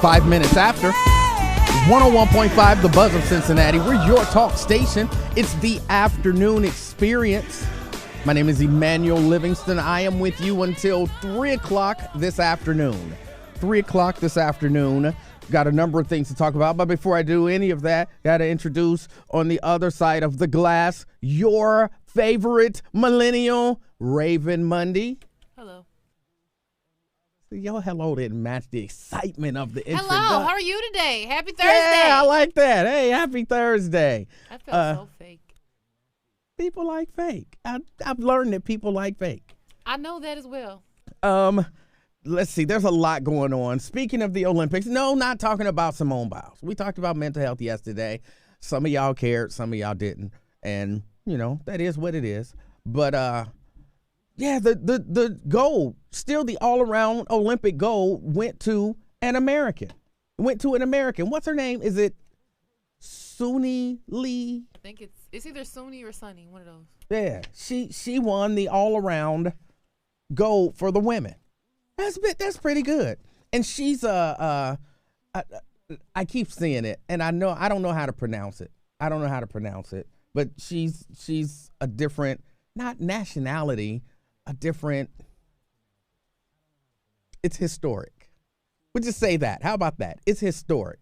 5 minutes after. 101.5 The Buzz of Cincinnati. We're your talk station. It's the afternoon experience. My name is Emanuel Livingston. I am with you until 3 o'clock this afternoon. 3 o'clock this afternoon. Got a number of things to talk about, but before I do any of that, got to introduce on the other side of the glass your favorite millennial, Raven Mundy. Hello. Your hello didn't match the excitement of the introduction. Hello, how are you today? Happy Thursday. Yeah, I like that. Hey, happy Thursday. I felt so fake. People like fake. I've learned that people like fake. I know that as well. Let's see. There's a lot going on. Speaking of the Olympics, no, not talking about Simone Biles. We talked about mental health yesterday. Some of y'all cared, some of y'all didn't. And, you know, that is what it is. But, yeah, the gold, still the all-around Olympic gold, went to an American. What's her name? Is it Suni Lee? I think it's either Suni or Sunny, one of those. Yeah, she won the all-around gold for the women. That's pretty good. And she's I keep seeing it, and I don't know how to pronounce it. But she's a different, not nationality, a different. It's historic. We'll just say that. How about that? It's historic.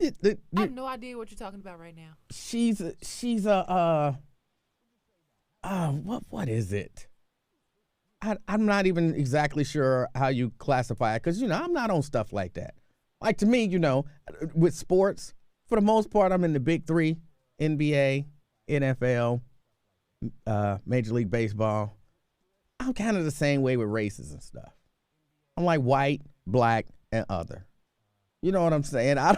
I have no idea what you're talking about right now. She's what is it? I'm not even exactly sure how you classify it because, you know, I'm not on stuff like that. Like, to me, you know, with sports, for the most part, I'm in the big three: NBA, NFL, Major League Baseball. I'm kind of the same way with races and stuff. I'm like white, black, and other. You know what I'm saying? I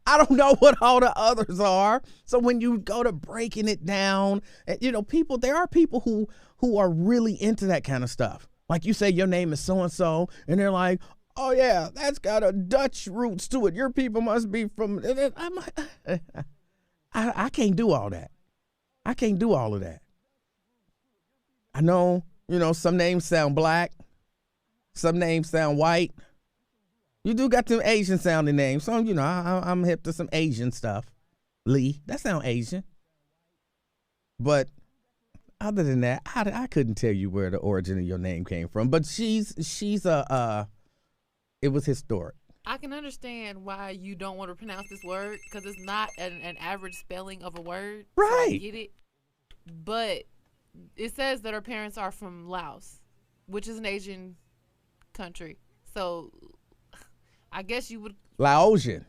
don't know what all the others are. So when you go to breaking it down, you know, there are people who are really into that kind of stuff. Like, you say your name is so-and-so, and they're like, oh, yeah, that's got a Dutch roots to it. Your people must be from... I can't do all that. I can't do all of that. I know, you know, some names sound black. Some names sound white. You do got them Asian sounding names. So, you know, I'm hip to some Asian stuff. Lee, that sound Asian. But other than that, I couldn't tell you where the origin of your name came from. But she's it was historic. I can understand why you don't want to pronounce this word because it's not an average spelling of a word. Right. So I get it. But it says that her parents are from Laos, which is an Asian country. So I guess you would... Laosian.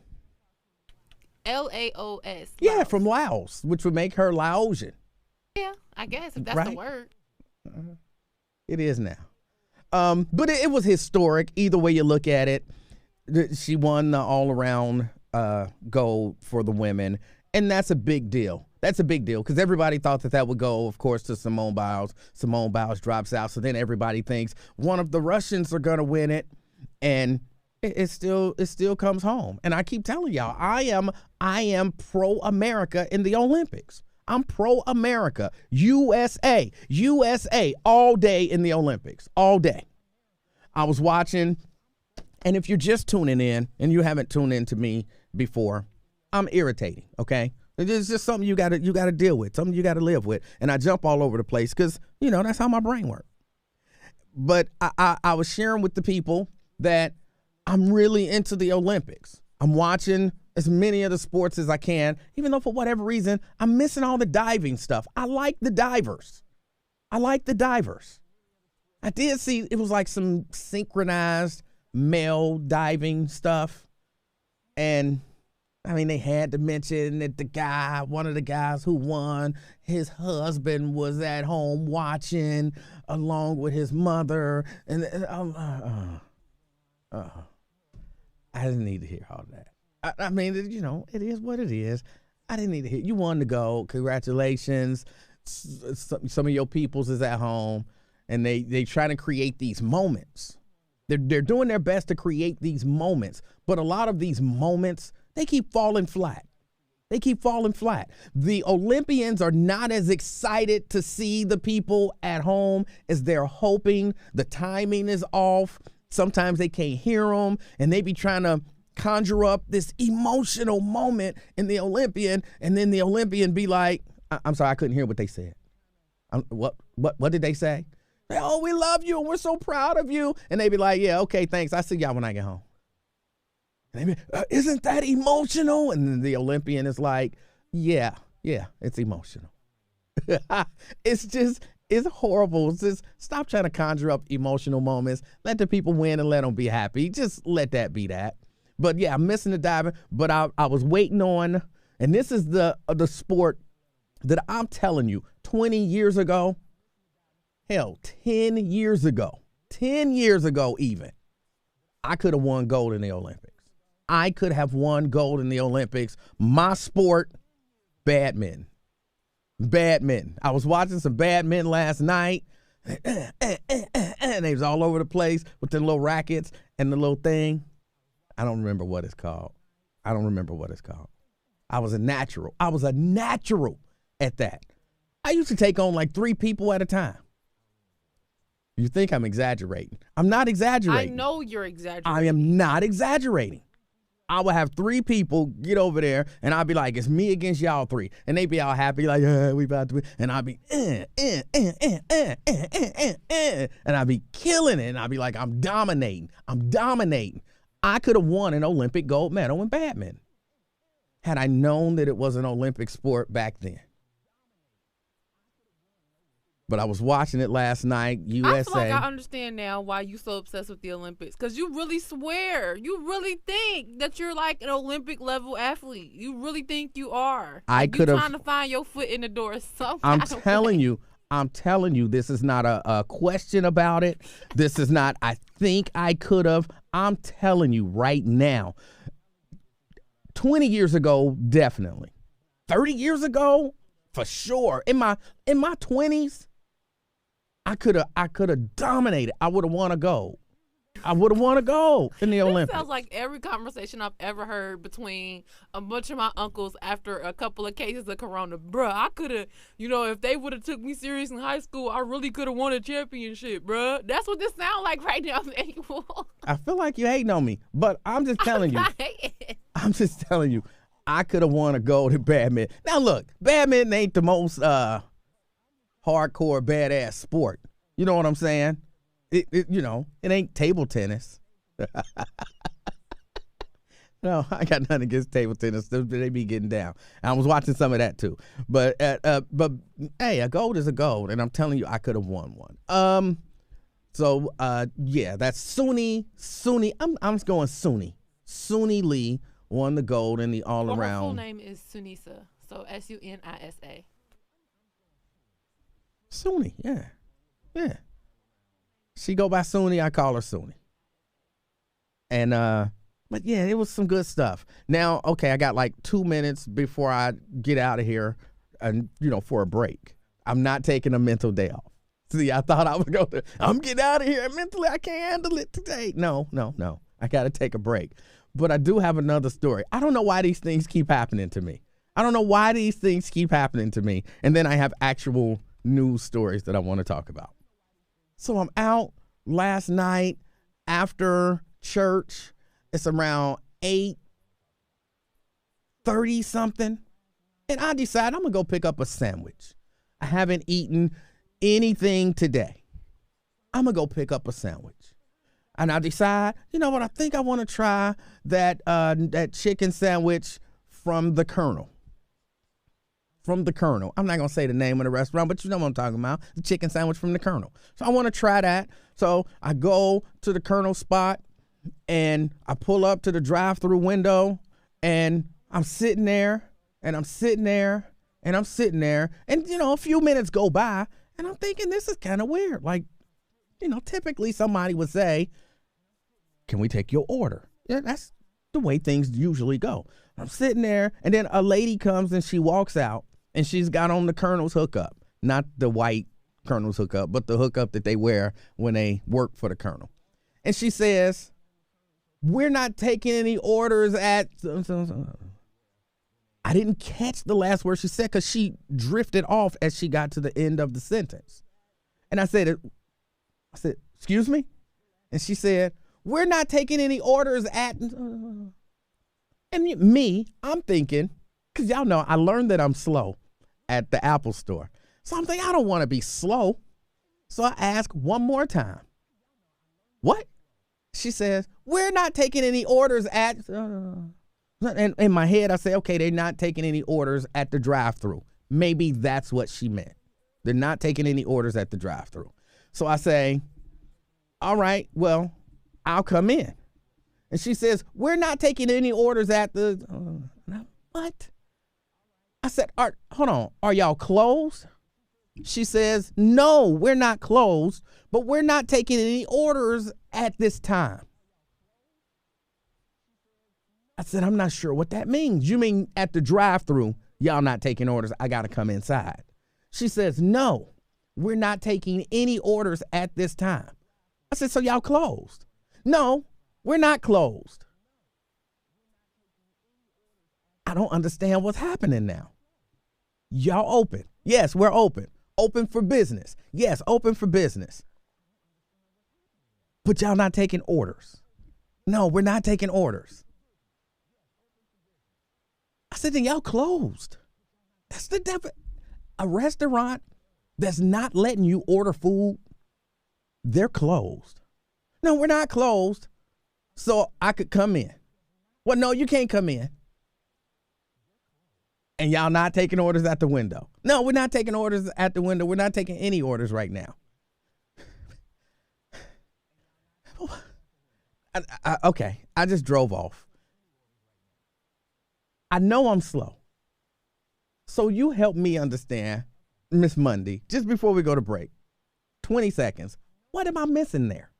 Laos. Yeah, from Laos, which would make her Laosian. Yeah, I guess, if that's right? The word. It is now. But it was historic. Either way you look at it, she won the all-around gold for the women, and that's a big deal. That's a big deal because everybody thought that would go, of course, to Simone Biles. Simone Biles drops out, so then everybody thinks one of the Russians are going to win it, and it still comes home. And I keep telling y'all, I am pro-America in the Olympics. I'm pro-America. USA all day in the Olympics, all day. I was watching, and if you're just tuning in and you haven't tuned in to me before, I'm irritating, okay? It's just something you gotta deal with, something you gotta live with. And I jump all over the place because, you know, that's how my brain works. But I was sharing with the people that I'm really into the Olympics. I'm watching as many of the sports as I can, even though for whatever reason, I'm missing all the diving stuff. I like the divers. I did see it was like some synchronized male diving stuff. And I mean, they had to mention that one of the guys who won, his husband was at home watching along with his mother. And I didn't need to hear all that. I mean, you know, it is what it is. I didn't need to hear. You won the gold. Congratulations. Some of your peoples is at home, and they try to create these moments. They're doing their best to create these moments, but a lot of these moments, they keep falling flat. The Olympians are not as excited to see the people at home as they're hoping. The timing is off. Sometimes they can't hear them, and they be trying to conjure up this emotional moment in the Olympian, and then the Olympian be like, I'm sorry, I couldn't hear what they said. What did they say? Oh, we love you and we're so proud of you. And they be like, yeah, okay, thanks. I'll see y'all when I get home. And they be, isn't that emotional? And then the Olympian is like, yeah, it's emotional. It's horrible. It's just stop trying to conjure up emotional moments. Let the people win and let them be happy. Just let that be that. But yeah, I'm missing the diving. But I was waiting on, and this is the sport that I'm telling you, 20 years ago, hell, 10 years ago even, I could have won gold in the Olympics. I could have won gold in the Olympics. My sport, badminton. I was watching some badminton last night, and they was all over the place with the little rackets and the little thing. I don't remember what it's called. I was a natural at that. I used to take on like 3 people at a time. You think I'm exaggerating? I'm not exaggerating. I know you're exaggerating. I am not exaggerating. I would have 3 people get over there, and I'd be like, it's me against y'all 3. And they'd be all happy, like, we about to win. And I'd be, and I'd be killing it. And I'd be like, I'm dominating. I could have won an Olympic gold medal in badminton had I known that it was an Olympic sport back then. But I was watching it last night, USA. I feel like I understand now why you so obsessed with the Olympics. Because you really swear. You really think that you're like an Olympic level athlete. You really think you are. I could have. You're trying to find your foot in the door somehow. I'm telling you, this is not a question about it. This is not, I think I could have. I'm telling you right now. 20 years ago, definitely. 30 years ago, for sure. In my 20s, I could have dominated. I would have won a gold. in the Olympics. Sounds like every conversation I've ever heard between a bunch of my uncles after a couple of cases of corona. Bruh, I could have, if they would have took me serious in high school, I really could have won a championship, bruh. That's what this sounds like right now, Emanuel. I feel like you hating on me, but I'm just telling you. I'm just telling you, I could have won a gold in badminton. Now look, badminton ain't the most hardcore badass sport. You know what I'm saying? It ain't table tennis. No, I got nothing against table tennis. They be getting down. I was watching some of that too. But hey, a gold is a gold, and I'm telling you, I could have won one. Yeah, that's Suni. I'm going Suni. Suni Lee won the gold in the all-around. Her full name is Sunisa, so Sunisa. Suni, yeah. She go by Suni. I call her Suni. And but yeah, it was some good stuff. Now, okay, I got like 2 minutes before I get out of here, and for a break. I'm not taking a mental day off. See, I thought I would go there. I'm getting out of here. Mentally, I can't handle it today. No. I got to take a break. But I do have another story. I don't know why these things keep happening to me. And then I have actual news stories that I want to talk about. So I'm out last night after church. It's around 8:30 something. And I decide I'm going to go pick up a sandwich. I haven't eaten anything today. I'm going to go pick up a sandwich. And I decide, you know what, I think I want to try that chicken sandwich from the Colonel. I'm not going to say the name of the restaurant, but you know what I'm talking about. The chicken sandwich from the Colonel. So I want to try that. So I go to the Colonel spot, and I pull up to the drive-through window, and I'm sitting there, and a few minutes go by, and I'm thinking this is kind of weird. Like, typically somebody would say, can we take your order? Yeah, that's the way things usually go. I'm sitting there, and then a lady comes and she walks out, and she's got on the Colonel's hookup. Not the white Colonel's hookup, but the hookup that they wear when they work for the Colonel. And she says, we're not taking any orders at... I didn't catch the last word she said because she drifted off as she got to the end of the sentence. And I said, excuse me? And she said, we're not taking any orders at... And me, I'm thinking, because y'all know I learned that I'm slow at the Apple store. So I'm thinking, I don't want to be slow. So I ask one more time. What? She says, we're not taking any orders at... And in my head, I say, okay, they're not taking any orders at the drive-thru. Maybe that's what she meant. They're not taking any orders at the drive-thru. So I say, all right, well, I'll come in. And she says, we're not taking any orders at the... what? I said, hold on, are y'all closed? She says, no, we're not closed, but we're not taking any orders at this time. I said, I'm not sure what that means. You mean at the drive-thru, y'all not taking orders, I got to come inside. She says, no, we're not taking any orders at this time. I said, so y'all closed? No, we're not closed. I don't understand what's happening now. Y'all open. Yes, we're open. Open for business. Yes, open for business. But y'all not taking orders. No, we're not taking orders. I said, then y'all closed. That's the devil. A restaurant that's not letting you order food, they're closed. No, we're not closed. So I could come in. Well, no, you can't come in. And y'all not taking orders at the window. No, we're not taking orders at the window. We're not taking any orders right now. Okay, I just drove off. I know I'm slow. So you help me understand, Miss Mundy, just before we go to break. 20 seconds. What am I missing there?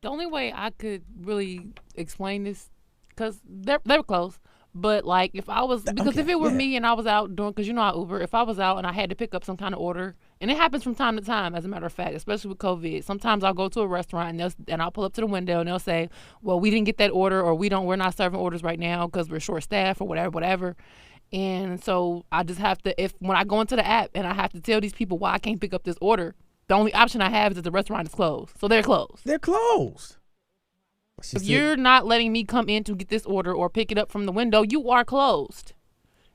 The only way I could really explain this, because they were close, but like if I was, because if it were me and I was out doing, because you know I Uber, if I was out and I had to pick up some kind of order, and it happens from time to time, as a matter of fact, especially with COVID. Sometimes I'll go to a restaurant and I'll pull up to the window and they'll say, well, we didn't get that order, or we're not serving orders right now because we're short staffed or whatever. And so I just have to, when I go into the app and I have to tell these people why I can't pick up this order, the only option I have is that the restaurant is closed. So they're closed. They're closed. If you're not letting me come in to get this order or pick it up from the window, you are closed.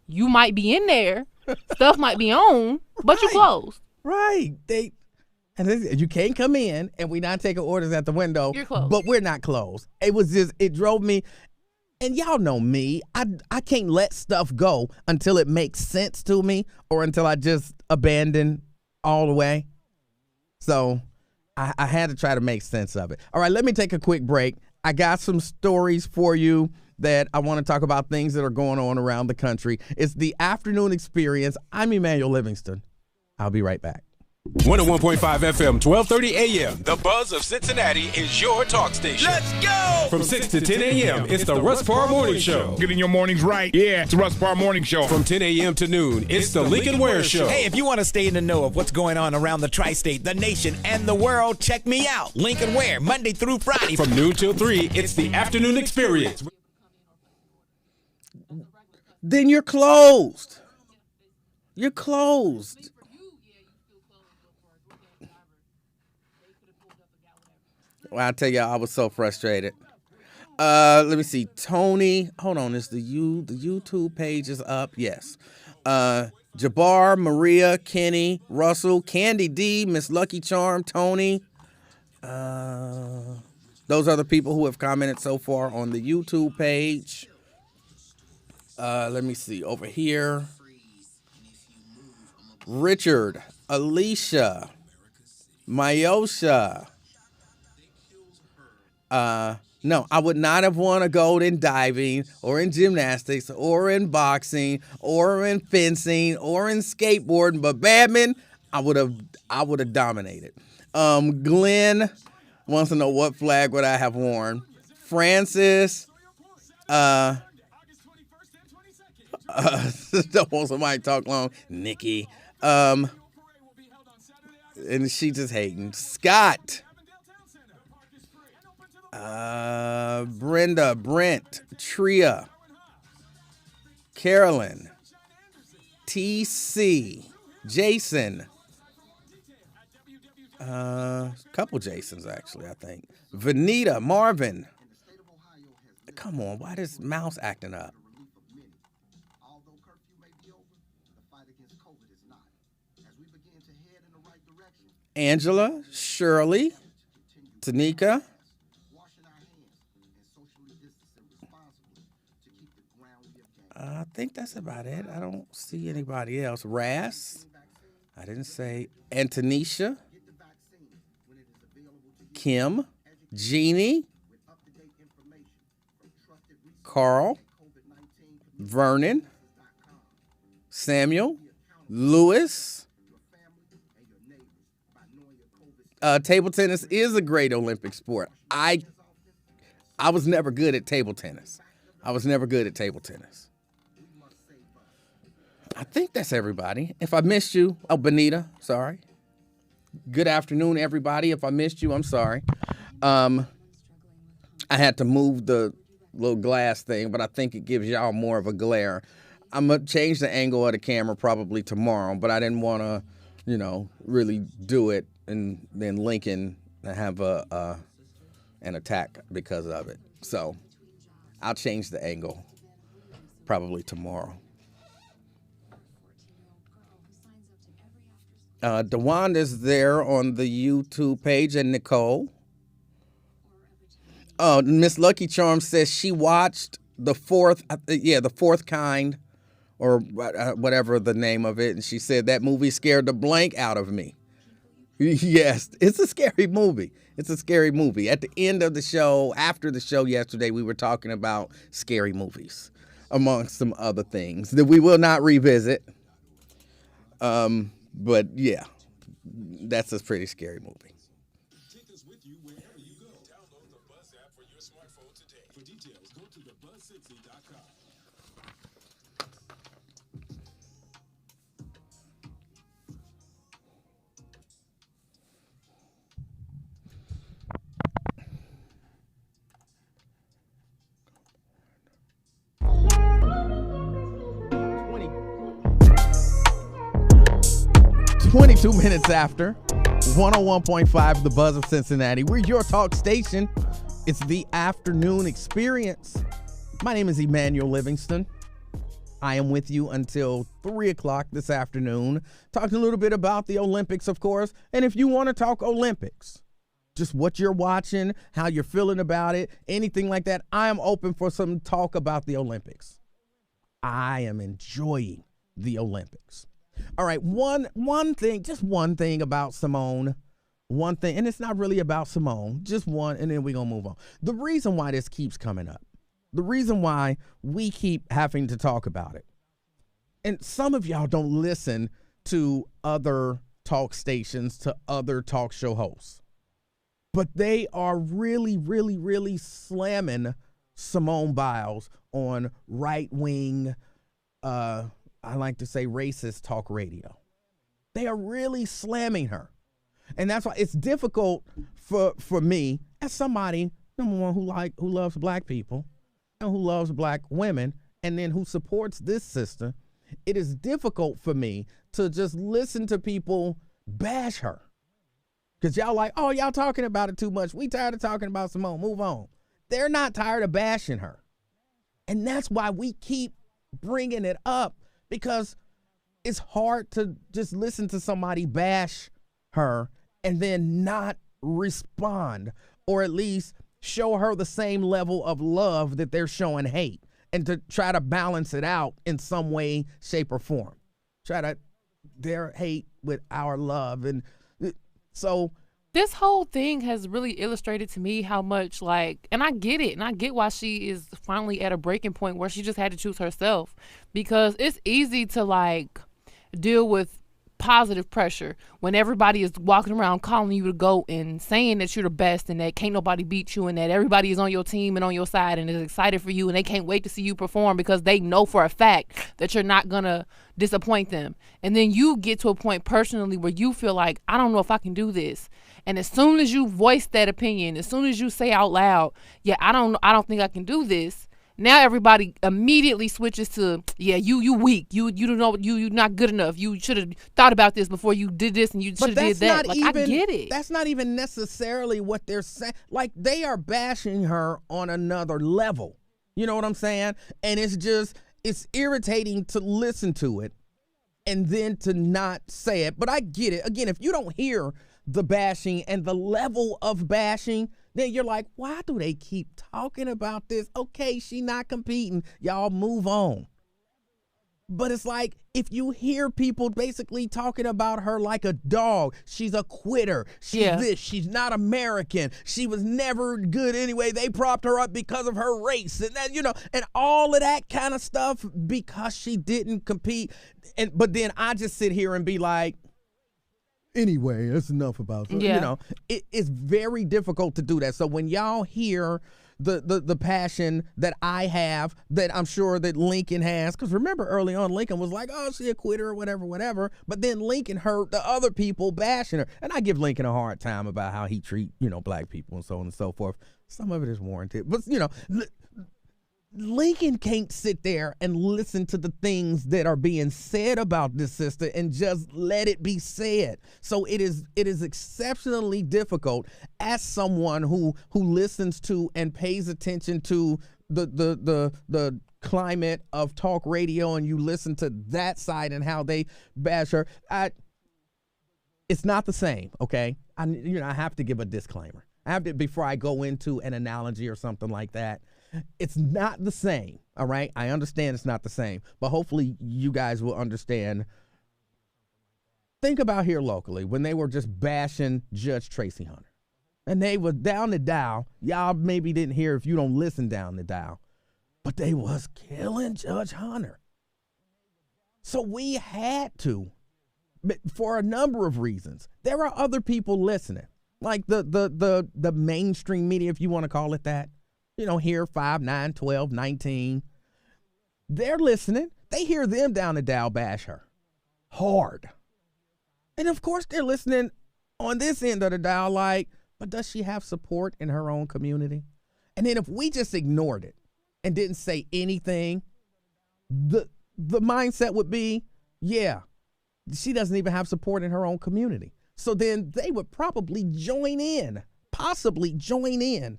You might be in there. Stuff might be on, but you're closed. Right. You can't come in, and we're not taking orders at the window. You're closed. But we're not closed. It drove me. And y'all know me. I can't let stuff go until it makes sense to me or until I just abandon all the way. So I had to try to make sense of it. All right, let me take a quick break. I got some stories for you that I want to talk about, things that are going on around the country. It's the afternoon experience. I'm Emanuel Livingston. I'll be right back. 101.5 FM, 1230 AM. The Buzz of Cincinnati is your talk station. Let's go! From 6 to 10 a.m., it's the Russ Parr Morning Show. Getting your mornings right. Yeah, it's the Russ Parr Morning Show. From 10 a.m. to noon, it's the Lincoln Ware Show. Hey, if you want to stay in the know of what's going on around the tri-state, the nation, and the world, check me out. Lincoln Ware, Monday through Friday. From noon till 3, it's the afternoon experience. Then you're closed. You're closed. Well, I tell you, I was so frustrated. Let me see. Tony, hold on. Is the YouTube page is up? Yes. Jabbar, Maria, Kenny, Russell, Candy D, Miss Lucky Charm, Tony. Those are the people who have commented so far on the YouTube page. Let me see. Over here. Richard, Alicia, Myosha. No, I would not have won a gold in diving or in gymnastics or in boxing or in fencing or in skateboarding, but badminton, I would have dominated. Glenn wants to know what flag would I have worn. Francis, don't want somebody to talk long. Nikki, and she just hating. Scott. Brenda, Brent, Tria, Carolyn, TC, Jason, couple Jasons actually, I think. Vanita, Marvin, Come on, why this mouse acting up? Angela, Shirley, Tanika. I think that's about it. I don't see anybody else. Ras, I didn't say. Antonisha, Kim, Jeannie, Carl, Vernon, Samuel, Lewis. Table tennis is a great Olympic sport. I was never good at table tennis. I think that's everybody. If I missed you, Benita, sorry. Good afternoon, everybody. If I missed you, I'm sorry. I had to move the little glass thing, but I think it gives y'all more of a glare. I'm going to change the angle of the camera probably tomorrow, but I didn't want to, really do it and then Lincoln have an attack because of it. So I'll change the angle probably tomorrow. DeWanda's there on the YouTube page, and Nicole. Miss Lucky Charm says she watched the fourth kind, or whatever the name of it, and she said that movie scared the blank out of me. Yes, it's a scary movie. At the end of the show, after the show yesterday, we were talking about scary movies, amongst some other things that we will not revisit. But yeah, that's a pretty scary movie. Take us with you wherever you go. Download the Buzz app for your smartphone today. For details, go to thebuzzcity.com. 22 minutes after 101.5 The Buzz of Cincinnati. We're your talk station. It's the afternoon experience. My name is Emanuel Livingston. I am with you until 3 o'clock this afternoon, talking a little bit about the Olympics, of course. And if you want to talk Olympics, just what you're watching, how you're feeling about it, anything like that, I am open for some talk about the Olympics. I am enjoying the Olympics. All right, one thing about Simone. One thing, and it's not really about Simone, just one, and then we're going to move on. The reason why this keeps coming up, the reason why we keep having to talk about it, and some of y'all don't listen to other talk stations, to other talk show hosts, but they are really, really, really slamming Simone Biles on right-wing, I like to say racist talk radio. They are really slamming her. And that's why it's difficult for me as somebody, number one, who loves black people and who loves black women and then who supports this sister. It is difficult for me to just listen to people bash her. Because y'all like, oh, y'all talking about it too much. We tired of talking about Simone. Move on. They're not tired of bashing her. And that's why we keep bringing it up, because it's hard to just listen to somebody bash her and then not respond, or at least show her the same level of love that they're showing hate, and to try to balance it out in some way, shape, or form. Try to their hate with our love. And so this whole thing has really illustrated to me how much, and I get it, and I get why she is finally at a breaking point where she just had to choose herself, because it's easy to deal with positive pressure when everybody is walking around calling you to go and saying that you're the best and that can't nobody beat you and that everybody is on your team and on your side and is excited for you and they can't wait to see you perform because they know for a fact that you're not gonna disappoint them. And then you get to a point personally where you feel like, I don't know if I can do this. And as soon as you voice that opinion, as soon as you say out loud, yeah, I don't think I can do this, now everybody immediately switches to, yeah, you weak. You don't know, you're not good enough. You should have thought about this before you did this, and you should have did that. I get it. That's not even necessarily what they're saying. They are bashing her on another level. You know what I'm saying? And it's irritating to listen to it and then to not say it. But I get it. Again, if you don't hear the bashing and the level of bashing, then you're like, why do they keep talking about this? Okay, she not competing. Y'all move on. But it's like, if you hear people basically talking about her like a dog, she's a quitter, she's this, she's not American, she was never good anyway, they propped her up because of her race, and that, and all of that kind of stuff because she didn't compete. But then I just sit here and be like, anyway, that's enough about it. It's very difficult to do that. So when y'all hear the passion that I have, that I'm sure that Lincoln has, because remember early on Lincoln was like, oh, she a quitter or whatever, but then Lincoln heard the other people bashing her, and I give Lincoln a hard time about how he treat black people and so on and so forth. Some of it is warranted, but Lincoln can't sit there and listen to the things that are being said about this sister and just let it be said. So it is exceptionally difficult as someone who listens to and pays attention to the climate of talk radio, and you listen to that side and how they bash her. It's not the same, okay? I have to give a disclaimer. I have to, before I go into an analogy or something like that. It's not the same, all right? I understand it's not the same, but hopefully you guys will understand. Think about here locally when they were just bashing Judge Tracy Hunter. And they was down the dial. Y'all maybe didn't hear if you don't listen down the dial, but they was killing Judge Hunter. So we had to, for a number of reasons. There are other people listening, like the mainstream media, if you want to call it that. Here, 5, 9, 12, 19. They're listening. They hear them down the dial bash her hard. And, of course, they're listening on this end of the dial like, but does she have support in her own community? And then if we just ignored it and didn't say anything, the mindset would be, yeah, she doesn't even have support in her own community. So then they would probably possibly join in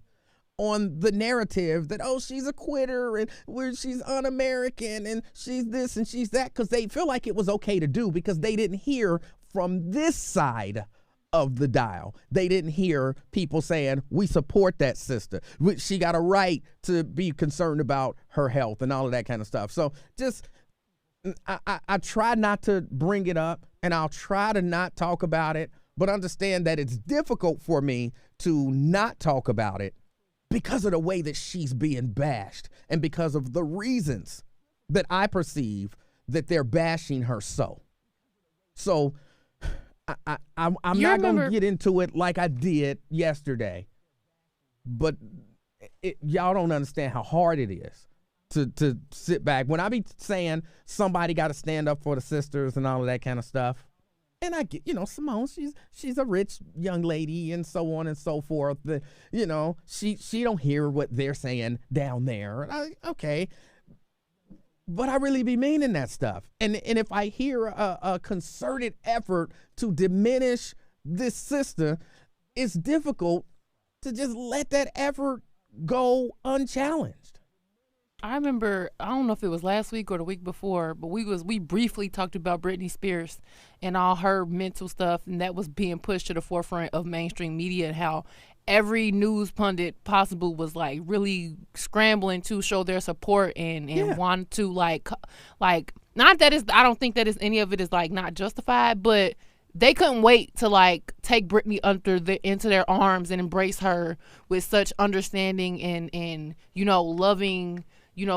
on the narrative that, oh, she's a quitter and she's un-American and she's this and she's that, because they feel like it was okay to do because they didn't hear from this side of the dial. They didn't hear people saying, we support that sister. She got a right to be concerned about her health and all of that kind of stuff. So just, I try not to bring it up, and I'll try to not talk about it, but understand that it's difficult for me to not talk about it because of the way that she's being bashed and because of the reasons that I perceive that they're bashing her so. So I'm not going to get into it like I did yesterday, but y'all don't understand how hard it is to sit back. When I be saying somebody got to stand up for the sisters and all of that kind of stuff, and I get, Simone, she's a rich young lady and so on and so forth. She don't hear what they're saying down there. Okay. But I really be meaning that stuff. And if I hear a concerted effort to diminish this sister, it's difficult to just let that effort go unchallenged. I remember, I don't know if it was last week or the week before, but we briefly talked about Britney Spears and all her mental stuff, and that was being pushed to the forefront of mainstream media, and how every news pundit possible was like really scrambling to show their support and want to like not that is, I don't think that is any of it is like not justified, but they couldn't wait to like take Britney into their arms and embrace her with such understanding and loving,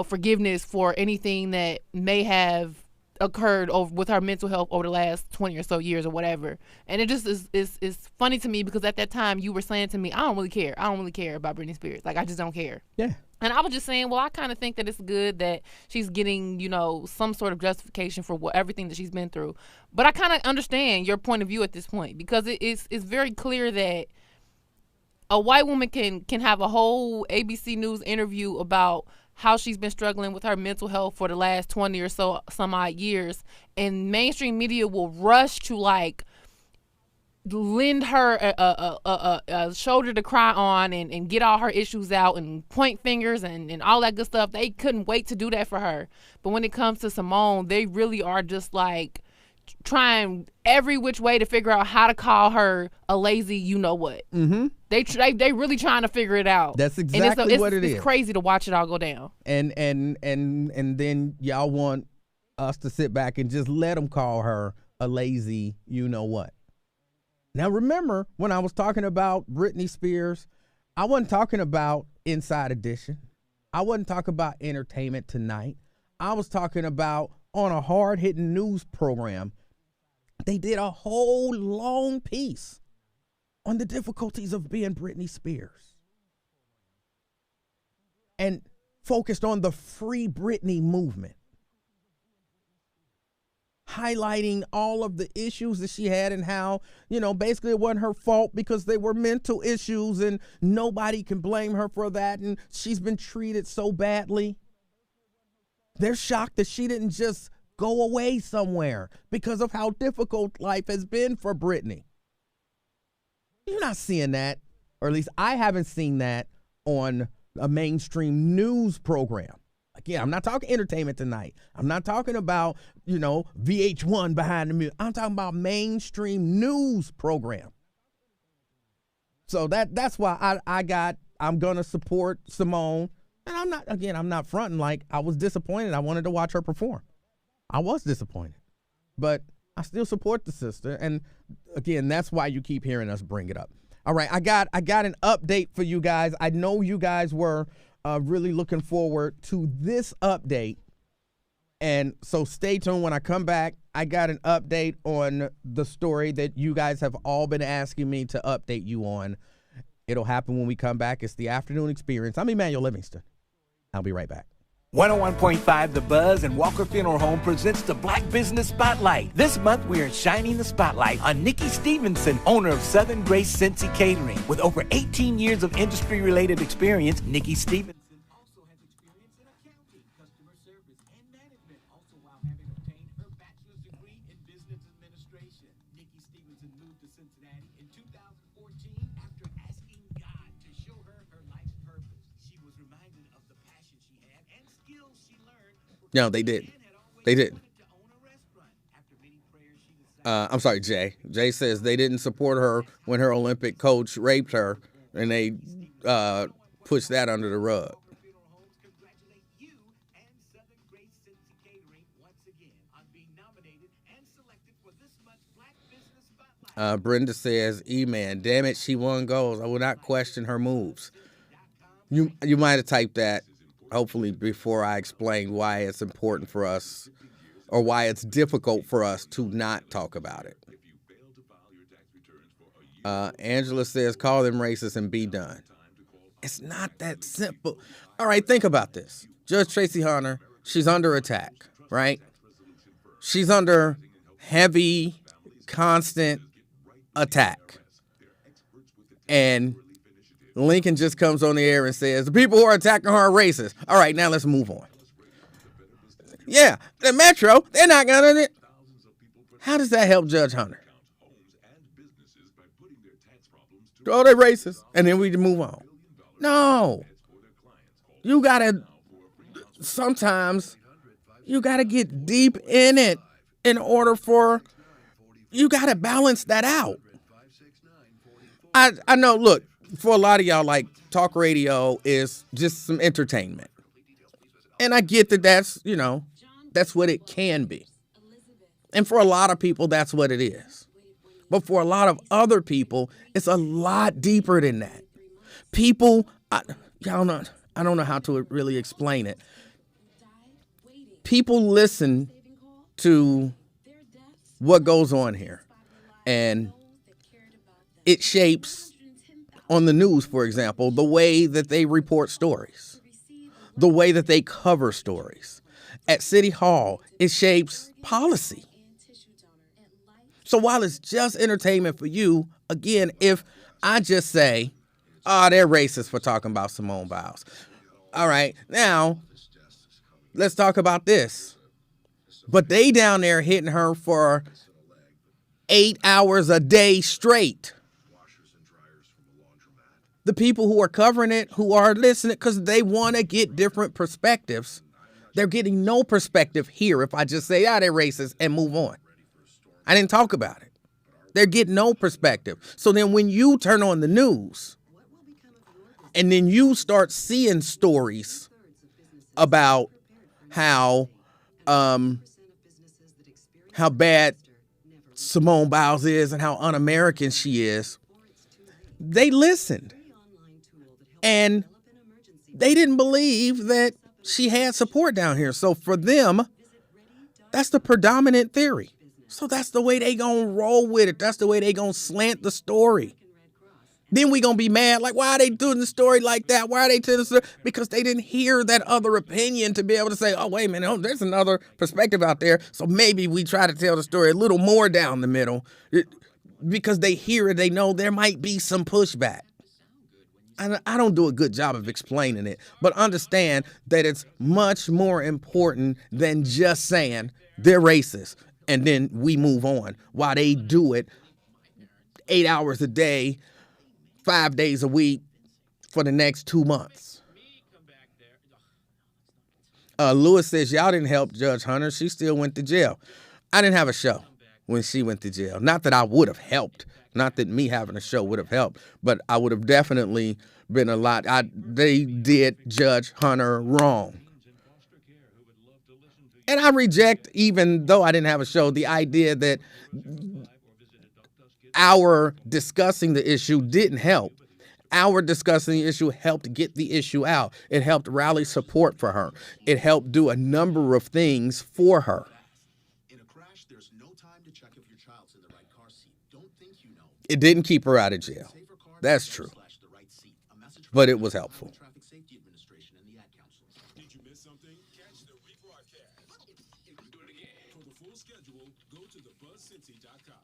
forgiveness for anything that may have occurred with her mental health over the last 20 or so years or whatever. And it just is funny to me because at that time you were saying to me, I don't really care about Britney Spears. Like, I just don't care. Yeah. And I was just saying, well, I kind of think that it's good that she's getting, some sort of justification for everything that she's been through. But I kind of understand your point of view at this point, because it's very clear that a white woman can have a whole ABC News interview about how she's been struggling with her mental health for the last 20 or so some odd years, and mainstream media will rush to like lend her a shoulder to cry on and get all her issues out and point fingers and all that good stuff. They couldn't wait to do that for her. But when it comes to Simone, they really are just like trying every which way to figure out how to call her a lazy you-know-what. Mm-hmm. They really trying to figure it out. That's exactly what it is. It's crazy to watch it all go down. And then y'all want us to sit back and just let them call her a lazy you-know-what. Now, remember, when I was talking about Britney Spears, I wasn't talking about Inside Edition. I wasn't talking about Entertainment Tonight. I was talking about on a hard-hitting news program. They did a whole long piece on the difficulties of being Britney Spears and focused on the Free Britney movement, highlighting all of the issues that she had and how, basically it wasn't her fault because they were mental issues and nobody can blame her for that. And she's been treated so badly. They're shocked that she didn't just go away somewhere because of how difficult life has been for Britney. You're not seeing that, or at least I haven't seen that on a mainstream news program. Again, I'm not talking Entertainment Tonight. I'm not talking about, VH1 behind the music. I'm talking about mainstream news program. So that's why I'm going to support Simone. And I'm not fronting like I was disappointed. I wanted to watch her perform. I was disappointed. But I still support the sister. And again, that's why you keep hearing us bring it up. All right, I got an update for you guys. I know you guys were really looking forward to this update. And so stay tuned. When I come back, I got an update on the story that you guys have all been asking me to update you on. It'll happen when we come back. It's the Afternoon Experience. I'm Emanuel Livingston. I'll be right back. 101.5 The Buzz and Walker Funeral Home presents the Black Business Spotlight. This month, we are shining the spotlight on Nikki Stevenson, owner of Southern Grace Cincy Catering. With over 18 years of industry-related experience, Nikki Stevenson also has experience in accounting, customer service, and management, also while having obtained her bachelor's degree in business administration. Nikki Stevenson moved to Cincinnati in 2014 after asking God to show her her life's purpose. She was reminded of the passion she had and skills she learned. No, they did. They did. I'm sorry, Jay. Jay says they didn't support her when her Olympic coach raped her, and they pushed that under the rug. Brenda says, E-Man, damn it, she won goals. I will not question her moves. You might have typed that, hopefully, before I explained why it's important for us, or why it's difficult for us to not talk about it. Angela says, call them racist and be done. It's not that simple. All right, think about this. Judge Tracy Hunter, she's under attack, right? She's under heavy, constant attack. And Lincoln just comes on the air and says, the people who are attacking her are racist. All right, now let's move on. Yeah, the Metro, they're not going to. How does that help Judge Hunter? Oh, they're racist. And then we move on. No. Sometimes you got to get deep in it in order you got to balance that out. I know, look, for a lot of y'all, like, talk radio is just some entertainment. And I get that that's what it can be. And for a lot of people, that's what it is. But for a lot of other people, it's a lot deeper than that. People, I don't know how to really explain it. People listen to what goes on here. And it shapes, on the news, for example, the way that they report stories, the way that they cover stories. At City Hall, it shapes policy. So while it's just entertainment for you, again, if I just say, they're racist for talking about Simone Biles. All right, now let's talk about this. But they down there hitting her for 8 hours a day straight. The people who are covering it, who are listening, because they want to get different perspectives. They're getting no perspective here if I just say, they're racist and move on. I didn't talk about it. They're getting no perspective. So then when you turn on the news and then you start seeing stories about how bad Simone Biles is and how un-American she is, they listened. And they didn't believe that she had support down here. So for them, that's the predominant theory. So that's the way they gonna roll with it. That's the way they gonna slant the story. Then we gonna be mad, like, why are they doing the story like that? Why are they telling the story? Because they didn't hear that other opinion to be able to say, oh, wait a minute, there's another perspective out there. So maybe we try to tell the story a little more down the middle. Because they hear it, they know there might be some pushback. And I don't do a good job of explaining it, but understand that it's much more important than just saying they're racist and then we move on while they do it 8 hours a day, 5 days a week for the next 2 months. Lewis says, y'all didn't help Judge Hunter. She still went to jail. I didn't have a show when she went to jail. Not that I would have helped. Not that me having a show would have helped, but I would have definitely been a lot. They did Judge Hunter wrong. And I reject, even though I didn't have a show, the idea that our discussing the issue didn't help. Our discussing the issue helped get the issue out. It helped rally support for her. It helped do a number of things for her. It didn't keep her out of jail. That's true. But it was helpful. Did you miss something? Catch the rebroadcast. Do it again. For the full schedule, go to thebuzzcincy.com.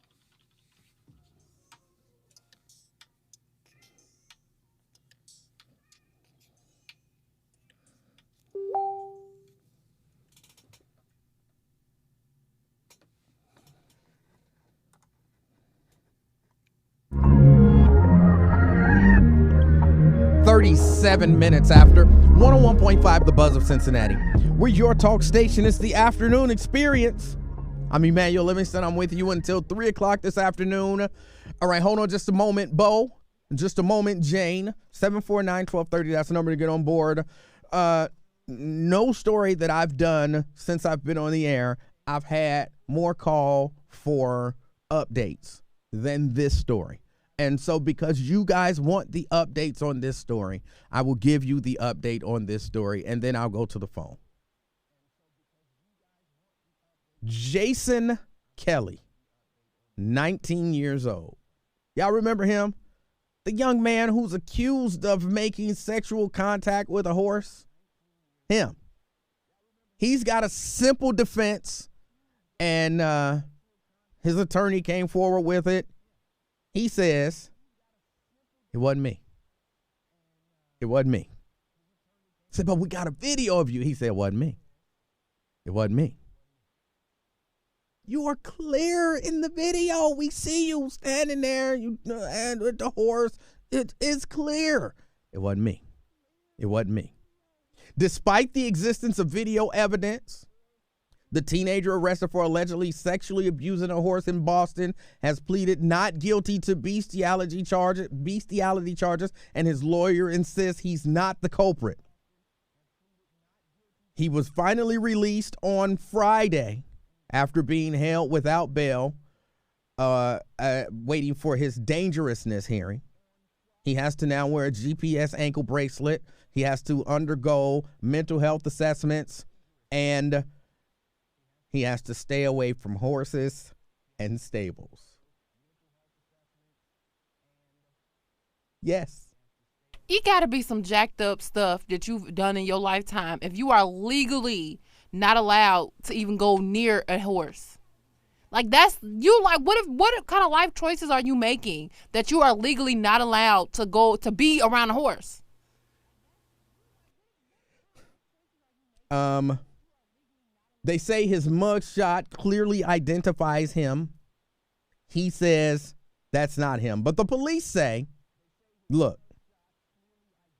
Thirty-seven minutes after 101.5 The Buzz of Cincinnati. We're your talk station. It's the afternoon experience. I'm Emanuel Livingston. I'm with you until 3 o'clock this afternoon. All right, hold on just a moment, Bo. Just a moment, Jane. 749-1230. That's the number to get on board. No story that I've done since I've been on the air, I've had more call for updates than this story. And so because you guys want the updates on this story, I will give you the update on this story, and then I'll go to the phone. Jason Kelly, 19 years old. Y'all remember him? The young man who's accused of making sexual contact with a horse? Him. He's got a simple defense, and his attorney came forward with it. He says, it wasn't me. It wasn't me. I said, but we got a video of you. He said, it wasn't me. It wasn't me. You are clear in the video. We see you standing there and with the horse. It is clear. It wasn't me. It wasn't me. Despite the existence of video evidence, the teenager arrested for allegedly sexually abusing a horse in Boston has pleaded not guilty to bestiality charges, and his lawyer insists he's not the culprit. He was finally released on Friday after being held without bail, waiting for his dangerousness hearing. He has to now wear a GPS ankle bracelet. He has to undergo mental health assessments, and he has to stay away from horses and stables. Yes. It got to be some jacked up stuff that you've done in your lifetime if you are legally not allowed to even go near a horse. Like, that's, you like, what kind of life choices are you making that you are legally not allowed to go to be around a horse? They say his mugshot clearly identifies him He says that's not him. But the police say, look,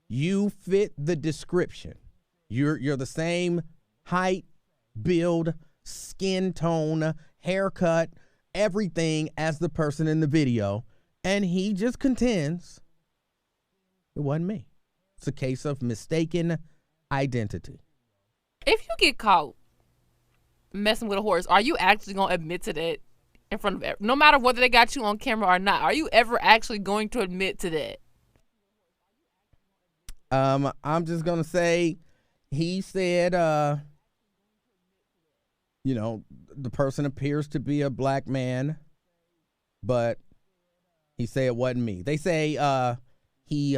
you fit the description. You're the same height, build, skin tone, haircut, everything as the person in the video. And he just contends it wasn't me. It's a case of mistaken identity. If you get caught messing with a horse, are you actually going to admit to that in front of no matter whether they got you on camera or not? Are you ever actually going to admit to that? I'm just going to say he said, the person appears to be a black man, but he said it wasn't me. They say he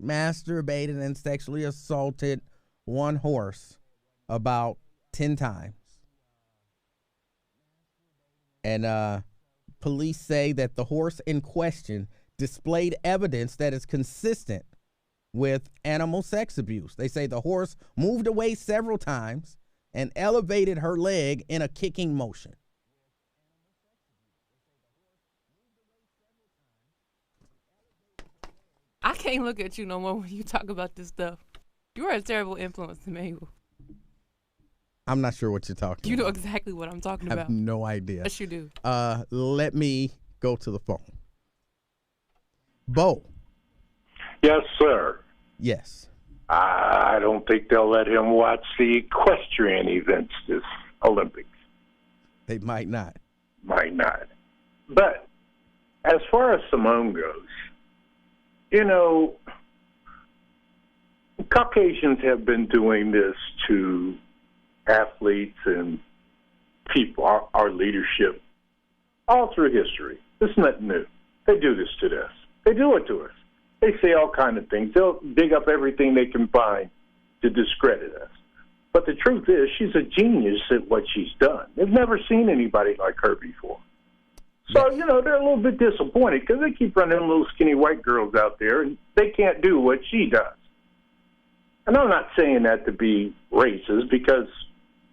masturbated and sexually assaulted one horse about 10 times. And police say that the horse in question displayed evidence that is consistent with animal sex abuse. They say the horse moved away several times and elevated her leg in a kicking motion. I can't look at you no more when you talk about this stuff. You are a terrible influence, Emanuel. I'm not sure what you're talking about. You know exactly what I'm talking I about. have no idea. Yes, you do. Let me go to the phone. Bo. Yes, sir. Yes. I don't think they'll let him watch the equestrian events this Olympics. They might not. Might not. But as far as Simone goes, Caucasians have been doing this to athletes and people, our leadership, all through history. It's nothing new. They do this to us. They do it to us. They say all kinds of things. They'll dig up everything they can find to discredit us. But the truth is, she's a genius at what she's done. They've never seen anybody like her before. So, they're a little bit disappointed because they keep running them little skinny white girls out there, and they can't do what she does. And I'm not saying that to be racist because,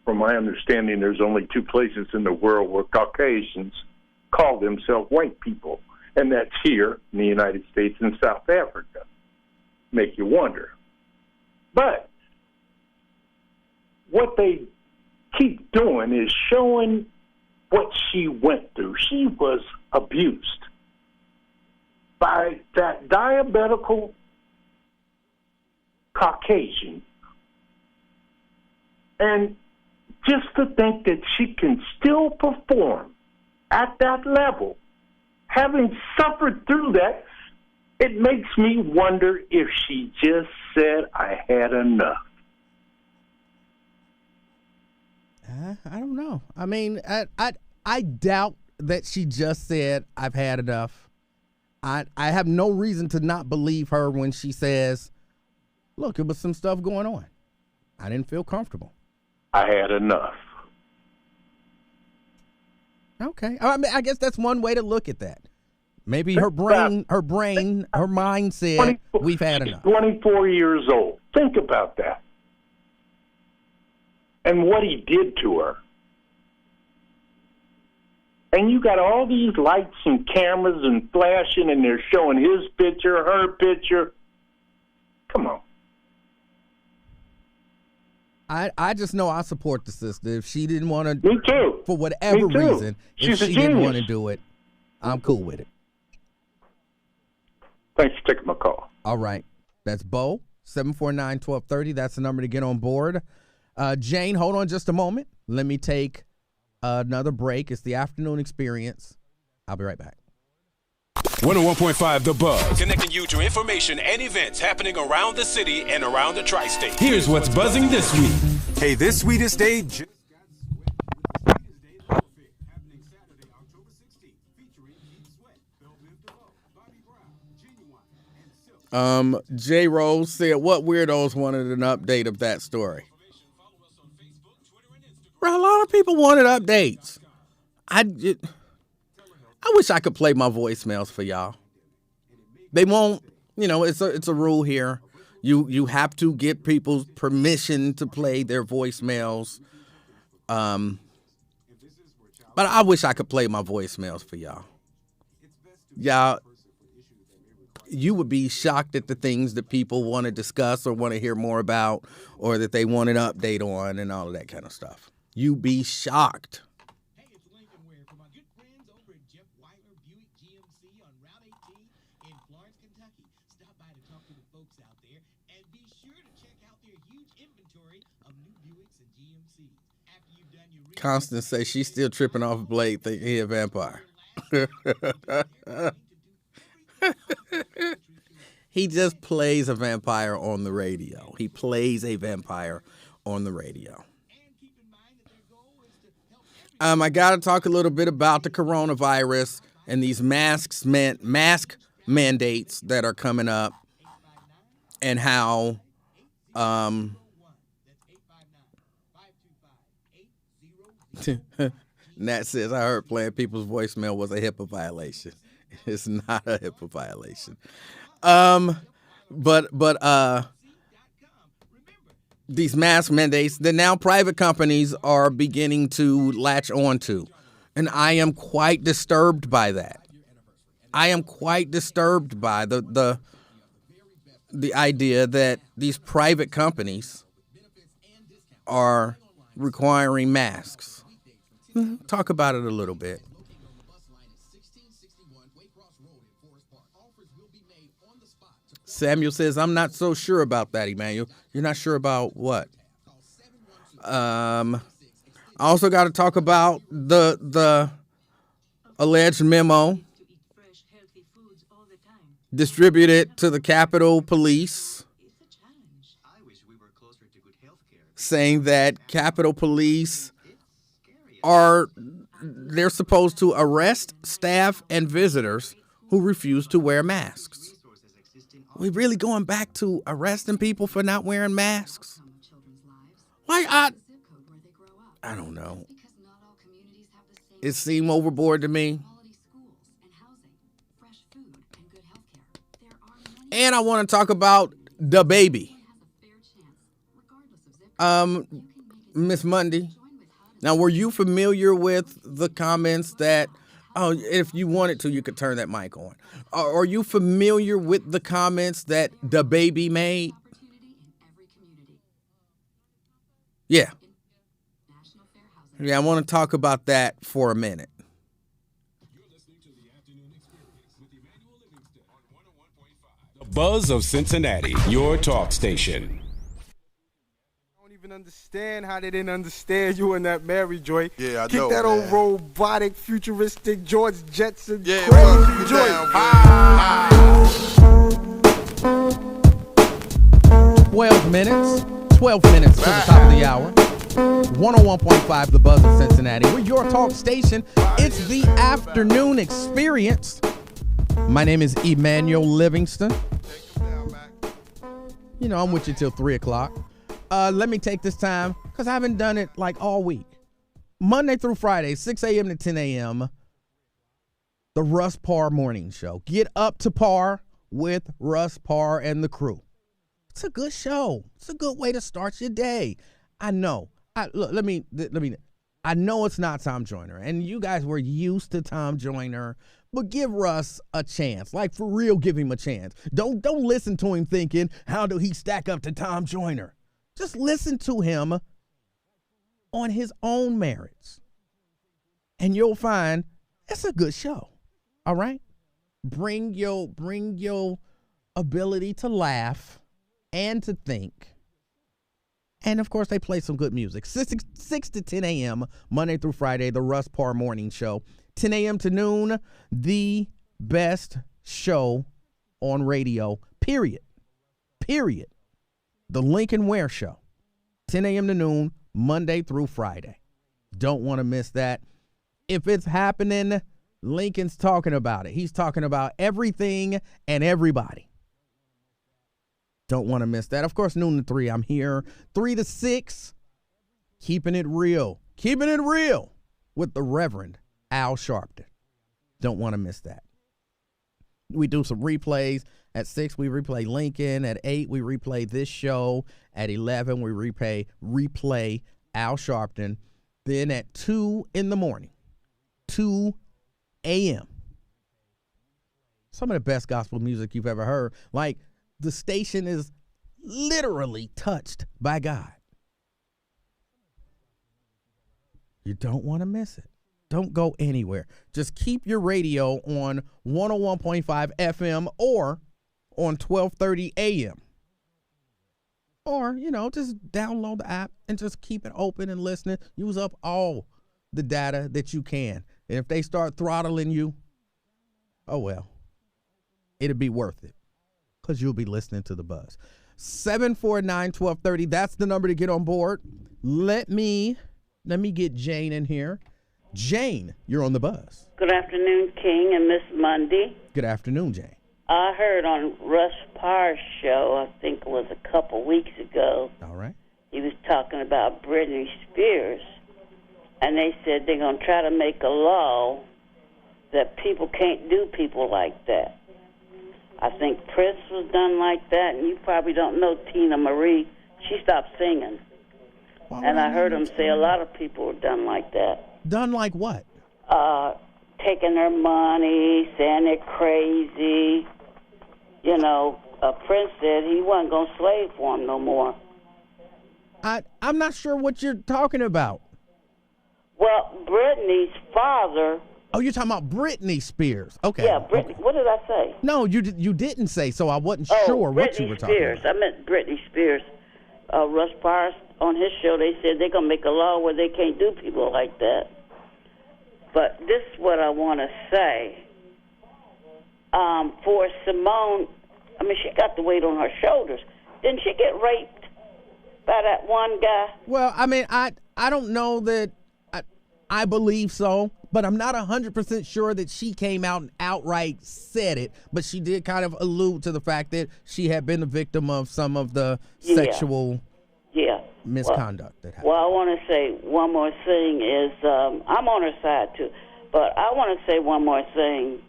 from my understanding, there's only two places in the world where Caucasians call themselves white people, and that's here in the United States and South Africa. Make you wonder. But what they keep doing is showing what she went through. She was abused by that diabetical Caucasian. And just to think that she can still perform at that level, having suffered through that, it makes me wonder if she just said, I had enough. I don't know. I mean, I doubt that she just said, I've had enough. I have no reason to not believe her when she says, look, it was some stuff going on. I didn't feel comfortable. I had enough. Okay. I mean, I guess that's one way to look at that. Maybe her mind said, we've had enough. 24 years old. Think about that. And what he did to her. And you got all these lights and cameras and flashing, and they're showing his picture, her picture. Come on. I just know I support the sister. If she didn't want to, Me too. For whatever Me too. reason, She's if a she didn't genius. want to do it, I'm cool with it. Thanks for taking my call. All right. That's Bo, 749-1230. That's the number to get on board. Jane, hold on just a moment. Let me take another break. It's the afternoon experience. I'll be right back. 101.5 The Buzz. Connecting you to information and events happening around the city and around the tri-state. Here's what's buzzing this week. Hey, this sweetest day. J. Rose said, what weirdos wanted an update of that story? Bro, a lot of people wanted updates. I wish I could play my voicemails for y'all. They won't, it's a rule here. You have to get people's permission to play their voicemails. But But I wish I could play my voicemails for y'all. Y'all, you would be shocked at the things that people want to discuss or want to hear more about or that they want an update on and all of that kind of stuff. You'd be shocked. Hey, it's Lincoln Ware from our good friends over at Jeff Weiler Buick GMC on Route 18 in Florence, Kentucky. Stop by to talk to the folks out there and be sure to check out their huge inventory of new Buicks and GMCs. After you've done your Constance says she's still tripping off Blade thinking he a vampire. He just plays a vampire on the radio. He plays a vampire on the radio. I got to talk a little bit about the coronavirus and these mask mandates that are coming up and how Nat says, I heard playing people's voicemail was a HIPAA violation. It's not a HIPAA violation. But these mask mandates that now private companies are beginning to latch on to. And I am quite disturbed by that. I am quite disturbed by the idea that these private companies are requiring masks. Talk about it a little bit. Samuel says, I'm not so sure about that, Emanuel. You're not sure about what? I also got to talk about the alleged memo distributed to the Capitol Police saying that Capitol Police they're supposed to arrest staff and visitors who refuse to wear masks. We really going back to arresting people for not wearing masks? Why? I don't know. It seemed overboard to me. And I want to talk about the baby. Miss Mundy. Now, were you familiar with the comments that, if you wanted to, you could turn that mic on. Are you familiar with the comments that the baby made? Yeah. Yeah, I want to talk about that for a minute. You're listening to the Afternoon Experience with Emanuel Livingston on 101.5. The Buzz of Cincinnati, your talk station. I don't even understand how they didn't understand you in that Mary joint. Yeah, I Kick know, that old man. robotic, futuristic George Jetson Yeah, crazy joint. down, 12 minutes to the top of the hour. 101.5 The Buzz of Cincinnati. We're your talk station. It's the Afternoon Experience. My name is Emanuel Livingston. You know, I'm with you till 3 o'clock. Let me take this time, because I haven't done it like all week. Monday through Friday, 6 a.m. to 10 a.m., the Russ Parr Morning Show. Get up to par with Russ Parr and the crew. It's a good show. It's a good way to start your day. I know. Let me. I know it's not Tom Joyner, and you guys were used to Tom Joyner, but give Russ a chance. Like, for real, give him a chance. Don't listen to him thinking, how do he stack up to Tom Joyner? Just listen to him on his own merits, and you'll find it's a good show. All right? Bring your ability to laugh and to think. And, of course, they play some good music. 6 to 10 a.m., Monday through Friday, the Russ Parr Morning Show. 10 a.m. to noon, the best show on radio, period. The Lincoln Ware Show. 10 a.m. to noon, Monday through Friday. Don't want to miss that. If it's happening, Lincoln's talking about it. He's talking about everything and everybody. Don't want to miss that. Of course, noon to 3, I'm here. 3 to 6, keeping it real with the Reverend Al Sharpton. Don't want to miss that. We do some replays. At 6, we replay Lincoln. At 8, we replay this show. At 11, we replay Al Sharpton. Then at 2 in the morning, 2 a.m. Some of the best gospel music you've ever heard. Like, the station is literally touched by God. You don't want to miss it. Don't go anywhere. Just keep your radio on 101.5 FM or on 1230 AM. Or, just download the app and just keep it open and listening. Use up all the data that you can. And if they start throttling you, oh well, it'll be worth it because you'll be listening to the buzz. 749-1230, that's the number to get on board. Let me get Jane in here. Jane, you're on the buzz. Good afternoon, King and Miss Mundy. Good afternoon, Jane. I heard on Russ Parr's show, I think it was a couple weeks ago. All right. He was talking about Britney Spears, and they said they're going to try to make a law that people can't do people like that. I think Prince was done like that, and you probably don't know Tina Marie. She stopped singing. And I heard him say a lot of people were done like that. Done like what? Taking their money, saying they're crazy. Prince said he wasn't going to slave for him no more. I'm not sure what you're talking about. Well, Britney's father... Oh, you're talking about Britney Spears. Okay. Yeah, Britney. Okay. What did I say? No, you didn't say, so I wasn't sure what you were talking about. I meant Britney Spears. Russ Parr, on his show, they said they're going to make a law where they can't do people like that. But this is what I want to say. For Simone, she got the weight on her shoulders. Didn't she get raped by that one guy? Well, I don't know that I believe so, but I'm not 100% sure that she came out and outright said it, but she did kind of allude to the fact that she had been a victim of some of the sexual misconduct that happened. Well, I want to say one more thing is, I'm on her side too, but I want to say one more thing.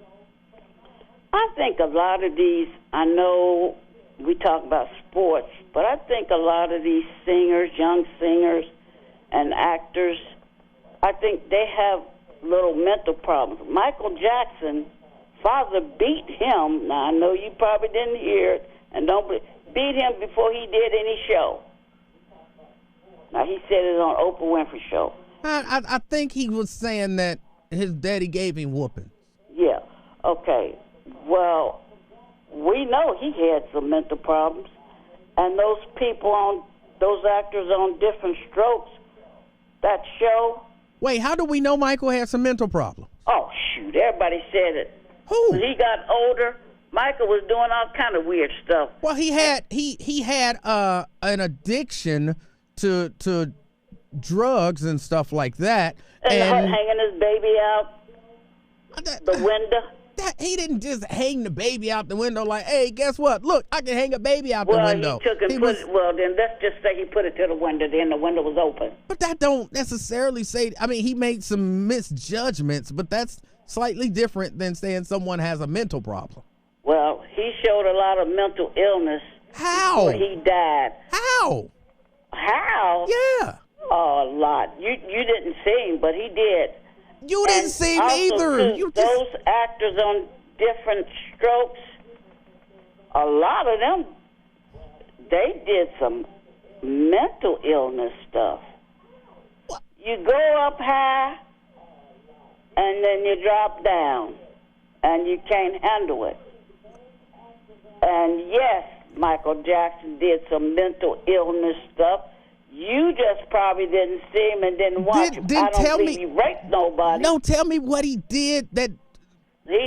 I think a lot of these, I know we talk about sports, but I think a lot of these singers, young singers and actors, I think they have little mental problems. Michael Jackson, father beat him. Now, I know you probably didn't hear it, and beat him before he did any show. Now, he said it on Oprah Winfrey show. I think he was saying that his daddy gave him whooping. Yeah, okay. Well, we know he had some mental problems, and those actors on Different Strokes, that show. Wait, how do we know Michael had some mental problems? Oh, shoot, everybody said it. Who? When he got older, Michael was doing all kind of weird stuff. Well, he had an addiction to drugs and stuff like that. And hanging his baby out the window. He didn't just hang the baby out the window like, hey, guess what? Look, I can hang a baby out the window. Well, then let's just say he put it to the window, then the window was open. But that don't necessarily say, he made some misjudgments, but that's slightly different than saying someone has a mental problem. Well, he showed a lot of mental illness. How? Before he died. How? Yeah. Oh, a lot. You didn't see him, but he did. You didn't see him either. Those actors on Different Strokes, a lot of them, they did some mental illness stuff. What? You go up high, and then you drop down, and you can't handle it. And yes, Michael Jackson did some mental illness stuff. You just probably didn't see him and didn't watch him. I don't believe he raped nobody. No, tell me what he did that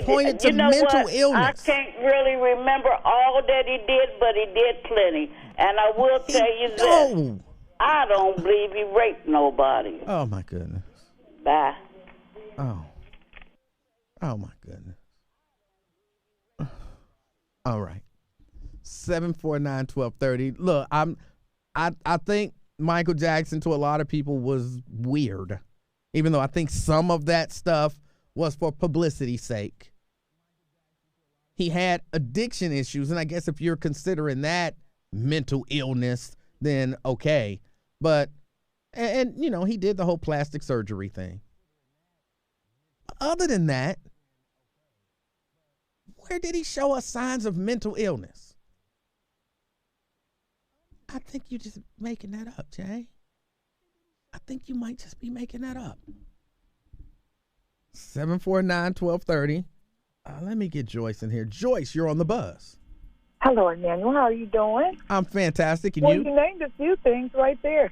pointed to mental illness. I can't really remember all that he did, but he did plenty. And I will tell you this. I don't believe he raped nobody. Oh, my goodness. Bye. Oh, my goodness. All right. 749-1230. Look, I think Michael Jackson to a lot of people was weird, even though I think some of that stuff was for publicity's sake. He had addiction issues, and I guess if you're considering that mental illness, then okay. But, and he did the whole plastic surgery thing. Other than that, where did he show us signs of mental illness? I think you're just making that up, Jay. I think you might just be making that up. 749-1230. Let me get Joyce in here. Joyce, you're on the buzz. Hello, Emanuel. How are you doing? I'm fantastic. And well, you? You named a few things right there.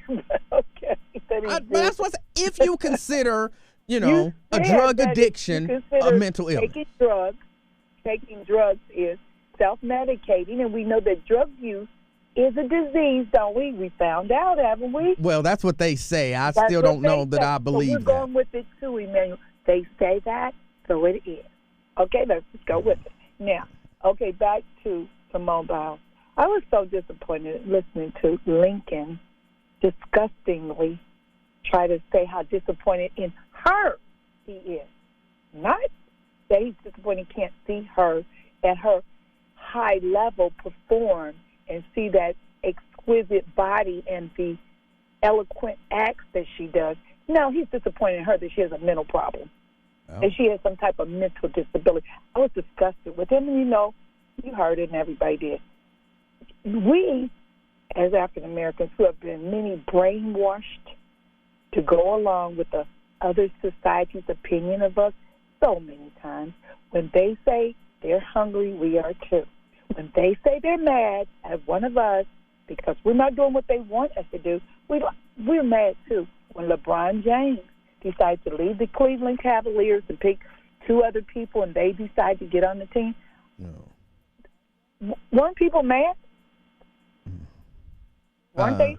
Okay. But that's what if you consider, a drug addiction a mental illness. Taking drugs is self-medicating, and we know that drug use is a disease, don't we? We found out, haven't we? Well, that's what they say. I still don't know that I believe that. We're going with it too, Emanuel. They say that, so it is. Okay, let's just go with it. Now, okay, back to Simone Biles. I was so disappointed listening to Lincoln disgustingly try to say how disappointed in her he is. Not that he's disappointed he can't see her at her high level perform and see that exquisite body and the eloquent acts that she does. No, he's disappointed in her that she has a mental problem. And she has some type of mental disability. I was disgusted with him, and you heard it, and everybody did. We, as African Americans, who have been many brainwashed to go along with the other society's opinion of us so many times, when they say they're hungry, we are too. When they say they're mad at one of us because we're not doing what they want us to do, we're mad too. When LeBron James decides to leave the Cleveland Cavaliers and pick two other people and they decide to get on the team, weren't people mad? Weren't they?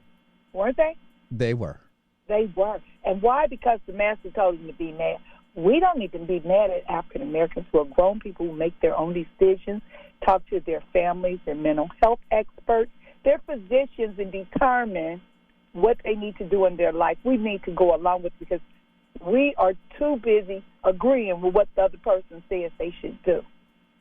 Weren't they? They were. They were. And why? Because the master told them to be mad. We don't need to be mad at African Americans who are grown people who make their own decisions, talk to their families, their mental health experts, their physicians, and determine what they need to do in their life. We need to go along with it because we are too busy agreeing with what the other person says they should do.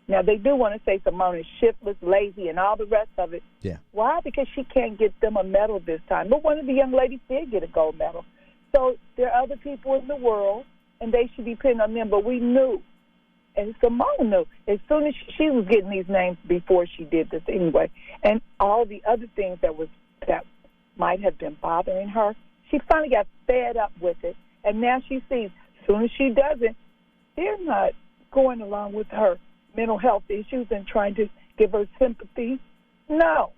Now, they do want to say Simone is shiftless, lazy, and all the rest of it. Yeah. Why? Because she can't get them a medal this time. But one of the young ladies did get a gold medal. So there are other people in the world, and they should be pinning on them. But we knew, and Simone knew, as soon as she was getting these names before she did this anyway, and all the other things that might have been bothering her, she finally got fed up with it. And now she sees, as soon as she does it, they're not going along with her mental health issues and trying to give her sympathy. No.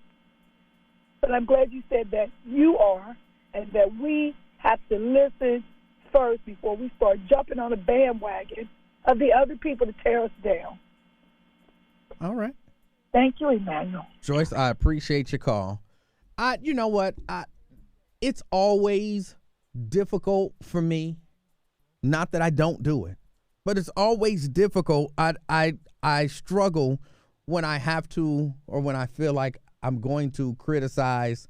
But I'm glad you said that you are, and that we have to listen first before we start jumping on a bandwagon of the other people to tear us down. All right. Thank you, Emanuel. Joyce, I appreciate your call. You know what? It's always difficult for me. Not that I don't do it, but it's always difficult. I struggle when I have to, or when I feel like I'm going to criticize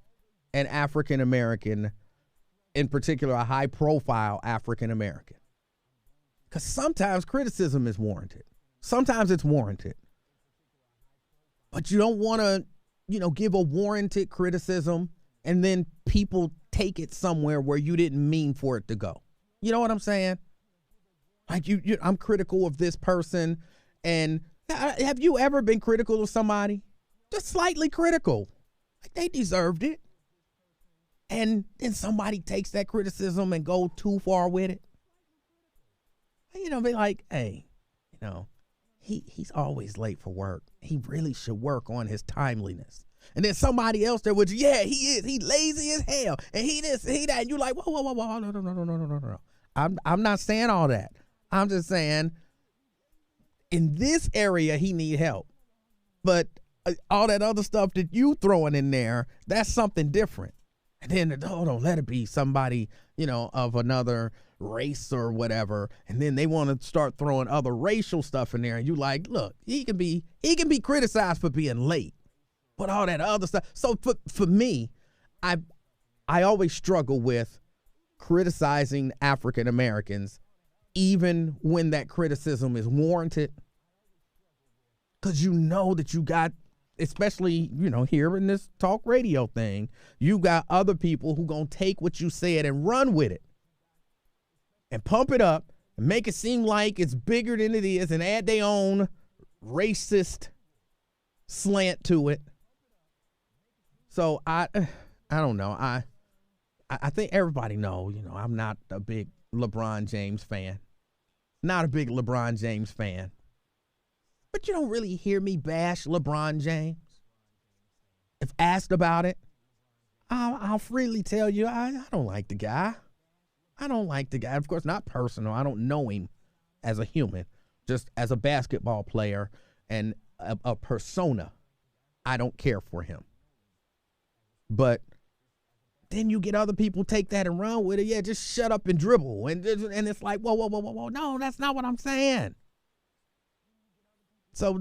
an African American, in particular, a high profile African American. Because sometimes criticism is warranted. Sometimes it's warranted. But you don't want to, give a warranted criticism and then people take it somewhere where you didn't mean for it to go. You know what I'm saying? Like I'm critical of this person, and have you ever been critical of somebody? Just slightly critical. Like they deserved it. And then somebody takes that criticism and go too far with it. Be like, hey, he's always late for work. He really should work on his timeliness. And then somebody else there would, he is. He lazy as hell. And he this, he that. And you're like, whoa, no. I'm not saying all that. I'm just saying in this area, he need help. But all that other stuff that you throwing in there, that's something different. And then, don't let it be somebody, of another race or whatever. And then they want to start throwing other racial stuff in there. And you like, look, he can be criticized for being late. But all that other stuff. So for me, I always struggle with criticizing African Americans, even when that criticism is warranted. Because that you got, especially, here in this talk radio thing, you got other people who going to take what you said and run with it and pump it up and make it seem like it's bigger than it is and add their own racist slant to it. So I don't know. I think everybody knows, I'm not a big LeBron James fan. Not a big LeBron James fan. But you don't really hear me bash LeBron James. If asked about it, I'll freely tell you I don't like the guy. I don't like the guy. Of course, not personal. I don't know him as a human. Just as a basketball player and a persona, I don't care for him. But then you get other people take that and run with it. Yeah, just shut up and dribble. And it's like, whoa. No, that's not what I'm saying. So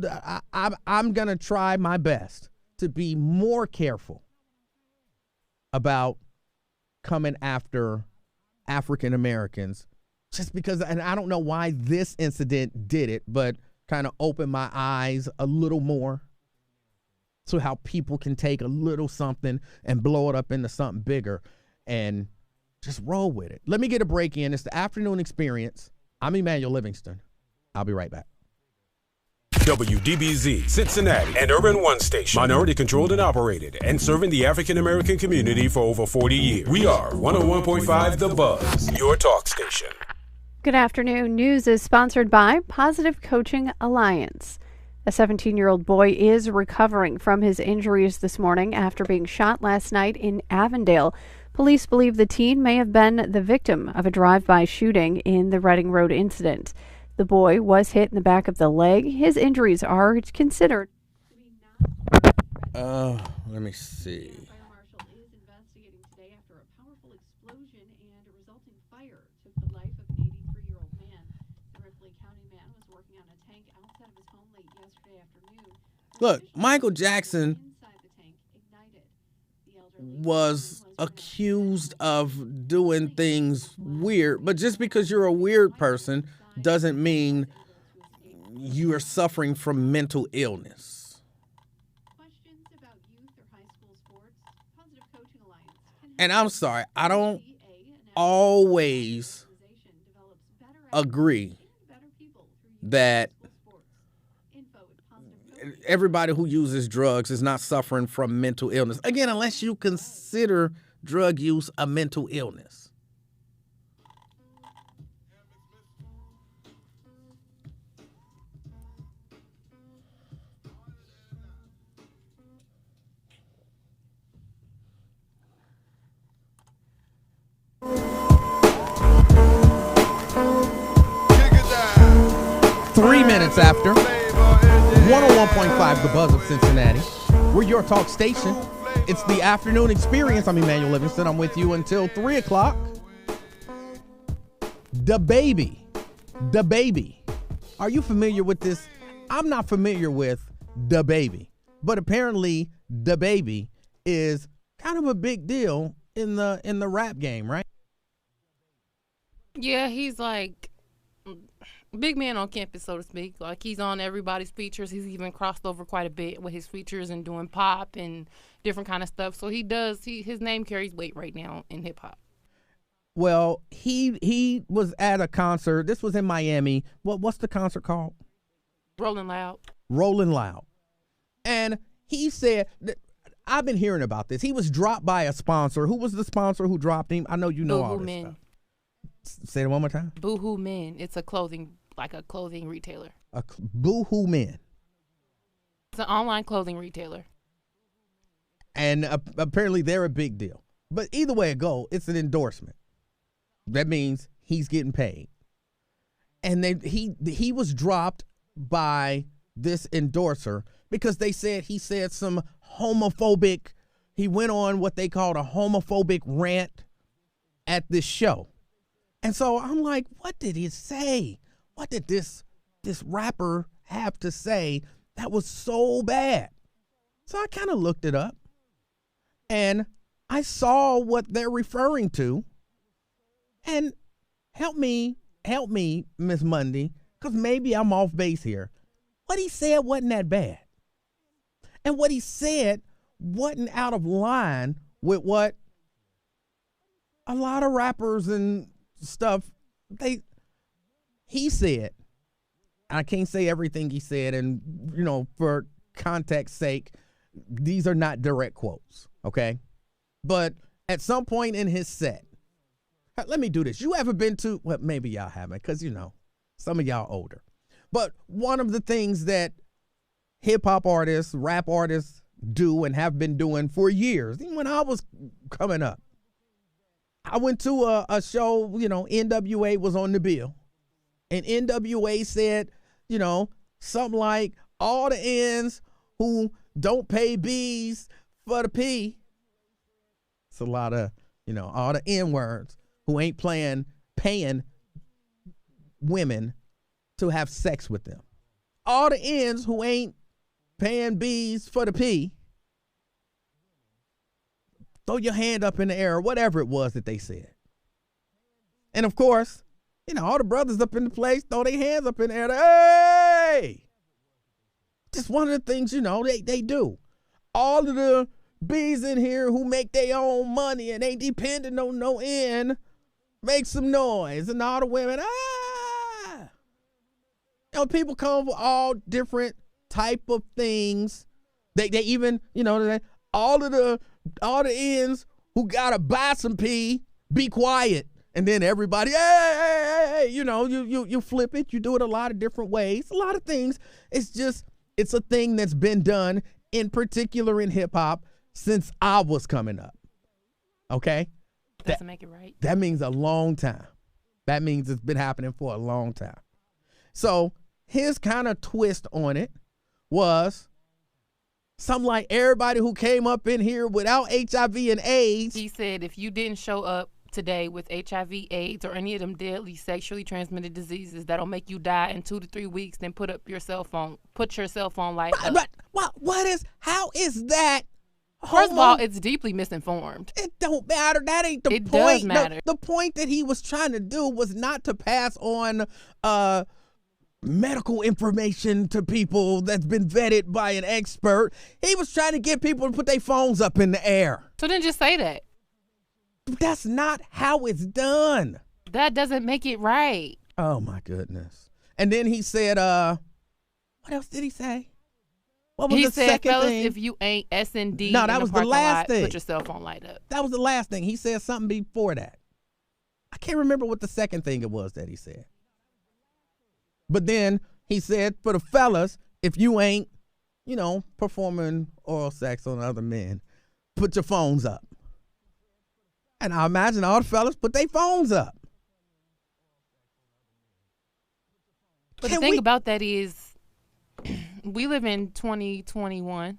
I'm going to try my best to be more careful about coming after African Americans, just because, and I don't know why this incident did it, but kind of opened my eyes a little more to how people can take a little something and blow it up into something bigger and just roll with it. Let me get a break in. It's the Afternoon Experience. I'm Emanuel Livingston. I'll be right back. WDBZ, Cincinnati, and Urban One Station. Minority controlled and operated, and serving the African American community for over 40 years. We are 101.5 The Buzz, your talk station. Good afternoon. News is sponsored by Positive Coaching Alliance. A 17-year-old boy is recovering from his injuries this morning after being shot last night in Avondale. Police believe the teen may have been the victim of a drive-by shooting in the Reading Road incident. The boy was hit in the back of the leg. His injuries are considered. Let me see. Fire marshal is investigating today after a powerful explosion and a resulting fire took the life of an 83-year-old man. The Ripley County man was working on a tank outside of his home late yesterday afternoon. Look, Michael Jackson was accused of doing things weird, but just because you're a weird person doesn't mean you are suffering from mental illness. And I'm sorry, I don't always agree that everybody who uses drugs is not suffering from mental illness. Again, unless you consider drug use a mental illness. Minutes after 101.5 The Buzz of Cincinnati. We're your talk station. It's the Afternoon Experience. I'm Emanuel Livingston. I'm with you until 3 o'clock. The baby. Are you familiar with this? I'm not familiar with the baby, but apparently the baby is kind of a big deal in the rap game, right? Yeah, he's like big man on campus, so to speak. Like, he's on everybody's features. He's even crossed over quite a bit with his features and doing pop and different kind of stuff. So his name carries weight right now in hip hop. Well, he was at a concert. This was in Miami. What's the concert called? Rolling Loud. And he said, I've been hearing about this. He was dropped by a sponsor. Who was the sponsor who dropped him? I know you know all this stuff. Say it one more time. Boohoo Men. It's a clothing retailer. Boohoo Men. It's an online clothing retailer. And apparently they're a big deal. But either way it goes, it's an endorsement. That means he's getting paid. And he was dropped by this endorser because they said he said some homophobic, he went on what they called a homophobic rant at this show. And so I'm like, what did he say? What did this rapper have to say that was so bad? So I kind of looked it up and I saw what they're referring to. And help me, Miss Monday, because maybe I'm off base here. What he said wasn't that bad. And what he said wasn't out of line with what a lot of rappers and stuff, he said, I can't say everything he said, and, for context's sake, these are not direct quotes, okay? But at some point in his set, let me do this. You ever been to, well, maybe y'all haven't, because, some of y'all older. But one of the things that hip-hop artists, rap artists do and have been doing for years, even when I was coming up, I went to a show, NWA was on the bill. And NWA said, something like, all the N's who don't pay B's for the P. It's a lot of, all the N words who ain't paying women to have sex with them. All the N's who ain't paying B's for the P. Throw your hand up in the air, or whatever it was that they said. And of course, all the brothers up in the place throw their hands up in the air. Hey! Just one of the things, they do. All of the B's in here who make their own money and ain't dependent on no N, make some noise. And all the women, people come for all different type of things. They even, all the N's who gotta buy some P, be quiet. And then everybody, hey, you flip it. You do it a lot of different ways, a lot of things. It's a thing that's been done, in particular in hip hop, since I was coming up. Okay? Doesn't make it right. That means a long time. That means it's been happening for a long time. So his kind of twist on it was something like everybody who came up in here without HIV and AIDS. He said if you didn't show up today with HIV, AIDS, or any of them deadly sexually transmitted diseases that'll make you die in 2 to 3 weeks, then put your cell phone light up. How is that? First of all, it's deeply misinformed. It don't matter. That ain't the point. It does matter. The point that he was trying to do was not to pass on medical information to people that's been vetted by an expert. He was trying to get people to put their phones up in the air. So then just say that. That's not how it's done. That doesn't make it right. Oh, my goodness. And then he said, what else did he say? What was he the said, second fellas, thing? if you ain't S&D no, that was the last thing. Put your cell phone light up. That was the last thing. He said something before that. I can't remember what the second thing it was that he said. But then he said, for the fellas, if you ain't, performing oral sex on other men, put your phones up. And I imagine all the fellas put their phones up. But the thing about that is, we live in 2021,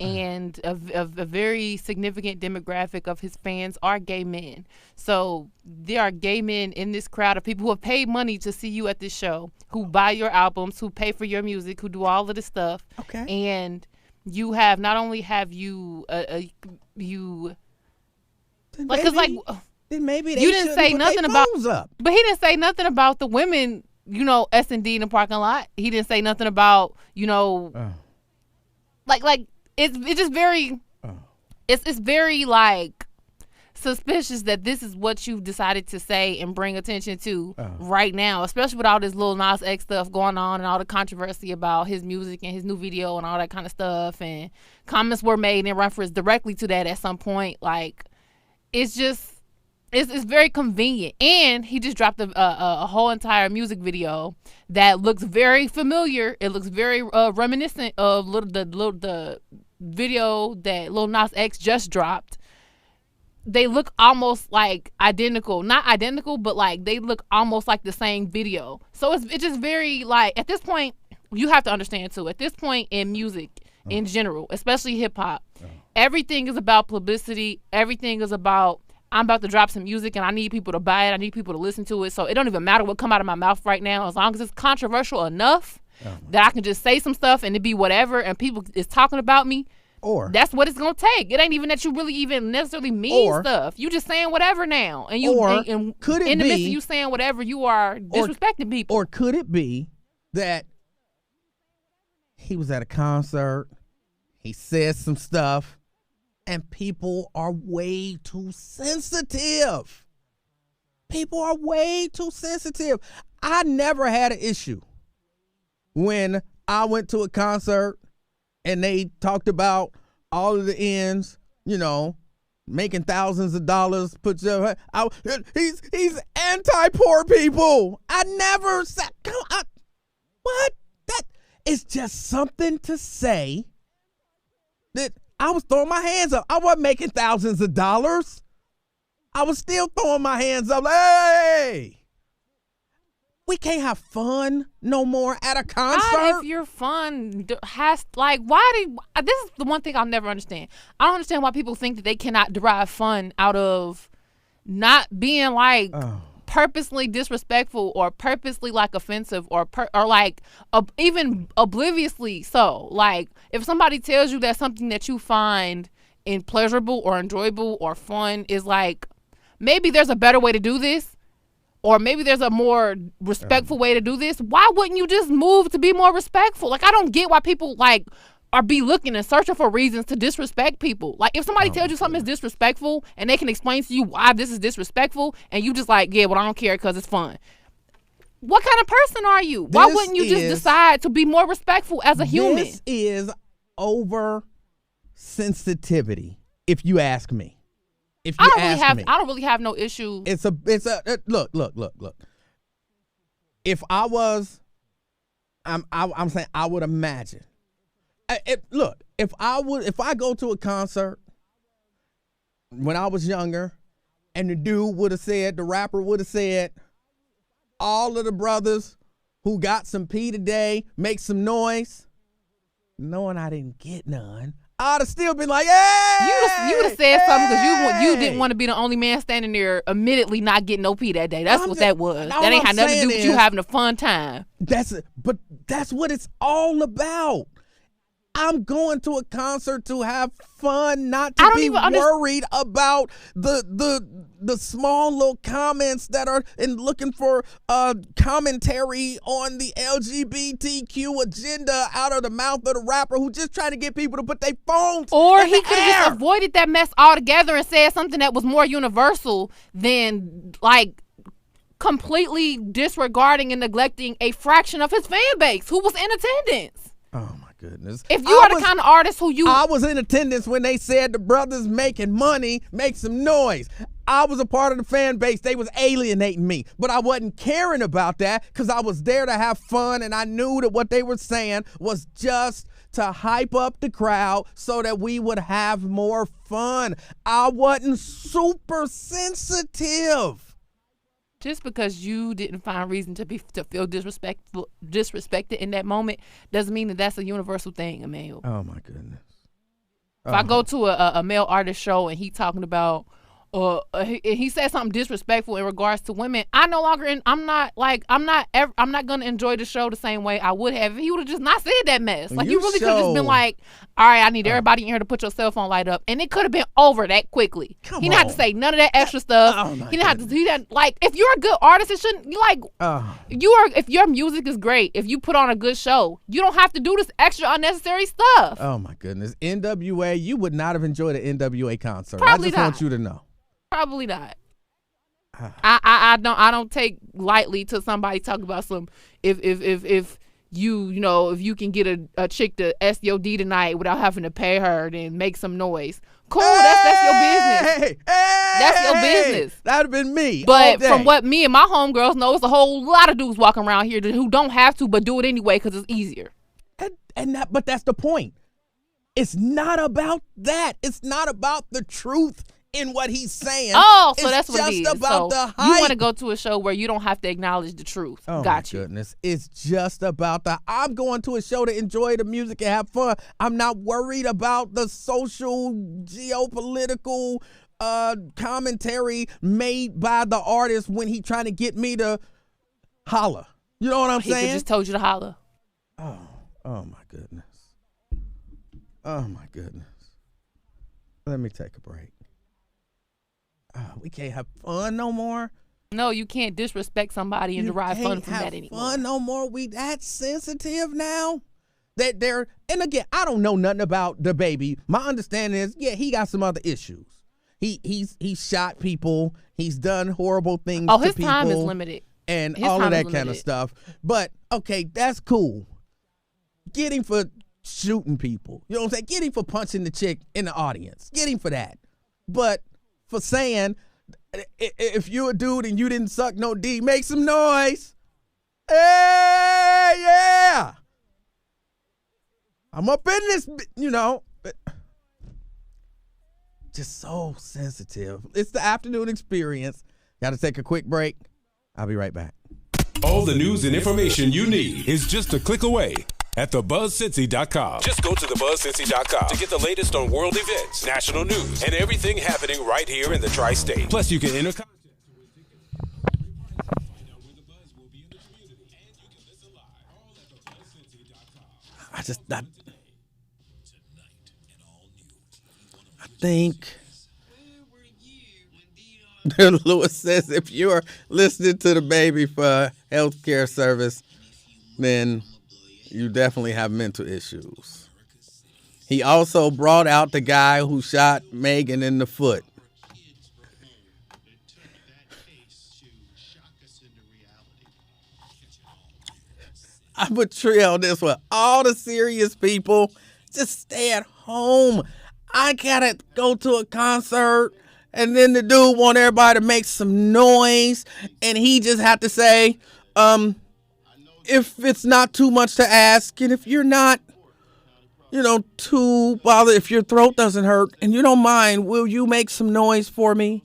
and a very significant demographic of his fans are gay men. So there are gay men in this crowd of people who have paid money to see you at this show, who buy your albums, who pay for your music, who do all of this stuff. Okay. And you have, not only have you, like, cause like, then maybe they you didn't say nothing about, up. but he didn't say nothing about the women, S&D in the parking lot. He didn't say nothing about, like it's just very, it's very like suspicious that this is what you decided to say and bring attention to right now, especially with all this Lil Nas X stuff going on and all the controversy about his music and his new video and all that kind of stuff, and comments were made in reference directly to that at some point. Like, it's just, it's very convenient. And he just dropped a whole entire music video that looks very familiar. It looks very reminiscent of the video that Lil Nas X just dropped. They look almost like identical. Not identical, but like they look almost like the same video. So it's just very, like, at this point, you have to understand too, at this point in music in general, especially hip hop, everything is about publicity. Everything is about, I'm about to drop some music and I need people to buy it. I need people to listen to it. So it don't even matter what come out of my mouth right now. As long as it's controversial enough that I can just say some stuff and it be whatever and people is talking about me. Or that's what it's gonna take. It ain't even that you really even necessarily mean stuff. You just saying whatever now, and you and could it in the be, midst of you saying whatever, you are disrespecting people. Or could it be that he was at a concert, he said some stuff, and people are way too sensitive? People are way too sensitive. I never had an issue when I went to a concert and they talked about all of the ends, making thousands of dollars. He's anti-poor people. I never said, what? That is just something to say that I was throwing my hands up. I wasn't making thousands of dollars. I was still throwing my hands up. Hey! We can't have fun no more at a concert. Not if your fun has, this is the one thing I'll never understand. I don't understand why people think that they cannot derive fun out of not being purposely disrespectful or purposely offensive or even obliviously so. Like, if somebody tells you that something that you find pleasurable or enjoyable or fun is maybe there's a better way to do this, or maybe there's a more respectful way to do this, why wouldn't you just move to be more respectful? I don't get why people are looking and searching for reasons to disrespect people. If somebody tells you something is disrespectful and they can explain to you why this is disrespectful, and you just I don't care because it's fun. What kind of person are you? Why wouldn't you just decide to be more respectful as a human? This is over sensitivity, if you ask me. I don't really have no issue. Look. If I was, I'm saying I would imagine. If I go to a concert when I was younger, and the rapper would have said, all of the brothers who got some pee today, make some noise, knowing I didn't get none, I'd have still been like, hey! You would have said something because you didn't want to be the only man standing there admittedly not getting no pee that day. That's what that was. That ain't had nothing to do with you having a fun time. But that's what it's all about. I'm going to a concert to have fun, not to be worried about the small little comments that are looking for commentary on the LGBTQ agenda out of the mouth of the rapper who just trying to get people to put their phones Or in he the could have air. just avoided that mess altogether and said something that was more universal than completely disregarding and neglecting a fraction of his fan base who was in attendance. Oh my goodness. If you are the kind of artist who I was in attendance when they said the brothers making money, make some noise. I was a part of the fan base. They was alienating me, but I wasn't caring about that because I was there to have fun, and I knew that what they were saying was just to hype up the crowd so that we would have more fun. I wasn't super sensitive. Just because you didn't find reason to feel disrespected in that moment doesn't mean that that's a universal thing, Emmanuel. Oh my goodness. If I go to a male artist show and he talking about he said something disrespectful in regards to women, I'm not gonna enjoy the show the same way I would have if he would have just not said that mess. You really could have just been like, all right, I need everybody in here to put your cell phone light up, and it could have been over that quickly. He didn't have to say none of that extra stuff. He didn't have to do that. If you're a good artist, it shouldn't if your music is great, if you put on a good show, you don't have to do this extra unnecessary stuff. Oh my goodness. NWA, you would not have enjoyed an NWA concert. Probably I just not. want you to know. Probably not. I don't take lightly to somebody talk about some if you can get a chick to SOD tonight without having to pay her, then make some noise. Cool, that's your business. That's your business. That'd have been me. But from what me and my homegirls know, it's a whole lot of dudes walking around here who don't have to but do it anyway because it's easier. But that's the point. It's not about that. It's not about the truth in what he's saying. Oh, so that's what it is. It's just about the hype. You want to go to a show where you don't have to acknowledge the truth. Oh, Got my you. goodness. It's just about I'm going to a show to enjoy the music and have fun. I'm not worried about the social, geopolitical commentary made by the artist when he trying to get me to holler. You know what I'm saying? He just told you to holler. Oh my goodness. Oh my goodness. Let me take a break. We can't have fun no more. No, you can't disrespect somebody and derive fun from that anymore. Fun no more. We that sensitive now. That they're, and again, I don't know nothing about the baby. My understanding is, he got some other issues. He's shot people. He's done horrible things. Oh, his to people. time is limited. and His all of time that is kind of limited. stuff. But okay, that's cool. Get him for shooting people. You know what I'm saying? Get him for punching the chick in the audience. Get him for that. But for saying, if you're a dude and you didn't suck no D, make some noise. Hey, yeah. I'm up in this, you know. Just so sensitive. It's the afternoon experience. Got to take a quick break. I'll be right back. All the news and information you need is just a click away at thebuzzcincy.com. Just go to thebuzzcincy.com to get the latest on world events, national news, and everything happening right here in the tri-state. Plus, you can enter. I think Lewis says if you're listening to the baby for healthcare service, then you definitely have mental issues. He also brought out the guy who shot Megan in the foot. I would trail this one. All the serious people, just stay at home. I gotta go to a concert, and then the dude want everybody to make some noise, and he just have to say, if it's not too much to ask, and if you're not, too bothered, if your throat doesn't hurt, and you don't mind, will you make some noise for me?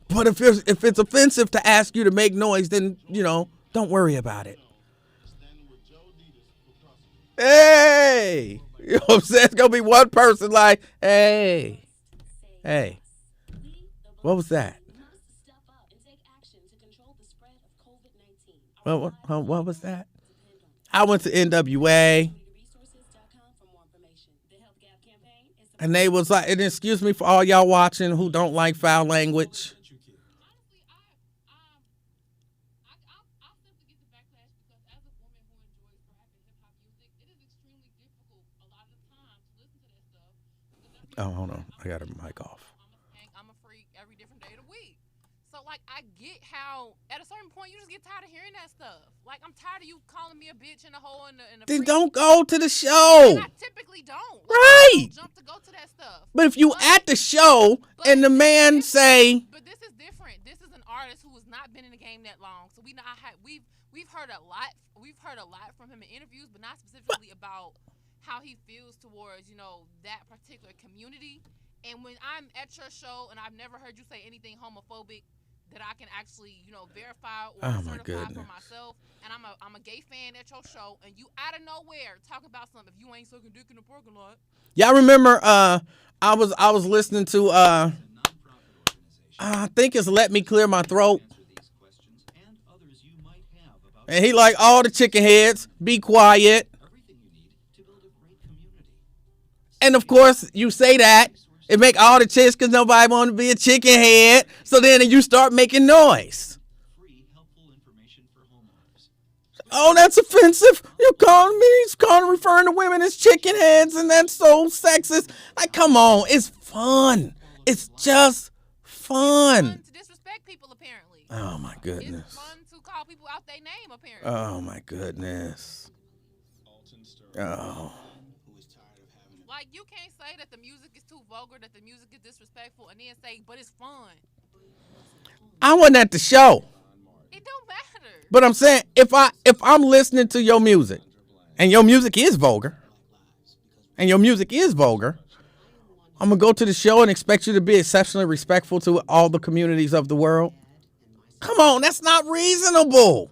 But if it's offensive to ask you to make noise, then, don't worry about it. Hey! You know what I'm saying? It's going to be one person like, hey. What was that? What was that? I went to NWA. And they was like, and excuse me for all y'all watching who don't like foul language. Oh, hold on. I got her mic off. I'm a freak every different day of the week. So, I get how at a certain point you just get tired of hearing that stuff. I'm tired of you calling me a bitch and a hoe and a Then freak. don't go to the show. And I typically don't. Right. I don't jump to go to that stuff. But if you at the show and the man say. But this is different. This is an artist who has not been in the game that long. So we've heard a lot. We've heard a lot from him in interviews, but not specifically about how he feels towards, that particular community. And when I'm at your show and I've never heard you say anything homophobic that I can actually, verify or certify for myself, and I'm a gay fan at your show, and you out of nowhere talk about something if you ain't sucking dick in the parking lot. Yeah, I remember I was listening to I think it's Let Me Clear My Throat. And he like, all the chicken heads, be quiet. And of course, you say that, it make all the chicks because nobody want to be a chicken head. So then you start making noise. Oh, that's offensive. You're calling me, he's referring to women as chicken heads, and that's so sexist. Like, come on, it's fun. It's just fun. It's fun to disrespect people, apparently. Oh, my goodness. It's fun to call people out their name, apparently. Oh, my goodness. Oh. You can't say that the music is too vulgar, that the music is disrespectful, and then say, but it's fun. I wasn't at the show. It don't matter. But I'm saying, if I'm listening to your music, and your music is vulgar, I'm gonna go to the show and expect you to be exceptionally respectful to all the communities of the world. Come on, that's not reasonable.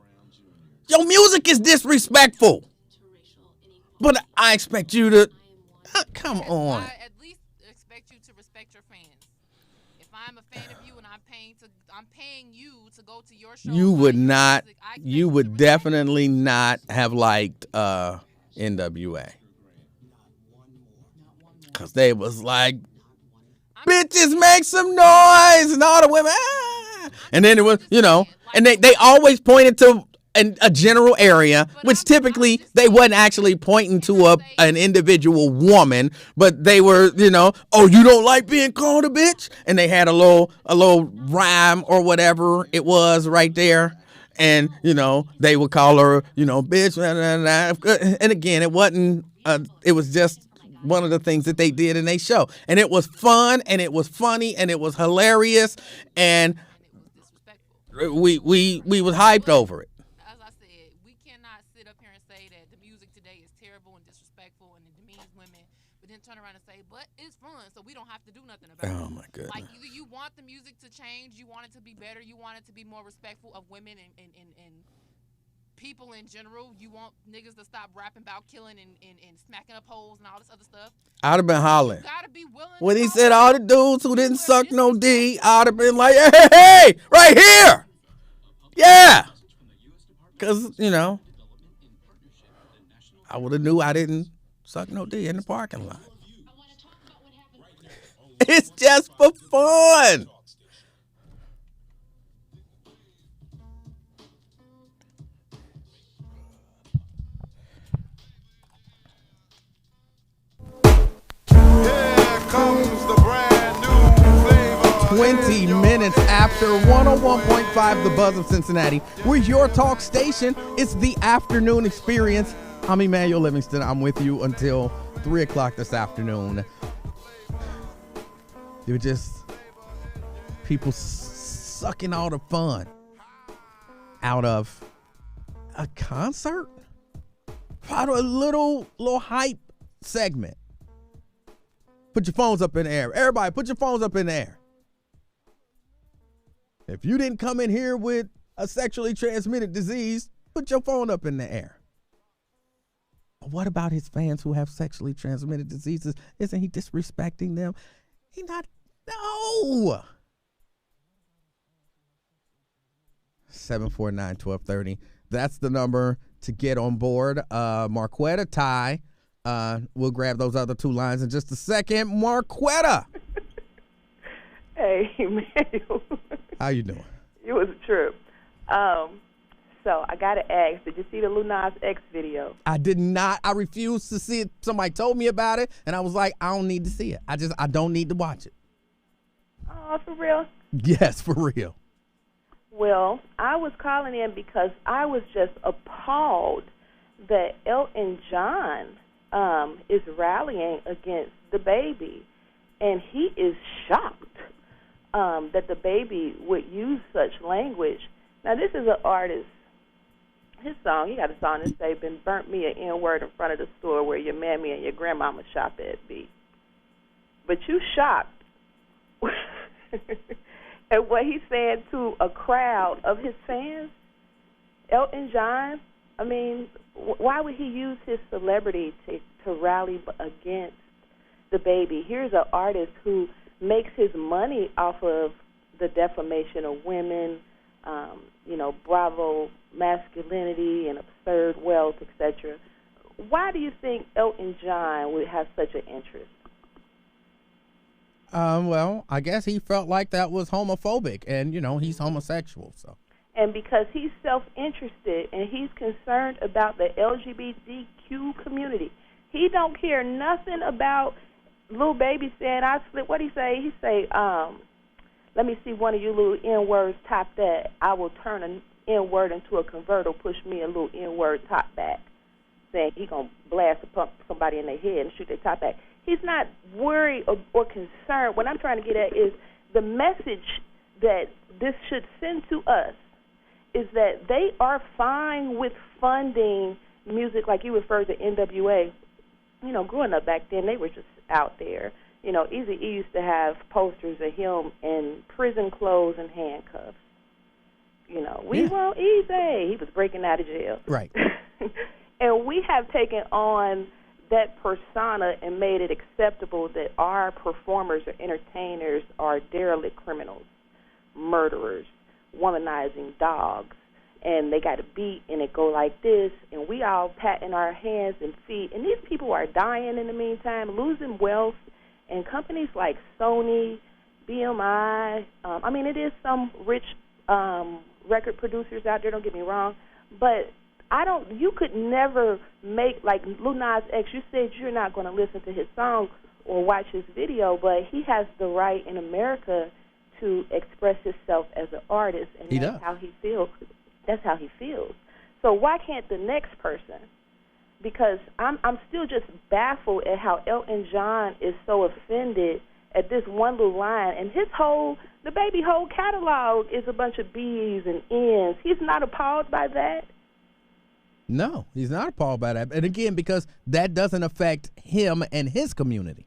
Your music is disrespectful. But I expect you to. Come on. I at least expect you to respect your fans. If I'm a fan of you and I'm paying you to go to your show. You would not. You would definitely not have liked NWA. Cause they was like, bitches make some noise, and all the women, and then it was, and they always pointed to a general area, which typically they wasn't actually pointing to an individual woman, but they were, oh, you don't like being called a bitch, and they had a little rhyme or whatever it was right there, and they would call her, bitch, and again, it wasn't. It was just one of the things that they did in their show, and it was fun, and it was funny, and it was hilarious, and we was hyped over it. As I said, we cannot sit up here and say that the music today is terrible and disrespectful and it demeans women, but then turn around and say, but it's fun, so we don't have to do nothing about it. Oh my goodness! Like either you want the music to change, you want it to be better, you want it to be more respectful of women and people in general. You want niggas to stop rapping about killing and smacking up holes and all this other stuff. I'd have been hollering. You gotta be willing. When he said all the dudes who didn't suck no D, I'd have been like, hey, right here. Yeah. Because, I would have knew I didn't suck no D in the parking lot. It's just for fun. Here comes the brand new flavor. 20 minutes after 101.5 The Buzz of Cincinnati. We're your talk station. It's the afternoon experience. I'm Emanuel Livingston. I'm with you until 3 o'clock this afternoon. They're just people sucking all the fun out of a concert. Out of a little hype segment. Put your phones up in the air. Everybody, put your phones up in the air. If you didn't come in here with a sexually transmitted disease, put your phone up in the air. But what about his fans who have sexually transmitted diseases? Isn't he disrespecting them? He not. No. 749-1230. That's the number to get on board. Marquetta, Ty. We'll grab those other two lines in just a second. Marquetta. Hey, Emmanuel. How you doing? It was a trip. So I got to ask, did you see the Lil Nas X video? I did not. I refused to see it. Somebody told me about it, and I was like, I don't need to see it. I don't need to watch it. Oh, for real? Yes, for real. Well, I was calling in because I was just appalled that Elton John is rallying against the baby, and he is shocked that the baby would use such language. Now, this is an artist. His song, he got a song that say, "Been burnt me an N-word in front of the store where your mammy and your grandmama shop at B." But you shocked at what he's saying to a crowd of his fans? Elton John, I mean, why would he use his celebrity to rally against the baby? Here's an artist who makes his money off of the defamation of women, bravo masculinity and absurd wealth, etc. Why do you think Elton John would have such an interest? Well, I guess he felt like that was homophobic, and, he's homosexual, so. And because he's self-interested and he's concerned about the LGBTQ community, he don't care nothing about Lil Baby saying, I slip. What he say? He say, let me see one of you little N-words top that. I will turn an N-word into a converter, push me a little N-word top back. Saying he going to blast somebody in their head and shoot their top back. He's not worried or concerned. What I'm trying to get at is the message that this should send to us is that they are fine with funding music, like you referred to NWA. Growing up back then, they were just out there. Eazy-E used to have posters of him in prison clothes and handcuffs. We want Eazy. He was breaking out of jail. Right. And we have taken on that persona and made it acceptable that our performers or entertainers are derelict criminals, murderers, womanizing dogs, and they got a beat and it go like this, and we all patting our hands and feet, and these people are dying in the meantime, losing wealth, and companies like Sony, BMI, it is some rich record producers out there, don't get me wrong, But you could never make, like Lil Nas X, you said you're not going to listen to his song or watch his video, but he has the right in America to express himself as an artist, and that's how he feels. That's how he feels. So why can't the next person? Because I'm still just baffled at how Elton John is so offended at this one little line, and the baby whole catalog is a bunch of B's and N's. He's not appalled by that. No, he's not appalled by that. And again, because that doesn't affect him and his community.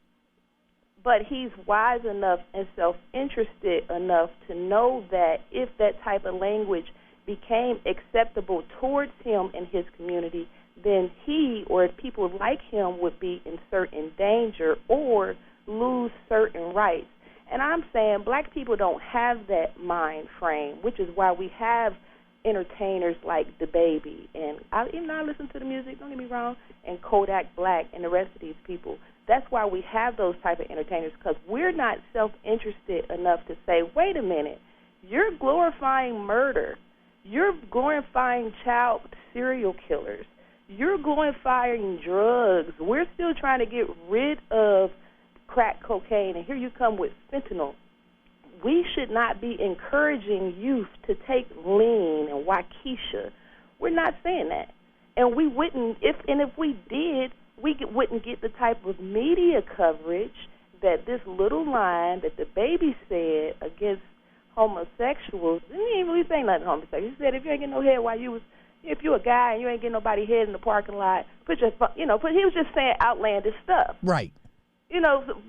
But he's wise enough and self-interested enough to know that if that type of language became acceptable towards him and his community, then he or people like him would be in certain danger or lose certain rights. And I'm saying black people don't have that mind frame, which is why we have entertainers like DaBaby, and I listen to the music, don't get me wrong, and Kodak Black and the rest of these people. That's why we have those type of entertainers, because we're not self-interested enough to say, wait a minute, you're glorifying murder, you're glorifying child serial killers, you're glorifying drugs, we're still trying to get rid of crack cocaine, and here you come with fentanyl. We should not be encouraging youth to take lean and Waukesha. We're not saying that. And we wouldn't, if we did, we wouldn't get the type of media coverage that this little line that DaBaby said against homosexuals. He didn't really say nothing homosexual. He said if you ain't getting no head if you're a guy and you ain't getting nobody head in the parking lot, he was just saying outlandish stuff. Right.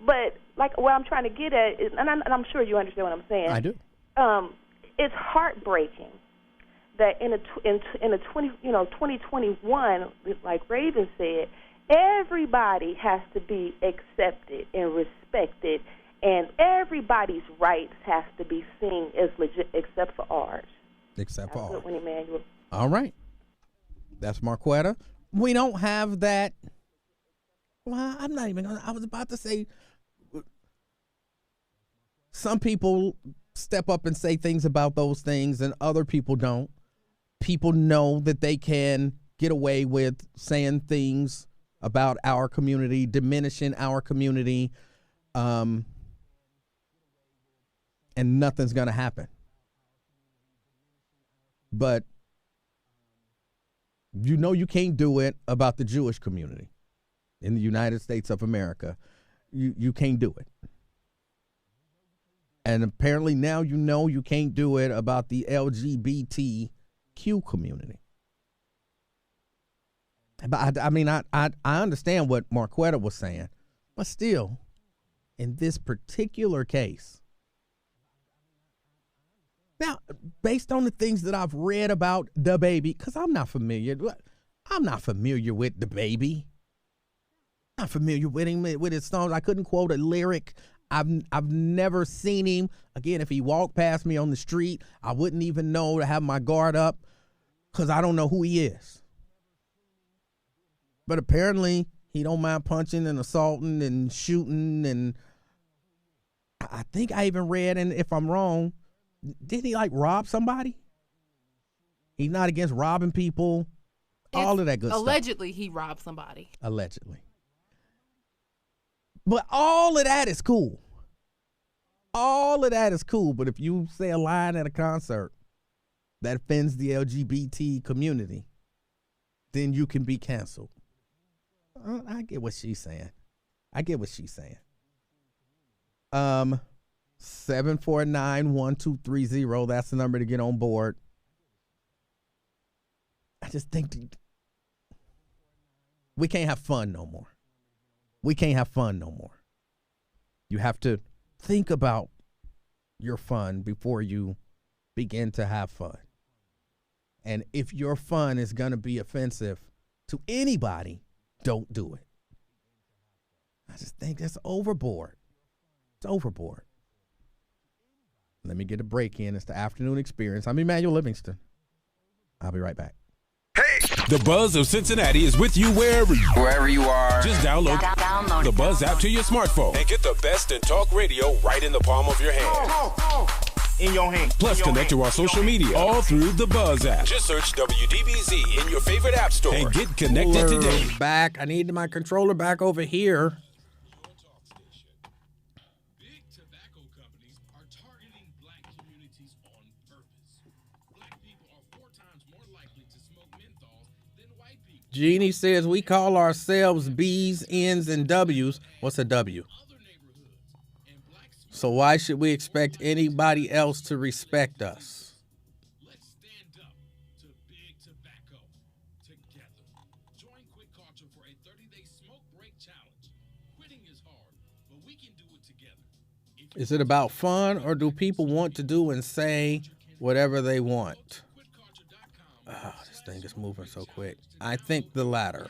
But like what I'm trying to get at is, and I'm sure you understand what I'm saying. I do. It's heartbreaking that in 2021, like Raven said, everybody has to be accepted and respected, and everybody's rights has to be seen as legit, except for ours. Except for ours. Good one, Emanuel. All right. That's Marquetta. We don't have that. Well, I'm not even I was about to say some people step up and say things about those things and other people don't. People know that they can get away with saying things about our community, diminishing our community, and nothing's going to happen. But you can't do it about the Jewish community in the United States of America. You can't do it. And apparently now you can't do it about the LGBTQ community. But I understand what Marquetta was saying, but still, in this particular case, now, based on the things that I've read about DaBaby, because I'm not familiar with DaBaby. Not familiar with him, with his songs. I couldn't quote a lyric. I've never seen him. Again, if he walked past me on the street, I wouldn't even know to have my guard up because I don't know who he is. But apparently, he don't mind punching and assaulting and shooting. And I think I even read, and if I'm wrong, didn't he rob somebody? He's not against robbing people. All of that good stuff. Allegedly, he robbed somebody. Allegedly. But all of that is cool. All of that is cool. But if you say a line at a concert that offends the LGBT community, then you can be canceled. I get what she's saying. 749-1230. That's the number to get on board. I just think we can't have fun no more. You have to think about your fun before you begin to have fun. And if your fun is going to be offensive to anybody, don't do it. I just think that's overboard. It's overboard. Let me get a break in. It's the Afternoon Experience. I'm Emanuel Livingston. I'll be right back. The Buzz of Cincinnati is with you wherever you are. Just download the Buzz app to your smartphone and get the best in talk radio right in the palm of your hand. in your hand. Plus, connect to our social media all through the Buzz app. Just search WDBZ in your favorite app store and get connected today. Back. I need my controller back over here. Big tobacco companies are targeting black communities on purpose. Black people are 4 times more likely to smoke menthols than white people. Jeannie says we call ourselves B's, N's, and W's. What's a W? So why should we expect anybody else to respect us? Let's stand up to big tobacco together. Join Quit Culture for a 30-day smoke break challenge. Quitting is hard, but we can do it together. Is it about fun, or do people want to do and say whatever they want? Oh, this thing is moving so quick. I think the latter.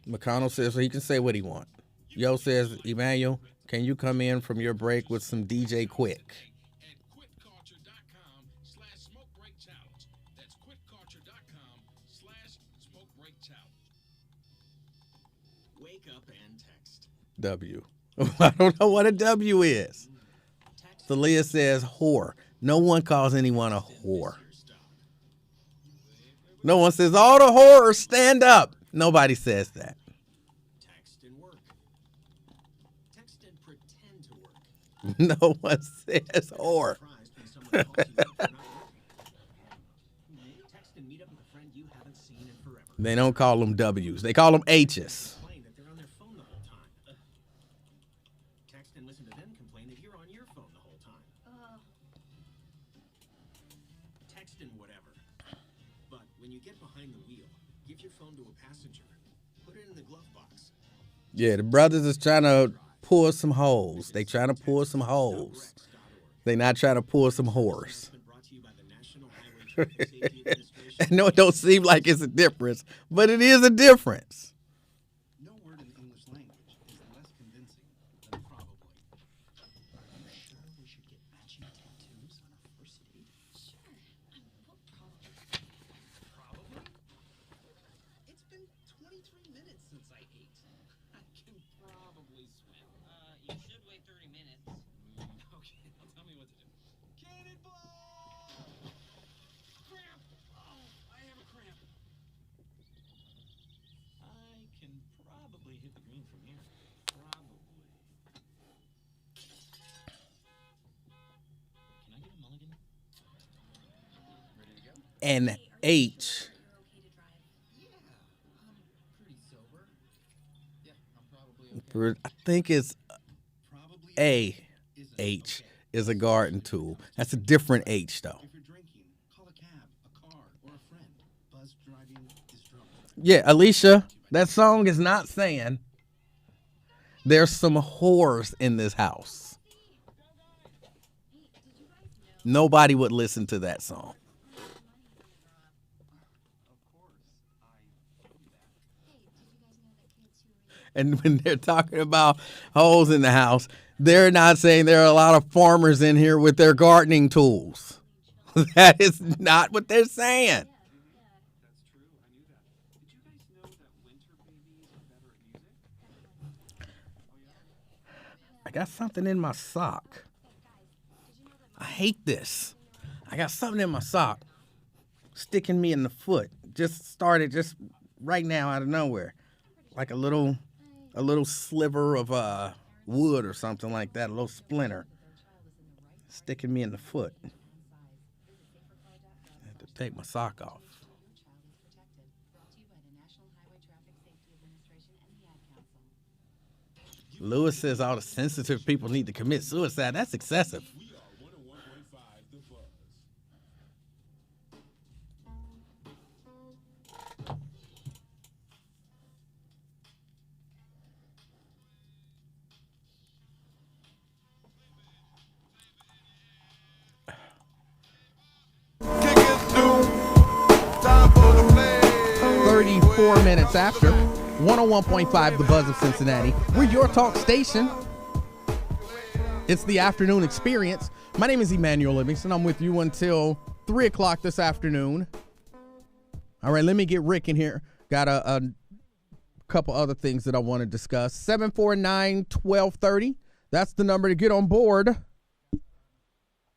McConnell says so he can say what he wants. Yo says, Emanuel, can you come in from your break with some DJ Quick? And quitculture.com/smokebreakchallenge. That's quitculture.com/smokebreakchallenge. Wake up and text. W. I don't know what a W is. Celia says whore. No one calls anyone a whore. No one says all the whores stand up. Nobody says that. No one says whore. They don't call them W's. They call them H's. Text and listen to them complain that you're on your phone the whole time. Text and whatever. But when you get behind the wheel, give your phone to a passenger. Put it in the glove box. Yeah, the brothers is trying to pull some holes. They trying to pull some holes. They not trying to pull some whores. I know it don't seem like it's a difference, but it is a difference. No word in the English language is less convincing than probably. Are you sure we should get matching tattoos on our first date? Sure. Probably? It's been 23 minutes since I ate. I can probably swim. You should wait 30 minutes. Okay, now tell me what to do. Cannonball! Cramp! Oh, I have a cramp. I can probably hit the green from here. Probably. Can I get a mulligan? Ready to go? And H. Pretty sober. Yeah, I'm probably okay. I think it's A. H is a garden tool. That's a different H, though. If you're drinking, call a cab, a car, or a friend. Buzz driving is trouble. Yeah, Alicia, that song is not saying there's some whores in this house. Nobody would listen to that song. And when they're talking about holes in the house, they're not saying there are a lot of farmers in here with their gardening tools. That is not what they're saying. I got something in my sock. I hate this. I got something in my sock sticking me in the foot. Just started just right now out of nowhere. Like a little sliver of wood or something like that, a little splinter sticking me in the foot. I have to take my sock off. Lewis says all the sensitive people need to commit suicide. That's excessive. 34 minutes after 101.5 The Buzz of Cincinnati. We're your talk station. It's the afternoon experience. My name is Emanuel Livingston. I'm with you until 3 o'clock this afternoon. All right, let me get Rick in here. Got a couple other things that I want to discuss. 749-1230. That's the number to get on board.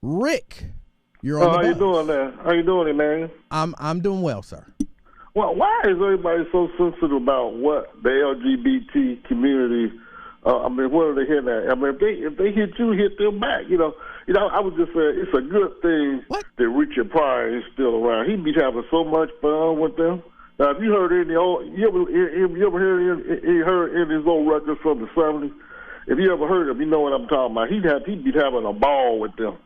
Rick, you're on the How bus. you doing there? How you doing, Emanuel? I'm doing well, sir. Well, why is everybody so sensitive about what the LGBT community? What are they hitting at? If they hit you, hit them back. I would just say it's a good thing that Richard Pryor is still around. He be having so much fun with them. Now, if you heard any old, you ever heard any of his old records from the '70s? If you ever heard him, you know what I'm talking about. He'd be having a ball with them.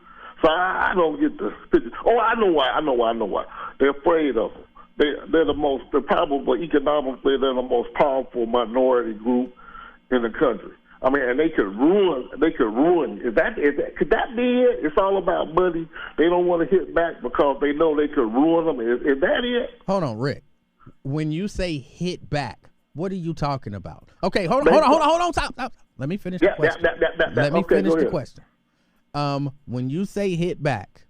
So I don't get the picture. Oh, I know why. They're afraid of them. They're probably economically, they're the most powerful minority group in the country. And they could ruin. Could that be it? It's all about money. They don't want to hit back because they know they could ruin them. Is that it? Hold on, Rick. When you say hit back, what are you talking about? Okay, hold on. Stop. Let me finish the question. Let me finish the question. When you say hit back,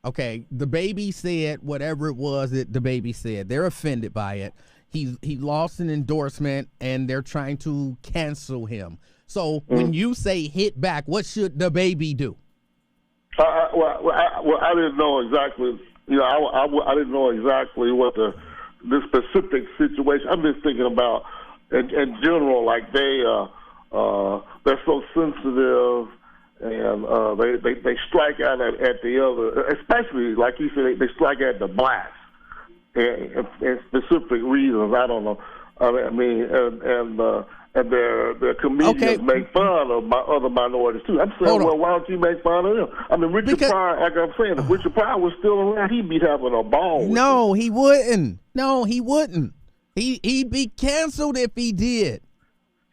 okay, the baby said whatever it was that the baby said. They're offended by it. He lost an endorsement, and they're trying to cancel him. So when you say hit back, what should the baby do? I didn't know exactly. I didn't know exactly what the specific situation. I'm just thinking about in general, like they're so sensitive. And they strike out at the other, especially like you said, they strike at the blacks, and specific reasons. I don't know. And their comedians make fun of other minorities too. I'm saying, why don't you make fun of them? Richard Pryor, like I'm saying, if Richard Pryor was still around, he'd be having a ball. No, he wouldn't. He'd be canceled if he did.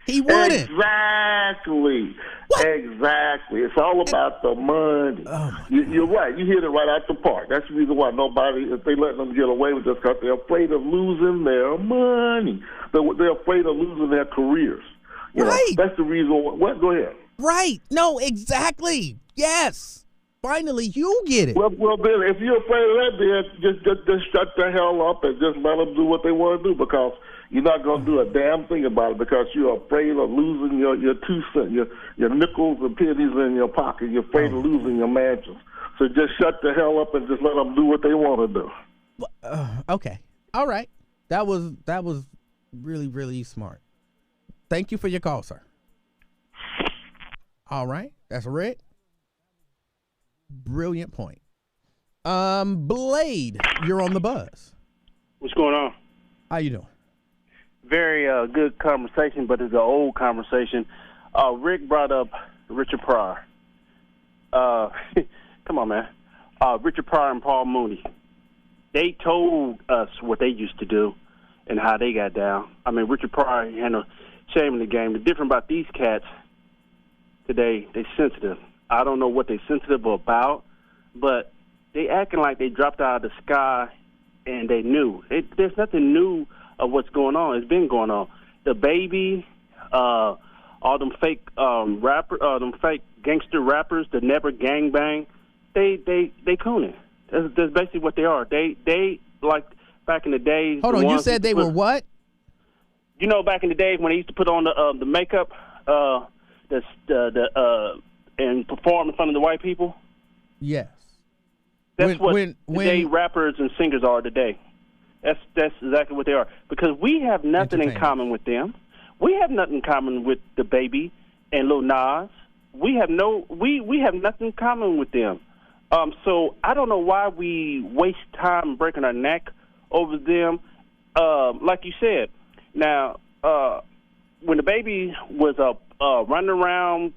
He wouldn't. Exactly. Exactly. It's all about the money. You're right. You hit it right out the park. That's the reason why if they let them get away with this, because they're afraid of losing their money. They're afraid of losing their careers. Right. That's the reason. What? Go ahead. Right. No, exactly. Yes. Finally, you get it. Well, then, if you're afraid of that, then just shut the hell up and just let them do what they want to do, because you're not going to do a damn thing about it, because you're afraid of losing your 2 cents, your nickels and pennies in your pocket. You're afraid of losing your mansions. So just shut the hell up and just let them do what they want to do. Okay. All right. That was really, really smart. Thank you for your call, sir. All right. That's Rick. Brilliant point. Blade, you're on the buzz. What's going on? How you doing? Very good conversation, but it's an old conversation. Rick brought up Richard Pryor. Come on, man. Richard Pryor and Paul Mooney. They told us what they used to do and how they got down. Richard Pryor had no shame in the game. The difference about these cats today, they sensitive. I don't know what they're sensitive about, but they acting like they dropped out of the sky and they knew. There's nothing new of what's going on. It's been going on. The baby, all them fake them fake gangster rappers, the Never Gangbang, they cooning. That's basically what they are. They like back in the days. Hold on, you said they were what? Back in the days when they used to put on the makeup, and perform in front of the white people. Yes. That's what today rappers and singers are today. That's exactly what they are. Because we have nothing in common with them. We have nothing in common with the baby and Lil Nas. We have nothing in common with them. So I don't know why we waste time breaking our neck over them. Like you said, now when the baby was running around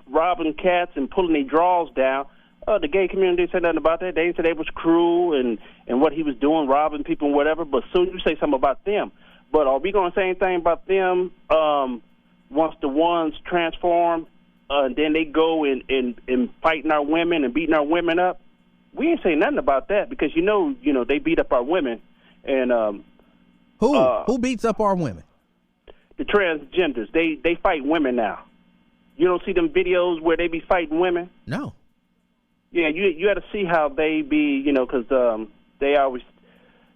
robbing cats and pulling their drawers down, the gay community didn't say nothing about that. They said it was cruel and what he was doing, robbing people and whatever. But soon you say something about them. But are we going to say anything about them once the ones transform and then they go and fighting our women and beating our women up? We ain't saying nothing about that because they beat up our women. And who beats up our women? The transgenders. They fight women now. You don't see them videos where they be fighting women? No. Yeah, you got to see how they be, because they always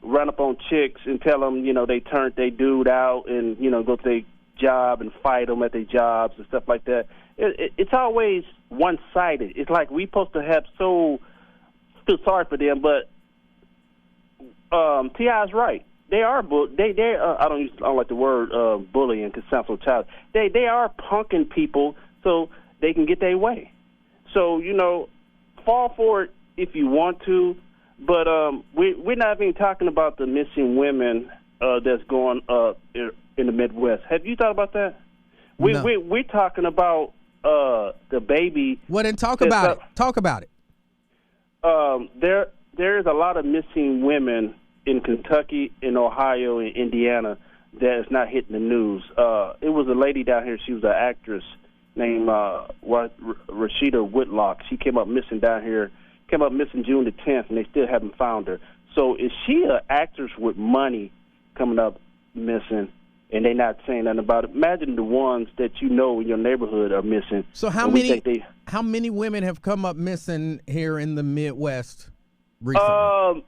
run up on chicks and tell them, they turned their dude out and, go to their job and fight them at their jobs and stuff like that. It's always one-sided. It's like we supposed to have feel sorry for them, but T.I.'s right. They are I don't like the word bullying because it sounds so childish. They are punking people so they can get their way. So fall for it if you want to, but we're not even talking about the missing women that's going in the Midwest. Have you thought about that? No. We're talking about the baby. Well, then talk about it. Talk about it. There's a lot of missing women in Kentucky, in Ohio, in Indiana that is not hitting the news. It was a lady down here. She was an actress named Rashida Whitlock. She came up missing down here. Came up missing June the 10th, and they still haven't found her. So is she an actress with money coming up missing, and they not saying nothing about it? Imagine the ones that in your neighborhood are missing. So how many women have come up missing here in the Midwest recently?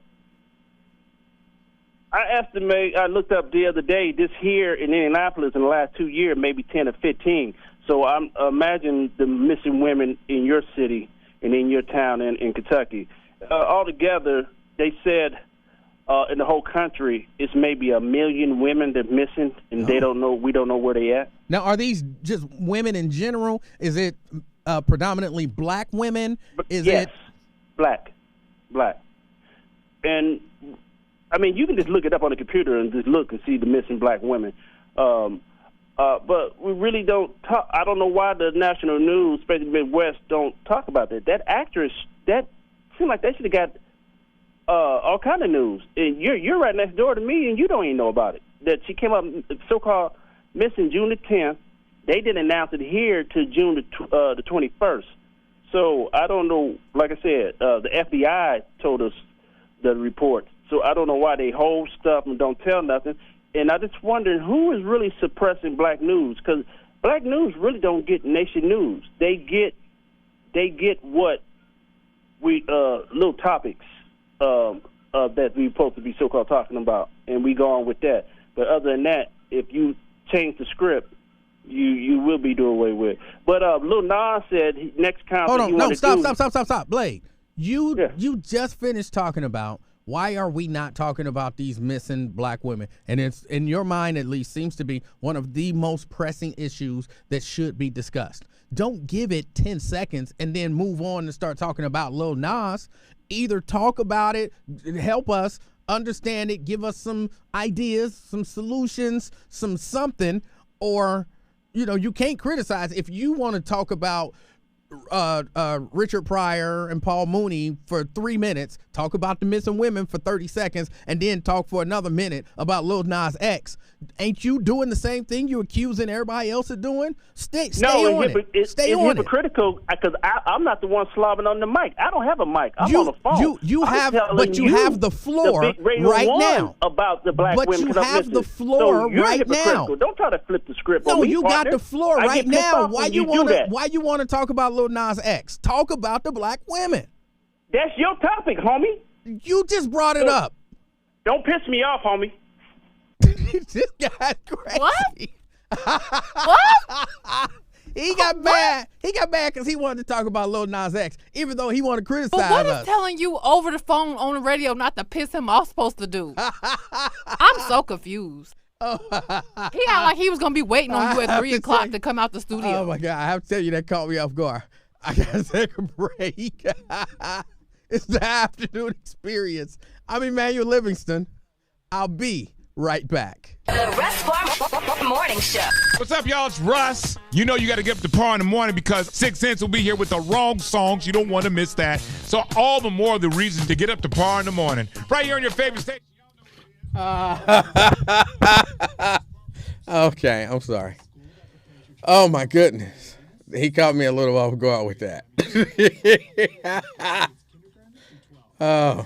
I looked up the other day, this here in Indianapolis in the last 2 years, maybe 10 or 15. So I'm imagine the missing women in your city and in your town in Kentucky. Altogether, they said in the whole country, it's maybe 1 million women that are missing, and we don't know where they at. Now, are these just women in general? Is it predominantly black women? Yes, black. And I mean, you can just look it up on the computer and just look and see the missing black women. But we really don't talk. I don't know why the national news, especially the Midwest, don't talk about that. That actress, that seemed like they should have got all kind of news. And you're right next door to me, and you don't even know about it. That she came up so-called missing June the 10th. They didn't announce it here to June the 21st. So I don't know. Like I said, the FBI told us the report. So I don't know why they hold stuff and don't tell nothing. And I just wondering who is really suppressing black news, because black news really don't get nation news. They get what we little topics that we supposed to be so-called talking about, and we go on with that. But other than that, if you change the script, you will be doing away with. But Lil Nas said next concert. Hold on, stop, Blade. You just finished talking about. Why are we not talking about these missing black women? And it's, in your mind at least, seems to be one of the most pressing issues that should be discussed. Don't give it 10 seconds and then move on and start talking about Lil Nas. Either talk about it, help us understand it, give us some ideas, some solutions, something, or, you can't criticize. If you want to talk about Richard Pryor and Paul Mooney for 3 minutes, talk about the missing women for 30 seconds, and then talk for another minute about Lil Nas X. Ain't you doing the same thing you accusing everybody else of doing? Stay on it. It's hypocritical because I'm not the one slobbing on the mic. I don't have a mic. I'm on the phone. You have the floor right now about the black women. But you have the floor right now. Don't try to flip the script. No, on me, you partner. got the floor right now. Why you want to talk about Lil Nas X? Talk about the black women. That's your topic, homie. You just brought it up. Don't piss me off, homie. This guy's crazy. What? He got mad. He got mad because he wanted to talk about Lil Nas X, even though he wanted to criticize us. But what is telling you over the phone on the radio not to piss him off supposed to do? I'm so confused. He act like he was gonna be waiting on you at 3 o'clock to come out the studio. Oh my God! I have to tell you, that caught me off guard. I gotta take a break. It's the afternoon experience. I'm Emanuel Livingston. I'll be right back. The Russ Bar Morning Show. What's up, y'all? It's Russ. You know you got to get up to par in the morning because 6 Cents will be here with the wrong songs. You don't want to miss that. So all the more the reason to get up to par in the morning. Right here on your favorite station. Okay, I'm sorry. Oh, my goodness. He caught me a little off guard with that. Oh.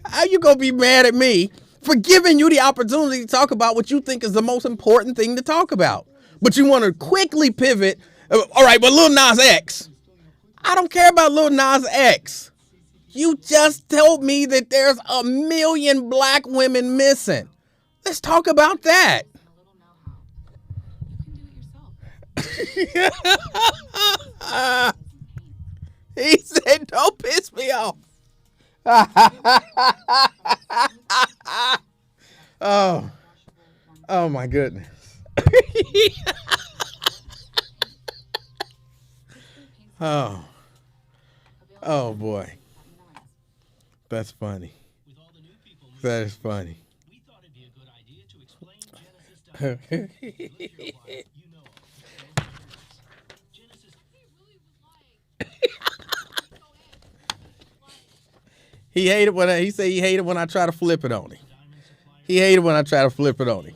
How you gonna be mad at me for giving you the opportunity to talk about what you think is the most important thing to talk about? But you want to quickly pivot. All right, but Lil Nas X. I don't care about Lil Nas X. You just told me that there's 1 million black women missing. Let's talk about that. He said, don't piss me off. Oh my goodness. Oh boy. That's funny. That is funny. He hated when he said he hated when I try to flip it on him. He hated when I try to flip it on him.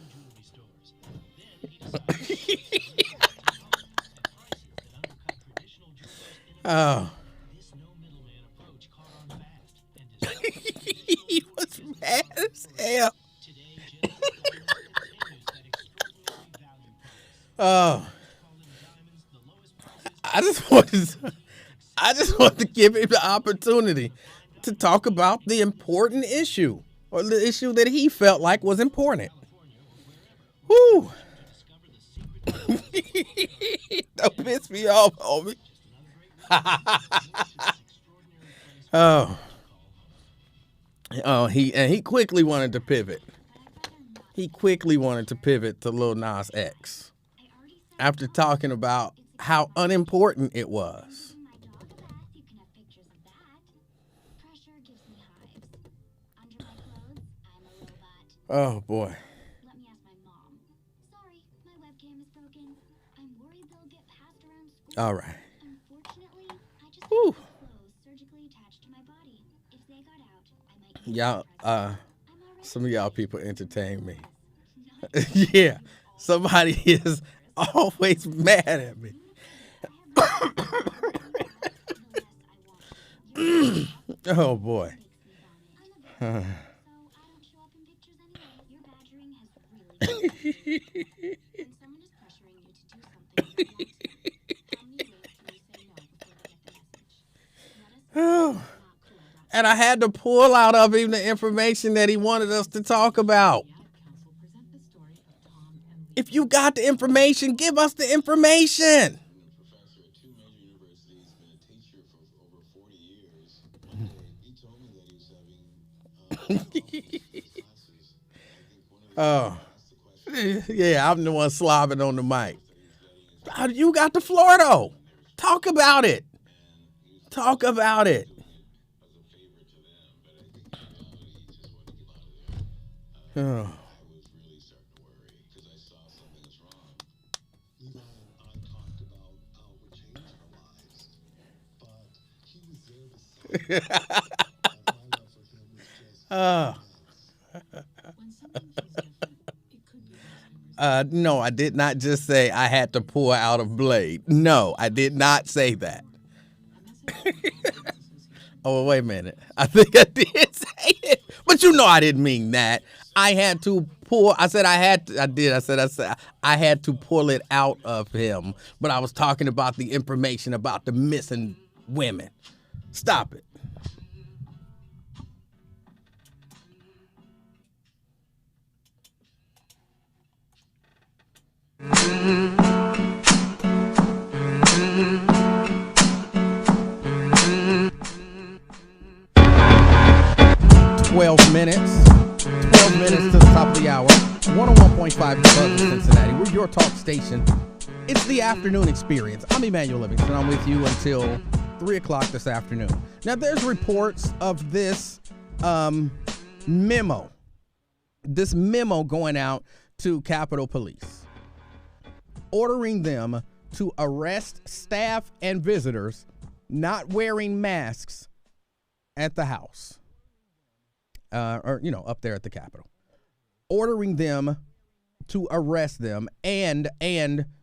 Oh. He was mad as hell. Oh. I just want to give him the opportunity to talk about the important issue, or the issue that he felt like was important. Whew. Don't piss me off, homie. He quickly wanted to pivot. He quickly wanted to pivot to Lil Nas X after talking about how unimportant it was. Oh boy. All right. Whew. Y'all, some of y'all people entertain me. Yeah, somebody is always mad at me. Oh boy. And I had to pull out of him the information that he wanted us to talk about. If you got the information, give us the information. Oh, yeah, I'm the one slobbing on the mic. You got the floor, though. Talk about it. Talk about it. Oh. No, I did not just say I had to pour out a blade. No, I did not say that. Oh, wait a minute. I think I did say it. But you know I didn't mean that. I had to pull. I said I had to. I said I had to pull it out of him. But I was talking about the information about the missing women. Stop it. Minutes. 12 minutes to the top of the hour. 101.5 The Buzz in Cincinnati. We're your talk station. It's the afternoon experience. I'm Emanuel Livingston. I'm with you until 3 o'clock this afternoon. Now, there's reports of this memo. This memo going out to Capitol Police, ordering them to arrest staff and visitors not wearing masks at the house. Up there at the Capitol, ordering them to arrest them and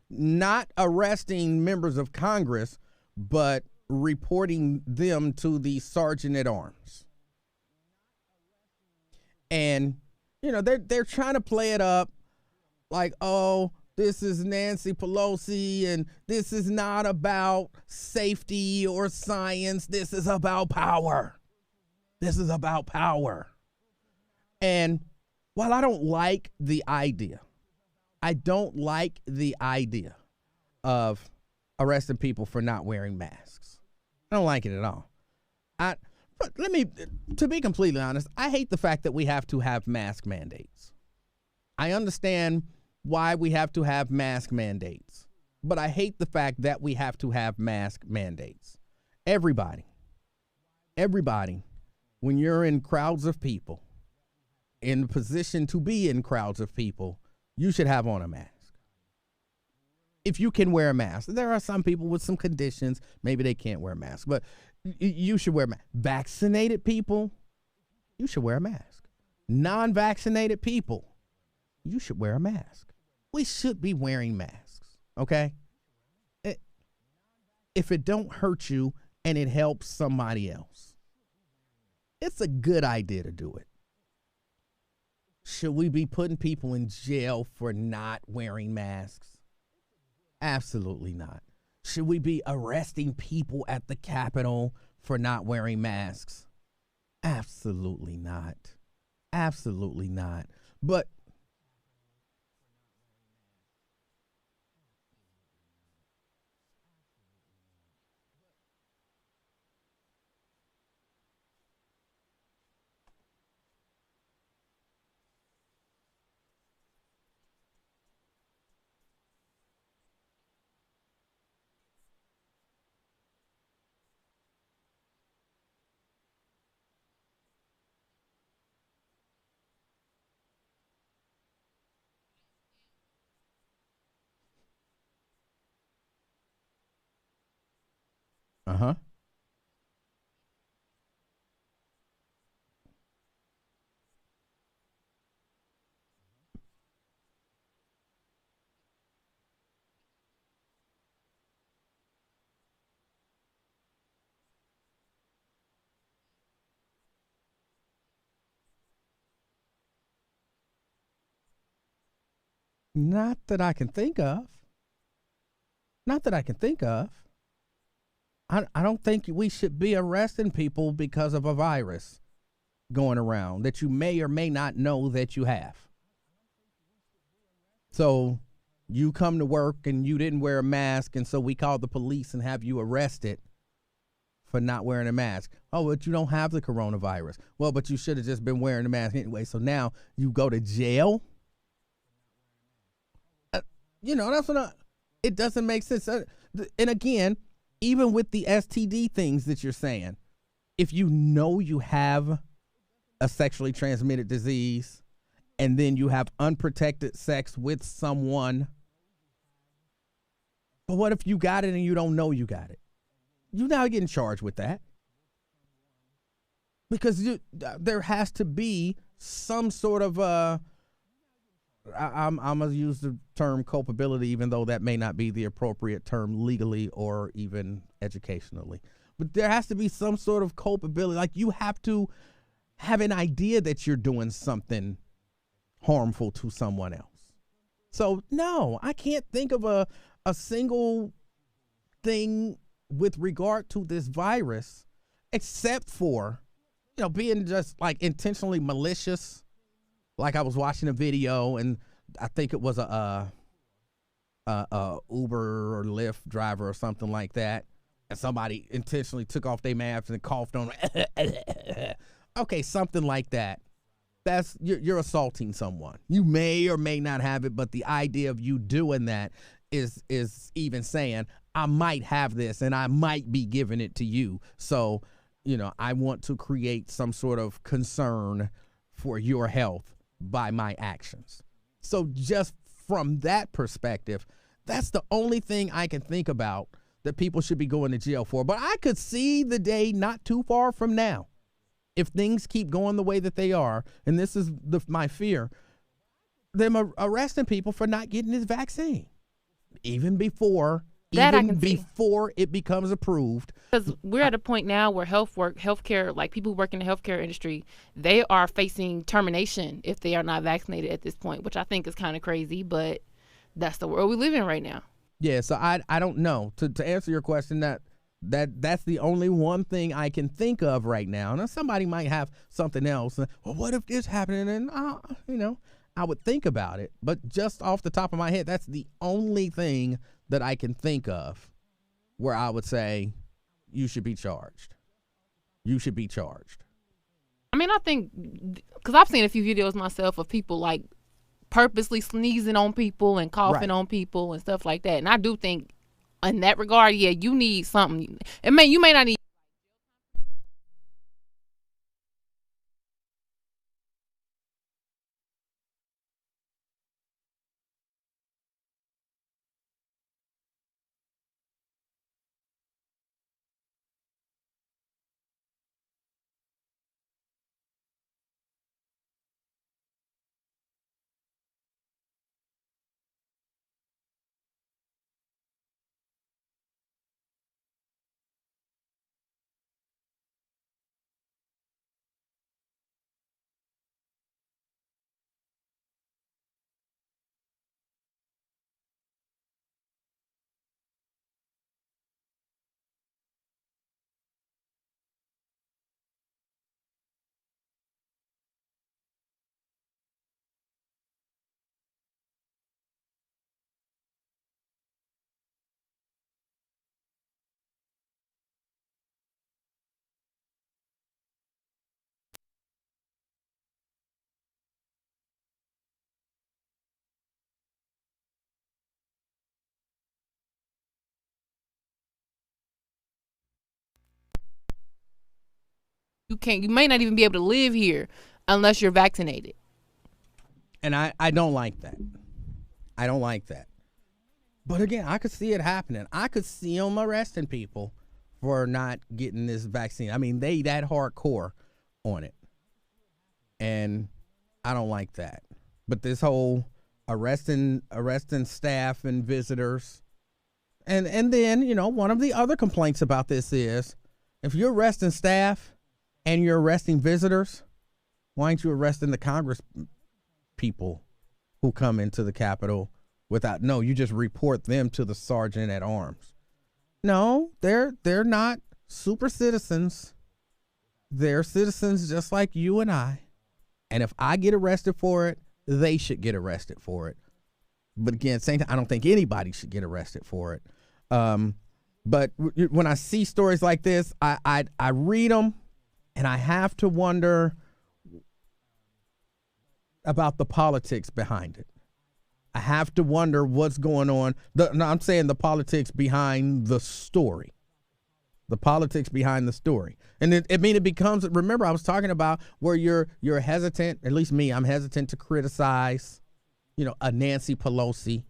not arresting members of Congress, but reporting them to the sergeant at arms. And, they're trying to play it up like, oh, this is Nancy Pelosi and this is not about safety or science. This is about power. This is about power. And while I don't like the idea of arresting people for not wearing masks. I don't like it at all. But to be completely honest, I hate the fact that we have to have mask mandates. I understand why we have to have mask mandates, but I hate the fact that we have to have mask mandates. Everybody, when you're in crowds of people, in the position to be in crowds of people, you should have on a mask. If you can wear a mask. There are some people with some conditions, maybe they can't wear a mask, but you should wear a mask. Vaccinated people, you should wear a mask. Non-vaccinated people, you should wear a mask. We should be wearing masks, okay? If it don't hurt you and it helps somebody else, it's a good idea to do it. Should we be putting people in jail for not wearing masks? Absolutely not. Should we be arresting people at the Capitol for not wearing masks? Absolutely not. Absolutely not. But uh-huh. Not that I can think of. Not that I can think of. I don't think we should be arresting people because of a virus going around that you may or may not know that you have. So you come to work and you didn't wear a mask, and so we call the police and have you arrested for not wearing a mask. Oh, but you don't have the coronavirus. Well, but you should have just been wearing a mask anyway. So now you go to jail? That's what it doesn't make sense. And again, even with the STD things that you're saying, if you know you have a sexually transmitted disease and then you have unprotected sex with someone, but what if you got it and you don't know you got it? You're not getting charged with that. Because there has to be some sort of I'm going to use the term culpability, even though that may not be the appropriate term legally or even educationally. But there has to be some sort of culpability. Like, you have to have an idea that you're doing something harmful to someone else. So, no, I can't think of a single thing with regard to this virus, except for, being just like intentionally malicious. Like, I was watching a video, and I think it was a Uber or Lyft driver or something like that, and somebody intentionally took off their mask and coughed on it. Okay, something like that. That's you're assaulting someone. You may or may not have it, but the idea of you doing that is even saying, I might have this and I might be giving it to you. So, I want to create some sort of concern for your health by my actions. So just from that perspective, that's the only thing I can think about that people should be going to jail for. But I could see the day not too far from now, if things keep going the way that they are, and this is my fear, them arresting people for not getting this vaccine, even before it becomes approved. Because we're at a point now where healthcare, like people who work in the healthcare industry, they are facing termination if they are not vaccinated at this point, which I think is kind of crazy, but that's the world we live in right now. Yeah, so I don't know. To answer your question, that That's the only one thing I can think of right now. Now somebody might have something else. Well, what if this happened? And I would think about it. But just off the top of my head, that's the only thing that I can think of where I would say you should be charged. You should be charged. I mean, I think because I've seen a few videos myself of people like purposely sneezing on people and coughing on people and stuff like that. And I do think in that regard, yeah, you need something. I mean, you may not need. You may not even be able to live here unless you're vaccinated. And I don't like that. I don't like that. But again, I could see it happening. I could see them arresting people for not getting this vaccine. I mean, they that hardcore on it. And I don't like that. But this whole arresting staff and visitors. And then, one of the other complaints about this is if you're arresting staff and you're arresting visitors, why aren't you arresting the Congress people who come into the Capitol without? No, you just report them to the sergeant at arms. No, they're not super citizens. They're citizens just like you and I. And if I get arrested for it, they should get arrested for it. But again, same time, I don't think anybody should get arrested for it. But when I see stories like this, I read them. And I have to wonder about the politics behind it. I have to wonder what's going on. I'm saying the politics behind the story. The politics behind the story. And it becomes, remember I was talking about where you're hesitant, at least me, I'm hesitant to criticize, a Nancy Pelosi.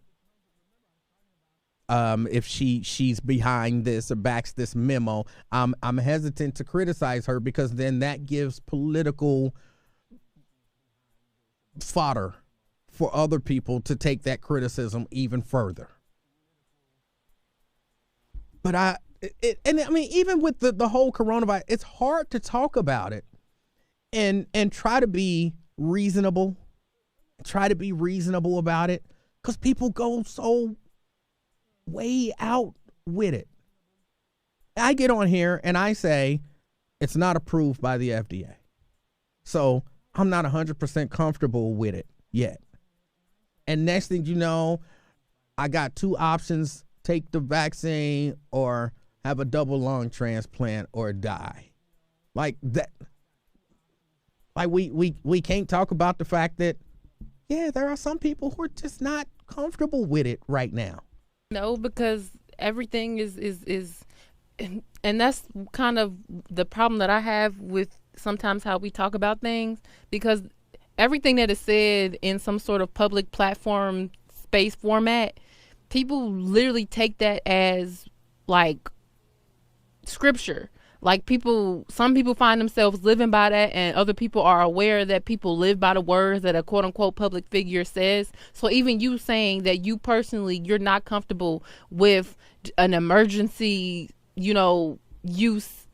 If she's behind this or backs this memo, I'm hesitant to criticize her because then that gives political fodder for other people to take that criticism even further. But I mean, even with the whole coronavirus, it's hard to talk about it and try to be reasonable. Try to be reasonable about it because people go so way out with it. I get on here and I say it's not approved by the FDA. So I'm not 100% comfortable with it yet. And next thing you know, I got two options: take the vaccine or have a double lung transplant or die. Like that. Like we can't talk about the fact that, yeah, there are some people who are just not comfortable with it right now. No, because everything is, and that's kind of the problem that I have with sometimes how we talk about things, because everything that is said in some sort of public platform space format, people literally take that as like scripture. Like some people find themselves living by that, and other people are aware that people live by the words that a quote unquote public figure says. So even you saying that you personally, you're not comfortable with an emergency, use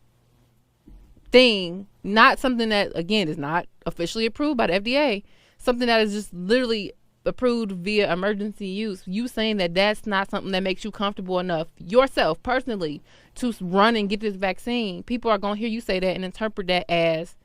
thing, not something that, again, is not officially approved by the FDA, something that is just literally approved via emergency use, you saying that that's not something that makes you comfortable enough yourself personally to run and get this vaccine, people are going to hear you say that and interpret that as,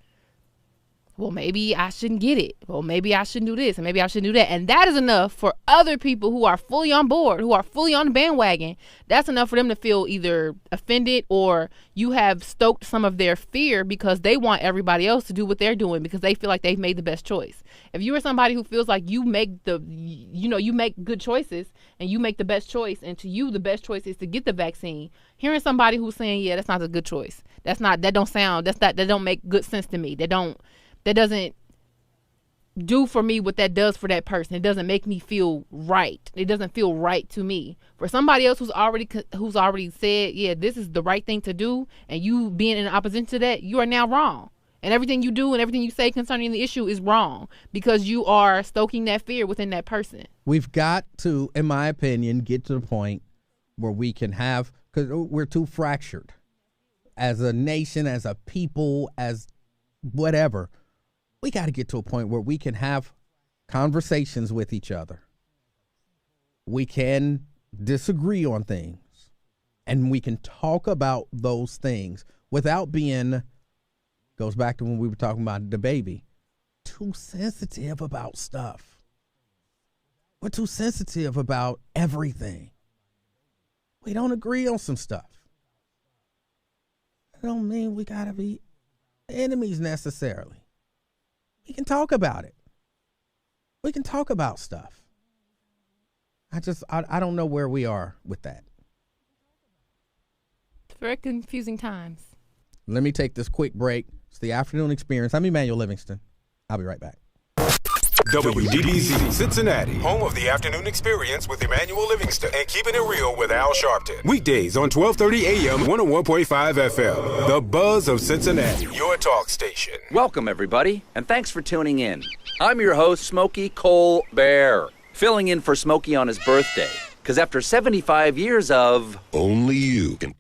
well, maybe I shouldn't get it. Well, maybe I shouldn't do this and maybe I shouldn't do that. And that is enough for other people who are fully on board, who are fully on the bandwagon. That's enough for them to feel either offended or you have stoked some of their fear because they want everybody else to do what they're doing because they feel like they've made the best choice. If you are somebody who feels like you make you make good choices and you make the best choice, and to you the best choice is to get the vaccine, hearing somebody who's saying, yeah, that's not a good choice. That don't make good sense to me. That doesn't do for me what that does for that person. It doesn't make me feel right. It doesn't feel right to me. For somebody else who's already said, yeah, this is the right thing to do, and you being in opposition to that, you are now wrong. And everything you do and everything you say concerning the issue is wrong because you are stoking that fear within that person. We've got to, in my opinion, get to the point where we can have, because we're too fractured as a nation, as a people, as whatever. We got to get to a point where we can have conversations with each other. We can disagree on things, and we can talk about those things without being, goes back to when we were talking about the baby, too sensitive about stuff. We're too sensitive about everything. We don't agree on some stuff. That don't mean we got to be enemies necessarily. We can talk about it. We can talk about stuff. I don't know where we are with that. It's very confusing times. Let me take this quick break. It's the afternoon experience. I'm Emanuel Livingston. I'll be right back. WDBZ Cincinnati, home of the afternoon experience with Emanuel Livingston and Keeping It Real with Al Sharpton. Weekdays on 1230 AM, 101.5 FM. The Buzz of Cincinnati, your talk station. Welcome, everybody, and thanks for tuning in. I'm your host, Smokey Colbert, filling in for Smokey on his birthday, because after 75 years of Only You Can.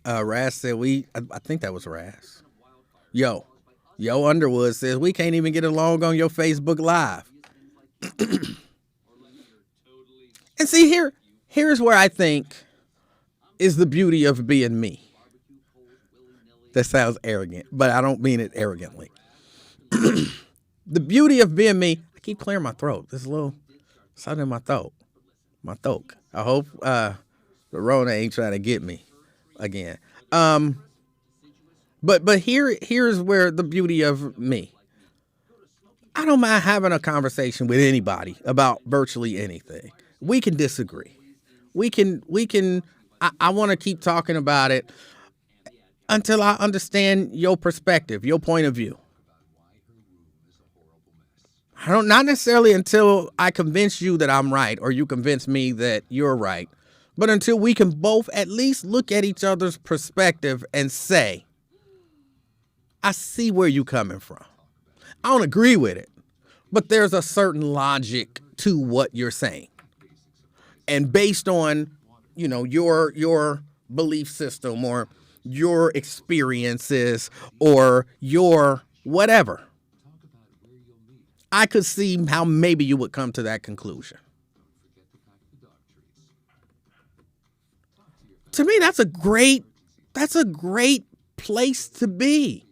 Raz said I think that was Raz. Yo Underwood says we can't even get along on your Facebook Live. And see, here's where I think is the beauty of being me. That sounds arrogant, but I don't mean it arrogantly. The beauty of being me, I keep clearing my throat. There's a little something in my throat. I hope the Rona ain't trying to get me again. But here's where the beauty of me. I don't mind having a conversation with anybody about virtually anything. We can disagree. I want to keep talking about it until I understand your perspective, your point of view. Not necessarily until I convince you that I'm right or you convince me that you're right, but until we can both at least look at each other's perspective and say, I see where you're coming from. I don't agree with it, but there's a certain logic to what you're saying. And based on, your belief system or your experiences or your whatever, I could see how maybe you would come to that conclusion. To me, that's a great place to be.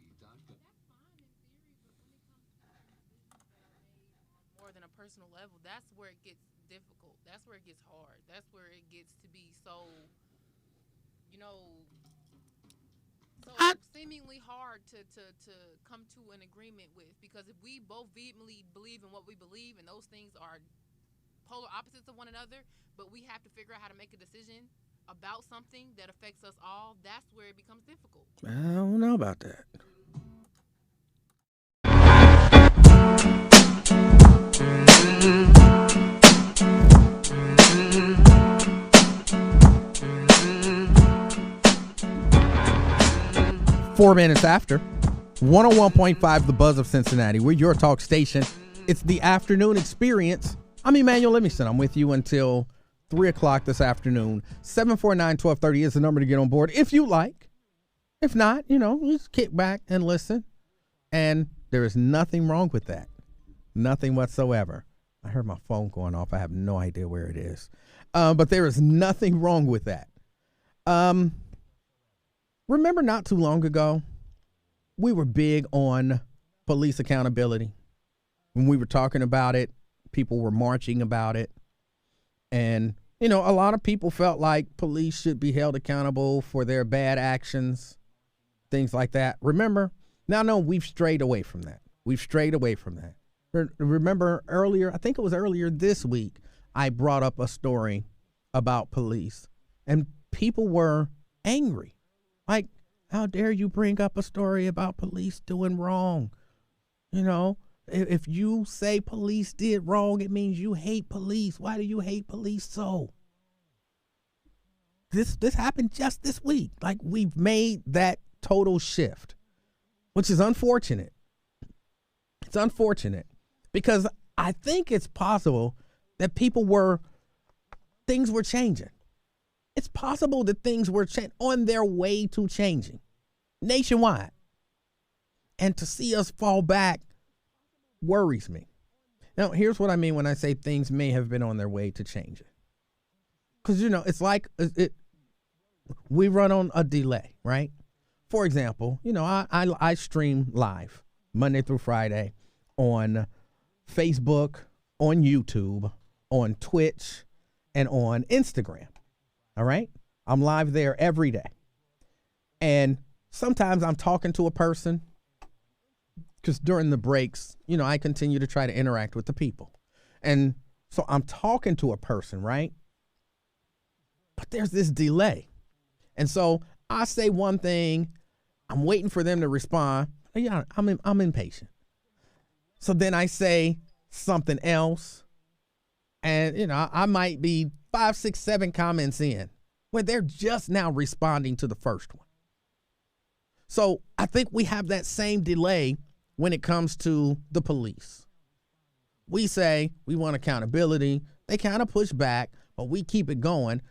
Seemingly hard to come to an agreement with, because if we both vehemently believe in what we believe and those things are polar opposites of one another, but we have to figure out how to make a decision about something that affects us all, that's where it becomes difficult. I don't know about that. Four minutes after, 101.5 The Buzz of Cincinnati. We're your talk station. It's the afternoon experience. I'm Emanuel Livingston. I'm with you until 3 o'clock this afternoon. 749-1230 is the number to get on board if you like. If not, just kick back and listen. And there is nothing wrong with that. Nothing whatsoever. I heard my phone going off. I have no idea where it is. But there is nothing wrong with that. Remember not too long ago, we were big on police accountability. When we were talking about it, people were marching about it. And, a lot of people felt like police should be held accountable for their bad actions, things like that. Remember? Now, no, we've strayed away from that. Remember earlier, I think it was earlier this week, I brought up a story about police, and people were angry. Like, how dare you bring up a story about police doing wrong? If you say police did wrong, it means you hate police. Why do you hate police so? This happened just this week. Like, we've made that total shift, which is unfortunate. It's unfortunate because I think it's possible that things were changing. It's possible that things were on their way to changing nationwide. And to see us fall back worries me. Now, here's what I mean when I say things may have been on their way to changing. Because, it's like we run on a delay, right? For example, I stream live Monday through Friday on Facebook, on YouTube, on Twitch, and on Instagram. All right? I'm live there every day. And sometimes I'm talking to a person because during the breaks, I continue to try to interact with the people. And so I'm talking to a person, right? But there's this delay. And so I say one thing, I'm waiting for them to respond. Yeah, I'm impatient. So then I say something else. And, I might be 5, 6, 7 comments in where they're just now responding to the first one. So I think we have that same delay when it comes to the police. We say we want accountability. They kind of push back, but we keep it going.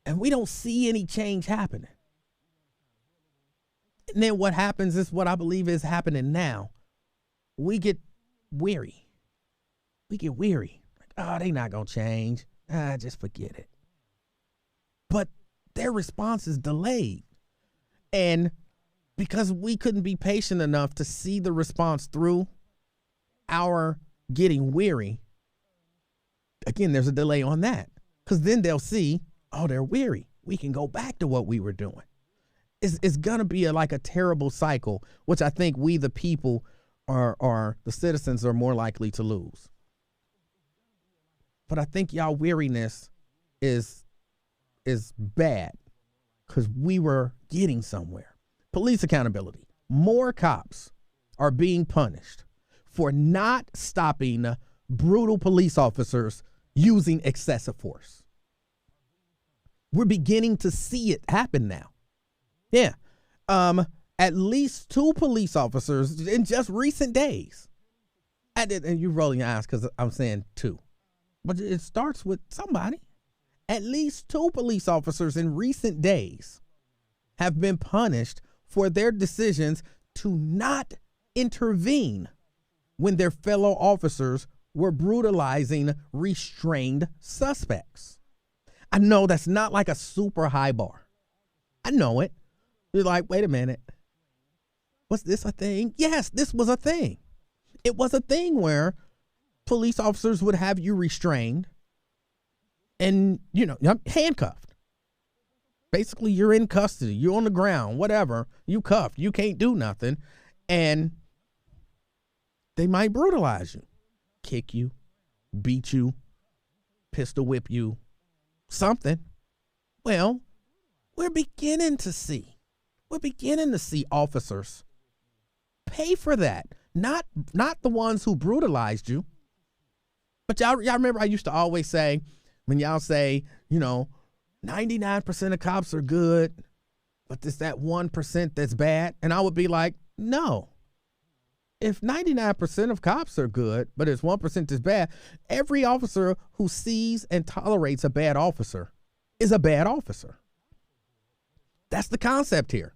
And we don't see any change happening. And then what happens is what I believe is happening now. We get weary. Like, oh, they not going to change. Just forget it. But their response is delayed. And because we couldn't be patient enough to see the response through our getting weary, again, there's a delay on that. Because then they'll see, oh, they're weary. We can go back to what we were doing. It's going to be like a terrible cycle, which I think we, the people, are the citizens, are more likely to lose. But I think y'all weariness is bad because we were getting somewhere. Police accountability. More cops are being punished for not stopping brutal police officers using excessive force. We're beginning to see it happen now. Yeah. At least 2 police officers in just recent days. And you're rolling your eyes because I'm saying 2. But it starts with somebody. At least 2 police officers in recent days have been punished for their decisions to not intervene when their fellow officers were brutalizing restrained suspects. I know that's not like a super high bar. I know it. You're like, wait a minute. Was this a thing? Yes, this was a thing. It was a thing where police officers would have you restrained and, handcuffed. Basically, you're in custody. You're on the ground, whatever. You cuffed. You can't do nothing. And they might brutalize you, kick you, beat you, pistol whip you, something. Well, we're beginning to see officers pay for that. Not the ones who brutalized you. But y'all remember I used to always say, when y'all say, 99% of cops are good, but there's that 1% that's bad. And I would be like, no. If 99% of cops are good, but it's 1% that's bad, every officer who sees and tolerates a bad officer is a bad officer. That's the concept here.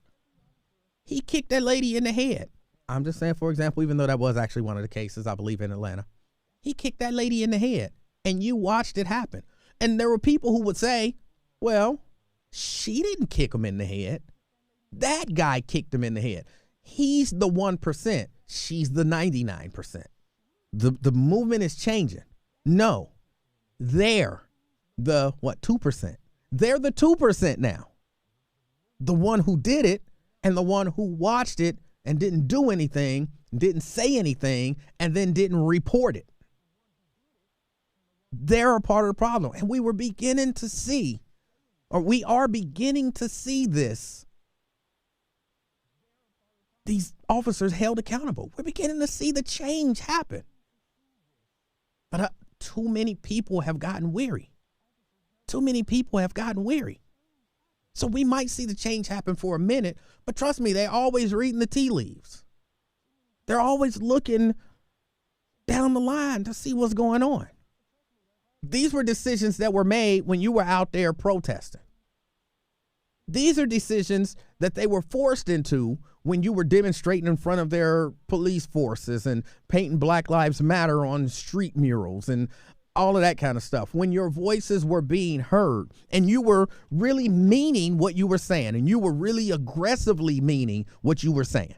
He kicked that lady in the head. I'm just saying, for example, even though that was actually one of the cases, I believe, in Atlanta, he kicked that lady in the head, and you watched it happen. And there were people who would say, well, she didn't kick him in the head. That guy kicked him in the head. He's the 1%. She's the 99%. The movement is changing. No, they're the, 2%. They're the 2% now. The one who did it and the one who watched it and didn't do anything, didn't say anything, and then didn't report it. They're a part of the problem. And we are beginning to see this. These officers held accountable. We're beginning to see the change happen. But too many people have gotten weary. Too many people have gotten weary. So we might see the change happen for a minute, but trust me, they're always reading the tea leaves. They're always looking down the line to see what's going on. These were decisions that were made when you were out there protesting. These are decisions that they were forced into when you were demonstrating in front of their police forces and painting Black Lives Matter on street murals and all of that kind of stuff. When your voices were being heard and you were really meaning what you were saying and you were really aggressively meaning what you were saying.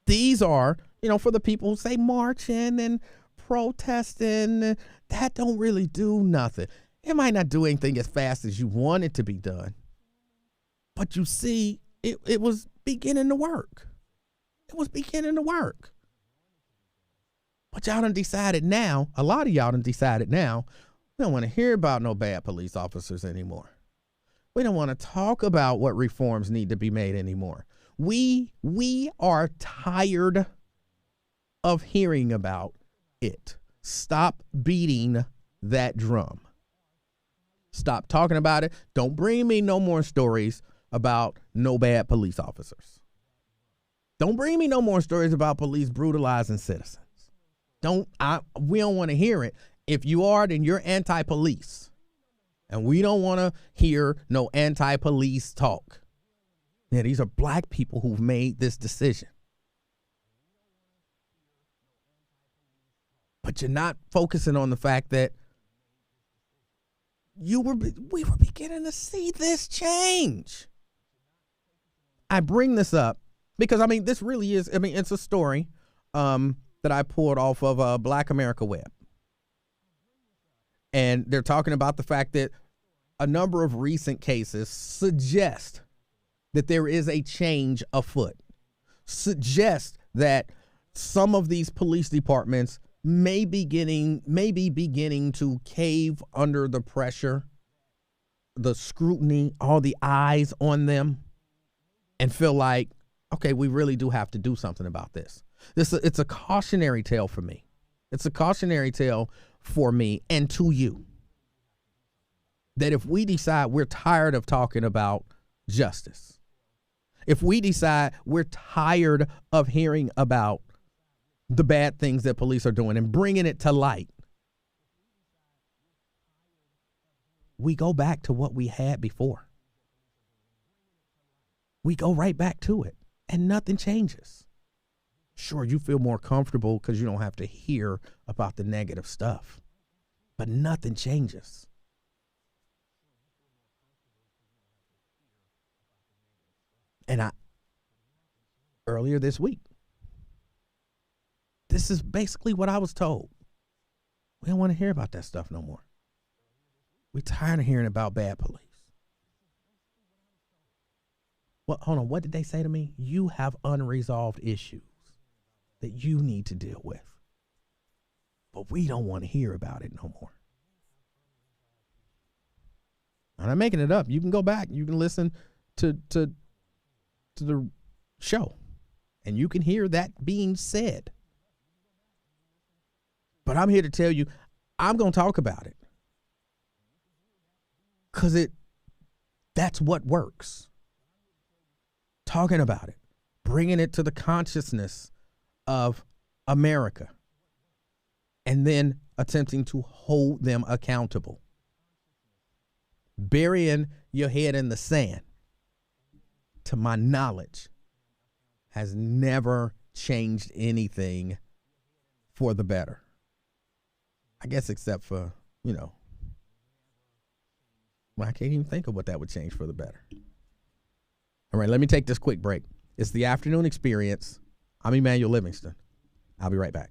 These are, for the people who say marching and protesting, that don't really do nothing. It might not do anything as fast as you want it to be done. But you see, it was beginning to work. It was beginning to work. But y'all done decided now, a lot of y'all done decided now, we don't want to hear about no bad police officers anymore. We don't want to talk about what reforms need to be made anymore. We are tired of hearing about it. Stop beating that drum. Stop talking about it. Don't bring me no more stories about no bad police officers. Don't bring me no more stories about police brutalizing citizens. We don't want to hear it. If you are, then you're anti-police. And we don't want to hear no anti-police talk. Yeah, these are black people who've made this decision. But you're not focusing on the fact that we were beginning to see this change. I bring this up because, this really is, it's a story that I pulled off of Black America Web. And they're talking about the fact that a number of recent cases suggest that there is a change afoot, suggest that some of these police departments may be beginning to cave under the pressure, the scrutiny, all the eyes on them, and feel like, okay, we really do have to do something about this. It's a cautionary tale for me. It's a cautionary tale for me and to you. That if we decide we're tired of talking about justice, if we decide we're tired of hearing about the bad things that police are doing and bringing it to light, we go back to what we had before. We go right back to it and nothing changes. Sure, you feel more comfortable because you don't have to hear about the negative stuff, but nothing changes. And earlier this week, this is basically what I was told. We don't want to hear about that stuff no more. We're tired of hearing about bad police. Well, hold on. What did they say to me? You have unresolved issues that you need to deal with. But we don't want to hear about it no more. I'm not making it up. You can go back. You can listen to the show. And you can hear that being said. But I'm here to tell you, I'm going to talk about it. Because that's what works. Talking about it. Bringing it to the consciousness of America. And then attempting to hold them accountable. Burying your head in the sand, to my knowledge, has never changed anything for the better. I guess except for, well, I can't even think of what that would change for the better. All right, let me take this quick break. It's the Afternoon Experience. I'm Emanuel Livingston. I'll be right back.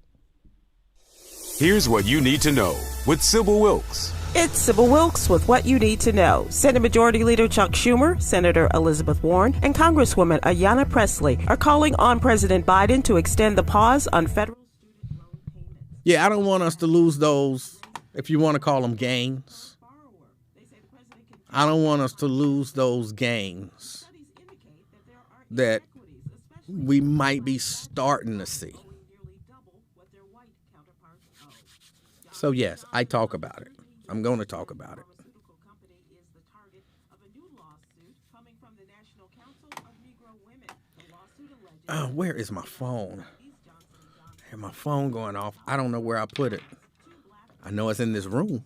Here's what you need to know with Sybil Wilkes. It's Sybil Wilkes with what you need to know. Senate Majority Leader Chuck Schumer, Senator Elizabeth Warren, and Congresswoman Ayanna Pressley are calling on President Biden to extend the pause on federal student loan payments. Yeah, I don't want us to lose those, if you want to call them gains. I don't want us to lose those gains that we might be starting to see. So, yes, I talk about it. I'm going to talk about it. Where is my phone? I have my phone going off. I don't know where I put it. I know it's in this room.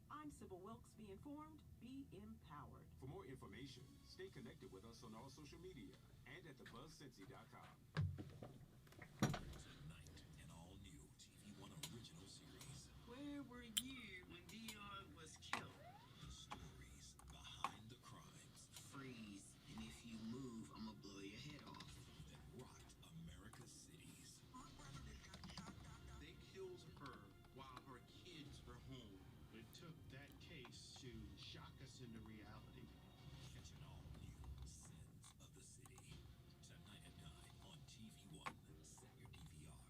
I'm Sybil Wilkes. Be informed, be empowered. For more information, stay connected with us on all social media and at thebuzzcincy.com. Tonight, an all-new TV One original series. Where were you when Dion was killed? The stories behind the crimes. Freeze, and if you move, I'm gonna blow your head off. That rocked America's cities. They killed her while her kids were home. It took that case to shock us into reality. Catch an all-new Sins of the City. Tonight at 9 on TV One. Set your DVR.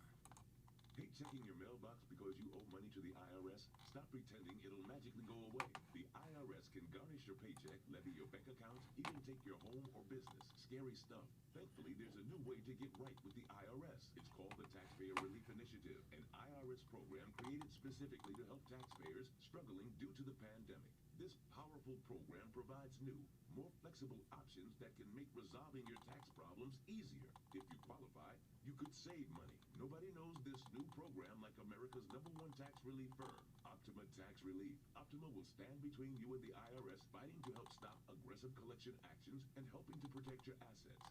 Hate checking your mailbox because you owe money to the IRS? Stop pretending it'll magically go away. The IRS can garnish your paycheck, levy your bank account, even take your home or business. Scary stuff. Thankfully, there's a new way to get right with the IRS. It's called the Taxpayer Relief Initiative, an IRS program created specifically to help taxpayers struggling due to the pandemic. This powerful program provides new, more flexible options that can make resolving your tax problems easier. If you qualify, you could save money. Nobody knows this new program like America's #1 tax relief firm, Optima Tax Relief. Optima will stand between you and the IRS, fighting to help stop aggressive collection actions and helping to protect your assets.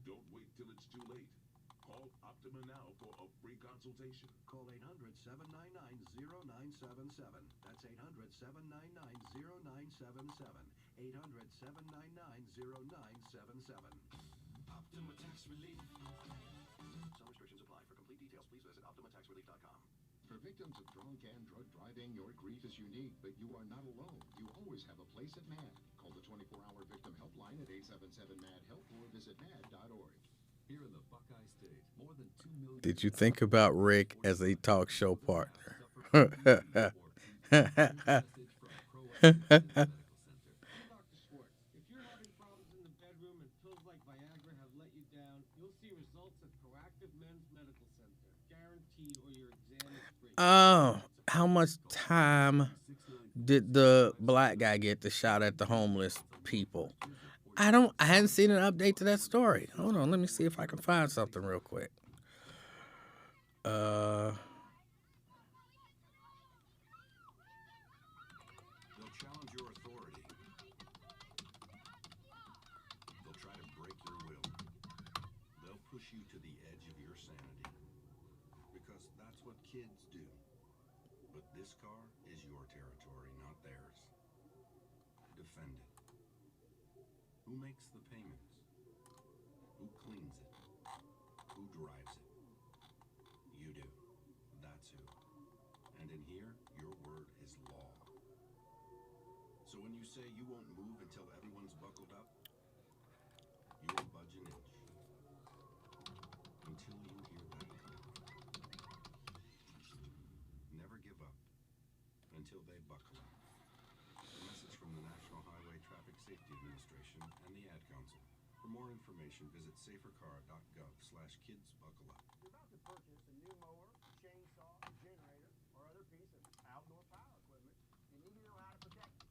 Don't wait till it's too late. Call Optima now for a free consultation. Call 800-799-0977. That's 800-799-0977. 800-799-0977. Optima Tax Relief. Some restrictions apply. For complete details, please visit OptimaTaxRelief.com. For victims of drunk and drug driving, your grief is unique, but you are not alone. You always have a place at MAD. Call the 24-hour victim helpline at 877-MAD-HELP or visit mad.org. Here in the Buckeye State, more than 2 million... Did you think about Rick as a talk show partner? Oh, how much time did the black guy get the shot at the homeless people? I hadn't seen an update to that story. Hold on, let me see if I can find something real quick. They'll challenge your authority. They'll try to break your will. They'll push you to the edge of your sanity. Because that's what kids do. But this car is your territory, not theirs. Defend it. Who makes the payments? Who cleans it? Who drives it? You do. That's who. And in here, your word is law. So when you say you won't move until everyone's buckled up, you won't budge an inch. Until you hear that click. Never give up until they buckle up. A message from the National Highway Traffic Safety Administration and the Ad Council. For more information, visit safercar.gov/kidsbuckleup. You're about to purchase a new mower, chainsaw, generator, or other piece of outdoor power equipment. You need to know how to protect it.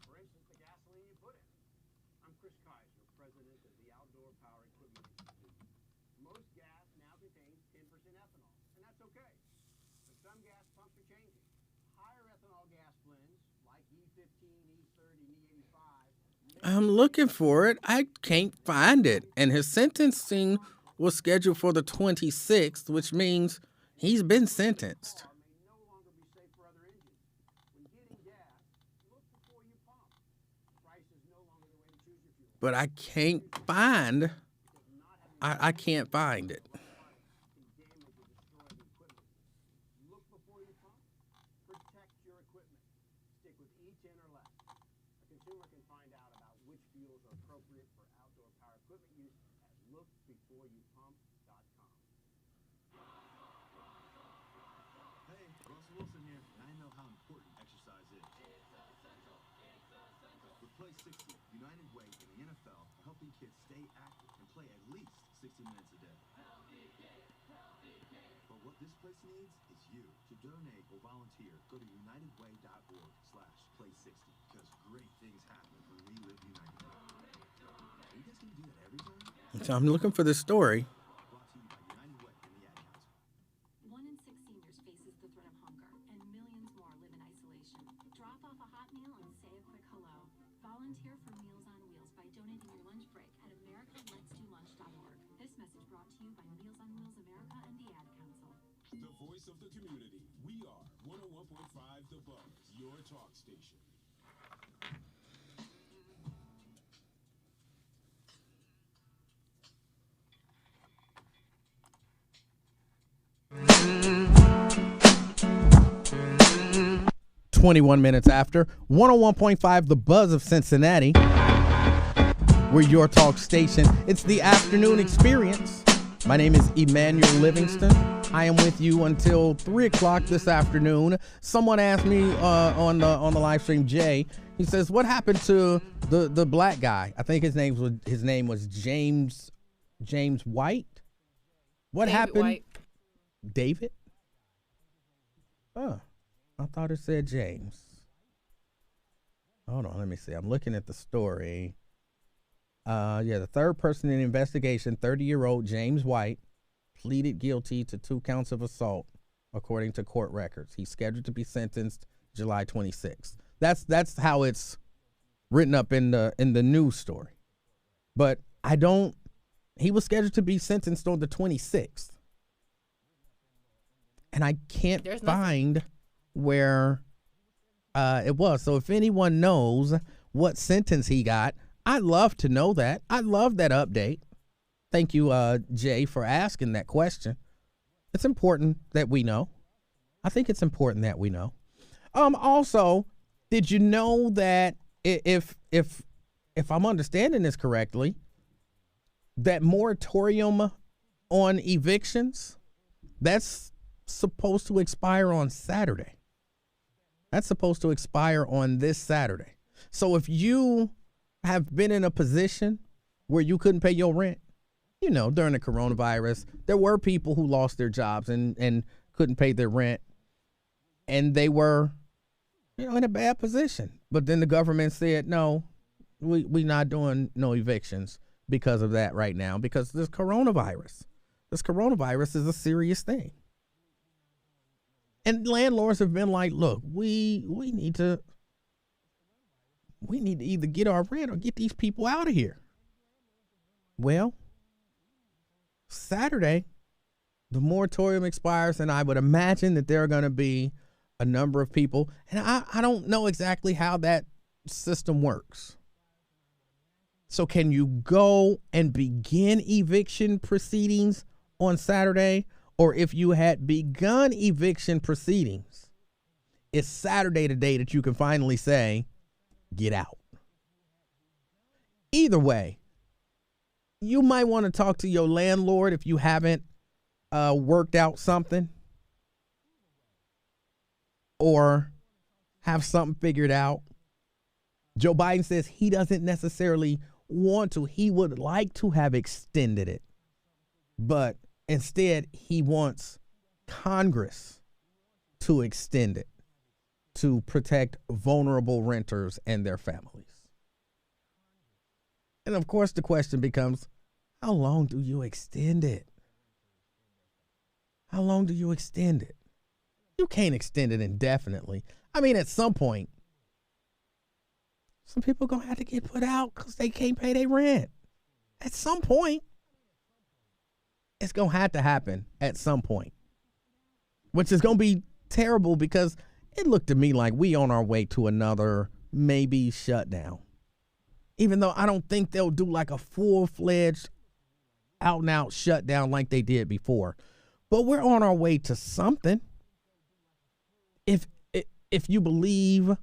For instance, the gasoline you put in it. I'm Chris Kaiser, president of the Outdoor Power Equipment Institute. Most gas now contains that's okay. But some gas pumps are changing. Higher ethanol gas blends like E15, E30, and E85. I'm looking for it. I can't find it. And his sentencing was scheduled for the 26th, which means he's been sentenced. But I can't find. I can't find it. Look before you pump. Protect your equipment. Stick with E10 or less. A consumer can find out about which fuels are appropriate for outdoor power equipment use at lookbeforeyouPump.com. Hey, Russell Wilson here, and I know how important exercise is. With Play 60, United Way and the NFL are helping kids stay active and play at least 60 minutes a day. But what this place needs is you. To donate or volunteer, go to unitedway.org/play60 because great things happen when we live united. Are you guys going to do that every time? So I'm looking for this story. Brought to you by United Way and the Ad Council. 1 in 6 seniors faces the threat of hunger, and millions more live in isolation. Drop off a hot meal and say a quick hello. Volunteer for Meals on Wheels by donating your lunch break at americaletsdolunch.org. This message brought to you by Meals on Wheels America and the Ad Council. The voice of the community. We are 101.5 The Buzz, your talk station. Mm-hmm. 21 minutes after 101.5 The Buzz of Cincinnati. We're your talk station. It's the afternoon experience. My name is Emanuel Livingston. I am with you until 3 o'clock this afternoon. Someone asked me on the live stream, Jay. He says, "What happened to the black guy?" I think his name was James White. What David happened? White. David? Oh, I thought it said James. Hold on, let me see. I'm looking at the story. The third person in the investigation, 30-year-old James White, pleaded guilty to 2 counts of assault, according to court records. He's scheduled to be sentenced July 26th. That's how it's written up in the news story. But he was scheduled to be sentenced on the 26th. And I can't find where it was. So if anyone knows what sentence he got, I'd love to know that. I love that update. Thank you, Jay, for asking that question. It's important that we know. I think it's important that we know. Also, did you know that if I'm understanding this correctly, that moratorium on evictions, that's supposed to expire on Saturday. That's supposed to expire on this Saturday. So if you have been in a position where you couldn't pay your rent, during the coronavirus, there were people who lost their jobs and couldn't pay their rent, and they were, in a bad position. But then the government said, no, we're not doing no evictions because of that right now, because this coronavirus is a serious thing. And landlords have been like, look, we need to either get our rent or get these people out of here. Well, Saturday, the moratorium expires, and I would imagine that there are going to be a number of people, and I don't know exactly how that system works. So can you go and begin eviction proceedings on Saturday? Or if you had begun eviction proceedings, it's Saturday the day that you can finally say, get out. Either way, you might want to talk to your landlord if you haven't worked out something or have something figured out. Joe Biden says he doesn't necessarily want to. He would like to have extended it, but instead he wants Congress to extend it to protect vulnerable renters and their families. And of course, the question becomes, how long do you extend it? How long do you extend it? You can't extend it indefinitely. I mean, at some point, some people going to have to get put out because they can't pay their rent. At some point. It's going to have to happen at some point, which is going to be terrible because it looked to me like we on our way to another maybe shutdown. Even though I don't think they'll do like a full-fledged out-and-out shutdown like they did before. But we're on our way to something. If you believe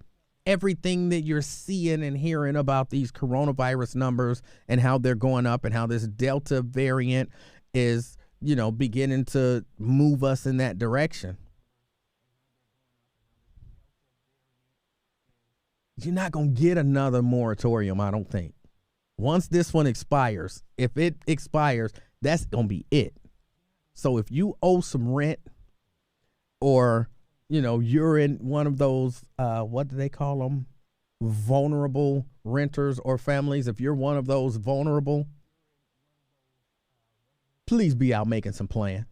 everything that you're seeing and hearing about these coronavirus numbers and how they're going up and how this Delta variant is, beginning to move us in that direction. You're not going to get another moratorium, I don't think. Once this one expires, if it expires, that's going to be it. So if you owe some rent or, you're in one of those, what do they call them? Vulnerable renters or families. If you're one of those vulnerable, please be out making some plans.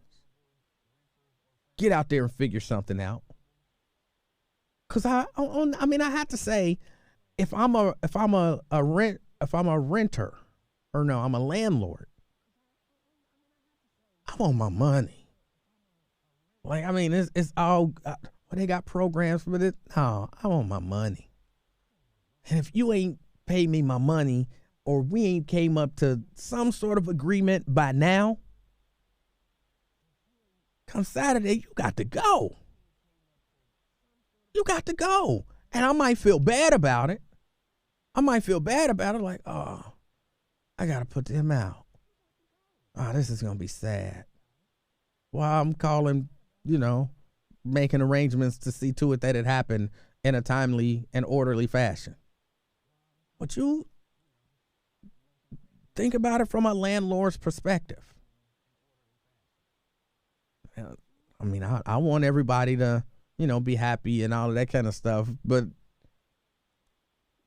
Get out there and figure something out. Cause I have to say, if I'm a renter, or no, I'm a landlord, I want my money. Like, it's all, they got programs for this. No, I want my money. And if you ain't paid me my money, or we ain't came up to some sort of agreement by now, come Saturday, you got to go. You got to go. And I might feel bad about it. Like, oh, I got to put them out. Oh, this is going to be sad. Well, I'm calling, making arrangements to see to it that it happened in a timely and orderly fashion. But you think about it from a landlord's perspective. I want everybody to, be happy and all of that kind of stuff, but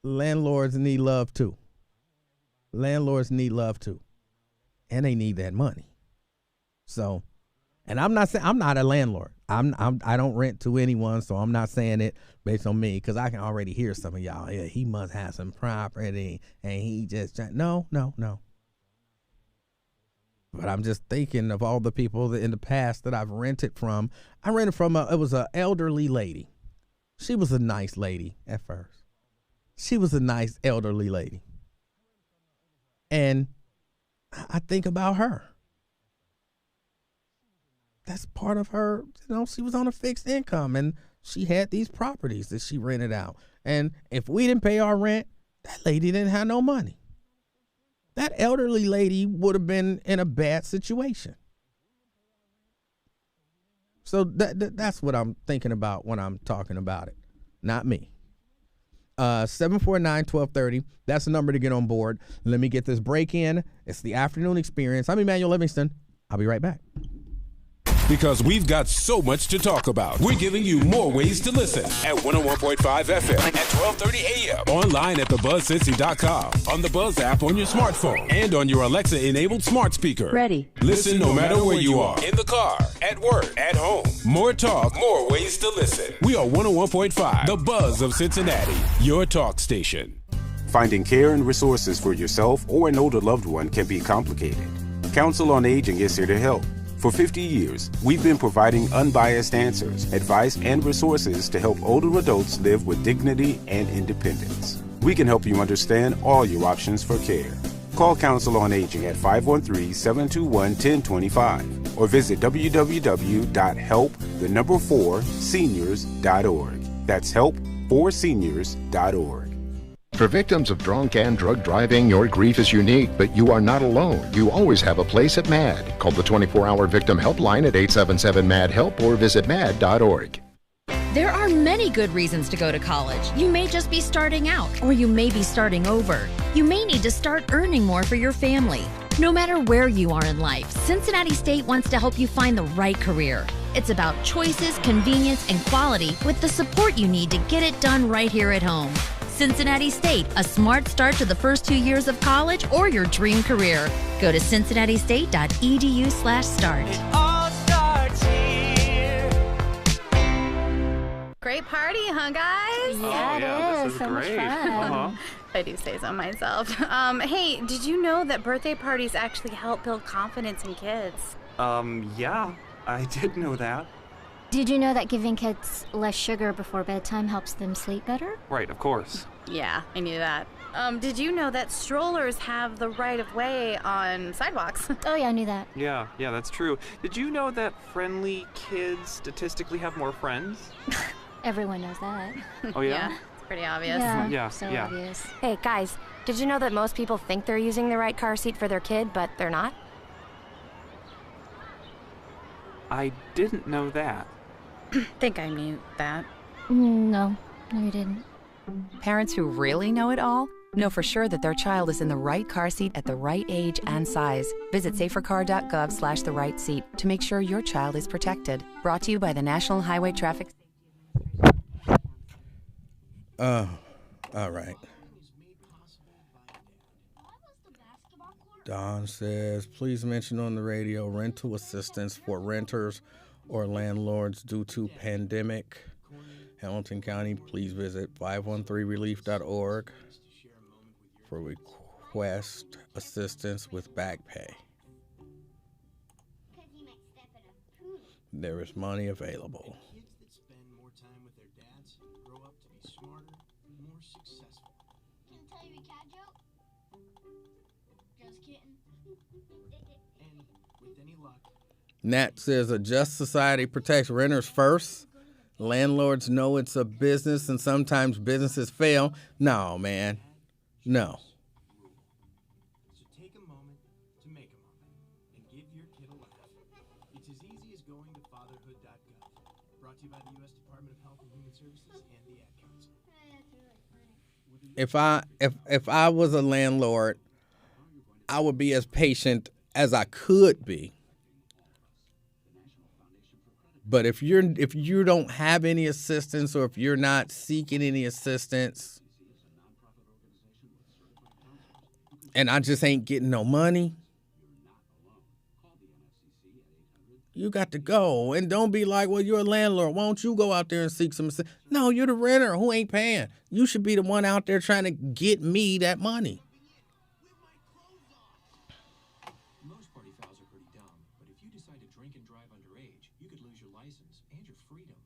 landlords need love too. And they need that money. So, and I'm not saying I'm not a landlord. I don't rent to anyone, so I'm not saying it based on me, because I can already hear some of y'all. Yeah, he must have some property and he just no. But I'm just thinking of all the people that in the past that I've rented from. I rented from it was an elderly lady. She was a nice lady at first. She was a nice elderly lady. And I think about her. That's part of her, she was on a fixed income and she had these properties that she rented out. And if we didn't pay our rent, that lady didn't have no money. That elderly lady would have been in a bad situation. So that's what I'm thinking about when I'm talking about it. Not me. 749-1230. That's the number to get on board. Let me get this break in. It's the afternoon experience. I'm Emanuel Livingston. I'll be right back. Because we've got so much to talk about. We're giving you more ways to listen at 101.5 FM at 12:30 a.m. Online at thebuzzcincy.com, on the Buzz app on your smartphone, and on your Alexa-enabled smart speaker. Ready. Listen no matter where you are. In the car, at work, at home. More talk, more ways to listen. We are 101.5, the Buzz of Cincinnati, your talk station. Finding care and resources for yourself or an older loved one can be complicated. Council on Aging is here to help. For 50 years, we've been providing unbiased answers, advice, and resources to help older adults live with dignity and independence. We can help you understand all your options for care. Call Council on Aging at 513-721-1025 or visit www.help4seniors.org. That's help4seniors.org. For victims of drunk and drug driving, your grief is unique, but you are not alone. You always have a place at MAD. Call the 24-hour victim helpline at 877-MAD-HELP or visit mad.org. There are many good reasons to go to college. You may just be starting out, or you may be starting over. You may need to start earning more for your family. No matter where you are in life, Cincinnati State wants to help you find the right career. It's about choices, convenience, and quality with the support you need to get it done right here at home. Cincinnati State, a smart start to the first 2 years of college or your dream career. Go to cincinnatistate.edu/start. It all starts here. Great party, huh, guys? Yeah, it is. So much fun. I do say so myself. Hey, did you know that birthday parties actually help build confidence in kids? Yeah, I did know that. Did you know that giving kids less sugar before bedtime helps them sleep better? Right, of course. Yeah, I knew that. Did you know that strollers have the right of way on sidewalks? Oh, yeah, I knew that. Yeah, that's true. Did you know that friendly kids statistically have more friends? Everyone knows that. Oh, yeah? It's pretty obvious. Yeah. Obvious. Hey, guys, did you know that most people think they're using the right car seat for their kid, but they're not? I didn't know that. Think I knew that. No, you didn't. Parents who really know it all know for sure that their child is in the right car seat at the right age and size. Visit safercar.gov/the right seat to make sure your child is protected. Brought to you by the National Highway Traffic. All right. Don says, please mention on the radio rental assistance for renters or landlords due to pandemic. Hamilton County, please visit 513relief.org for request assistance with back pay. There is money available. Kids that spend more time with their dads grow up to be smarter and more successful. Can I tell you a cat joke? Just kidding. And with any luck, Nat says a just society protects renters first. Landlords know it's a business and sometimes businesses fail. No, man. No. so take a moment to make a moment and give your kid a laugh. It's as easy as going to fatherhood.gov. Brought to you by the U.S. Department of Health and Human Services and the Ad Council. If I was a landlord, I would be as patient as I could be. But if you don't have any assistance, or if you're not seeking any assistance, and I just ain't getting no money, you got to go. And don't be like, well, you're a landlord. Why don't you go out there and seek some assistance? No, you're the renter who ain't paying. You should be the one out there trying to get me that money. Most party fouls are pretty dumb, but if you decide to drink and drive underage, you could lose your license and your freedom.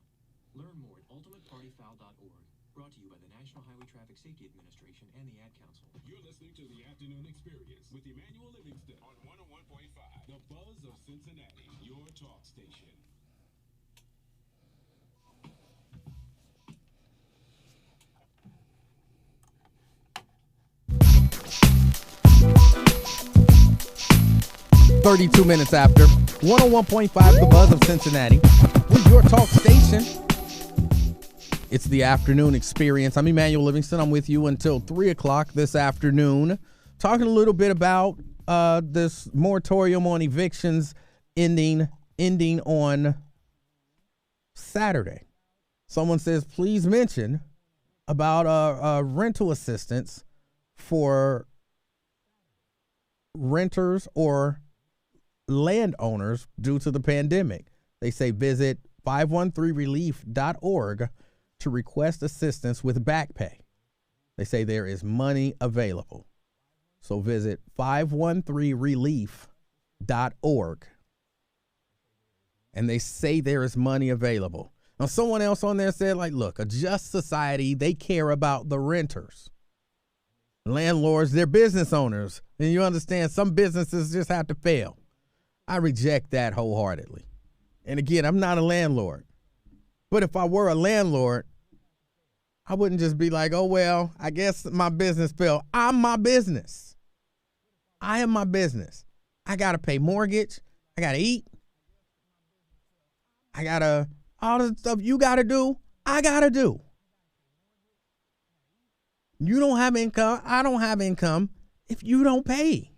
Learn more at ultimatepartyfoul.org. Brought to you by the National Highway Traffic Safety Administration and the Ad Council. You're listening to The Afternoon Experience with Emanuel Livingston on 101.5. The Buzz of Cincinnati, your talk station. "32 minutes after 101.5, The Buzz of Cincinnati, with your talk station. It's The Afternoon Experience. I'm Emanuel Livingston. I'm with you until 3 o'clock this afternoon, talking a little bit about this moratorium on evictions ending on Saturday. Someone says, please mention about rental assistance for renters or landowners due to the pandemic. They say visit 513relief.org to request assistance with back pay. They say there is money available. So visit 513relief.org. And they say there is money available. Now, someone else on there said, like, look, a just society, they care about the renters. Landlords, they're business owners. And you understand, some businesses just have to fail. I reject that wholeheartedly. And again, I'm not a landlord. But if I were a landlord, I wouldn't just be like, oh, well, I guess my business failed. I'm my business. I am my business. I got to pay mortgage. I got to eat. I got to, all the stuff you got to do, I got to do. You don't have income. I don't have income if you don't pay.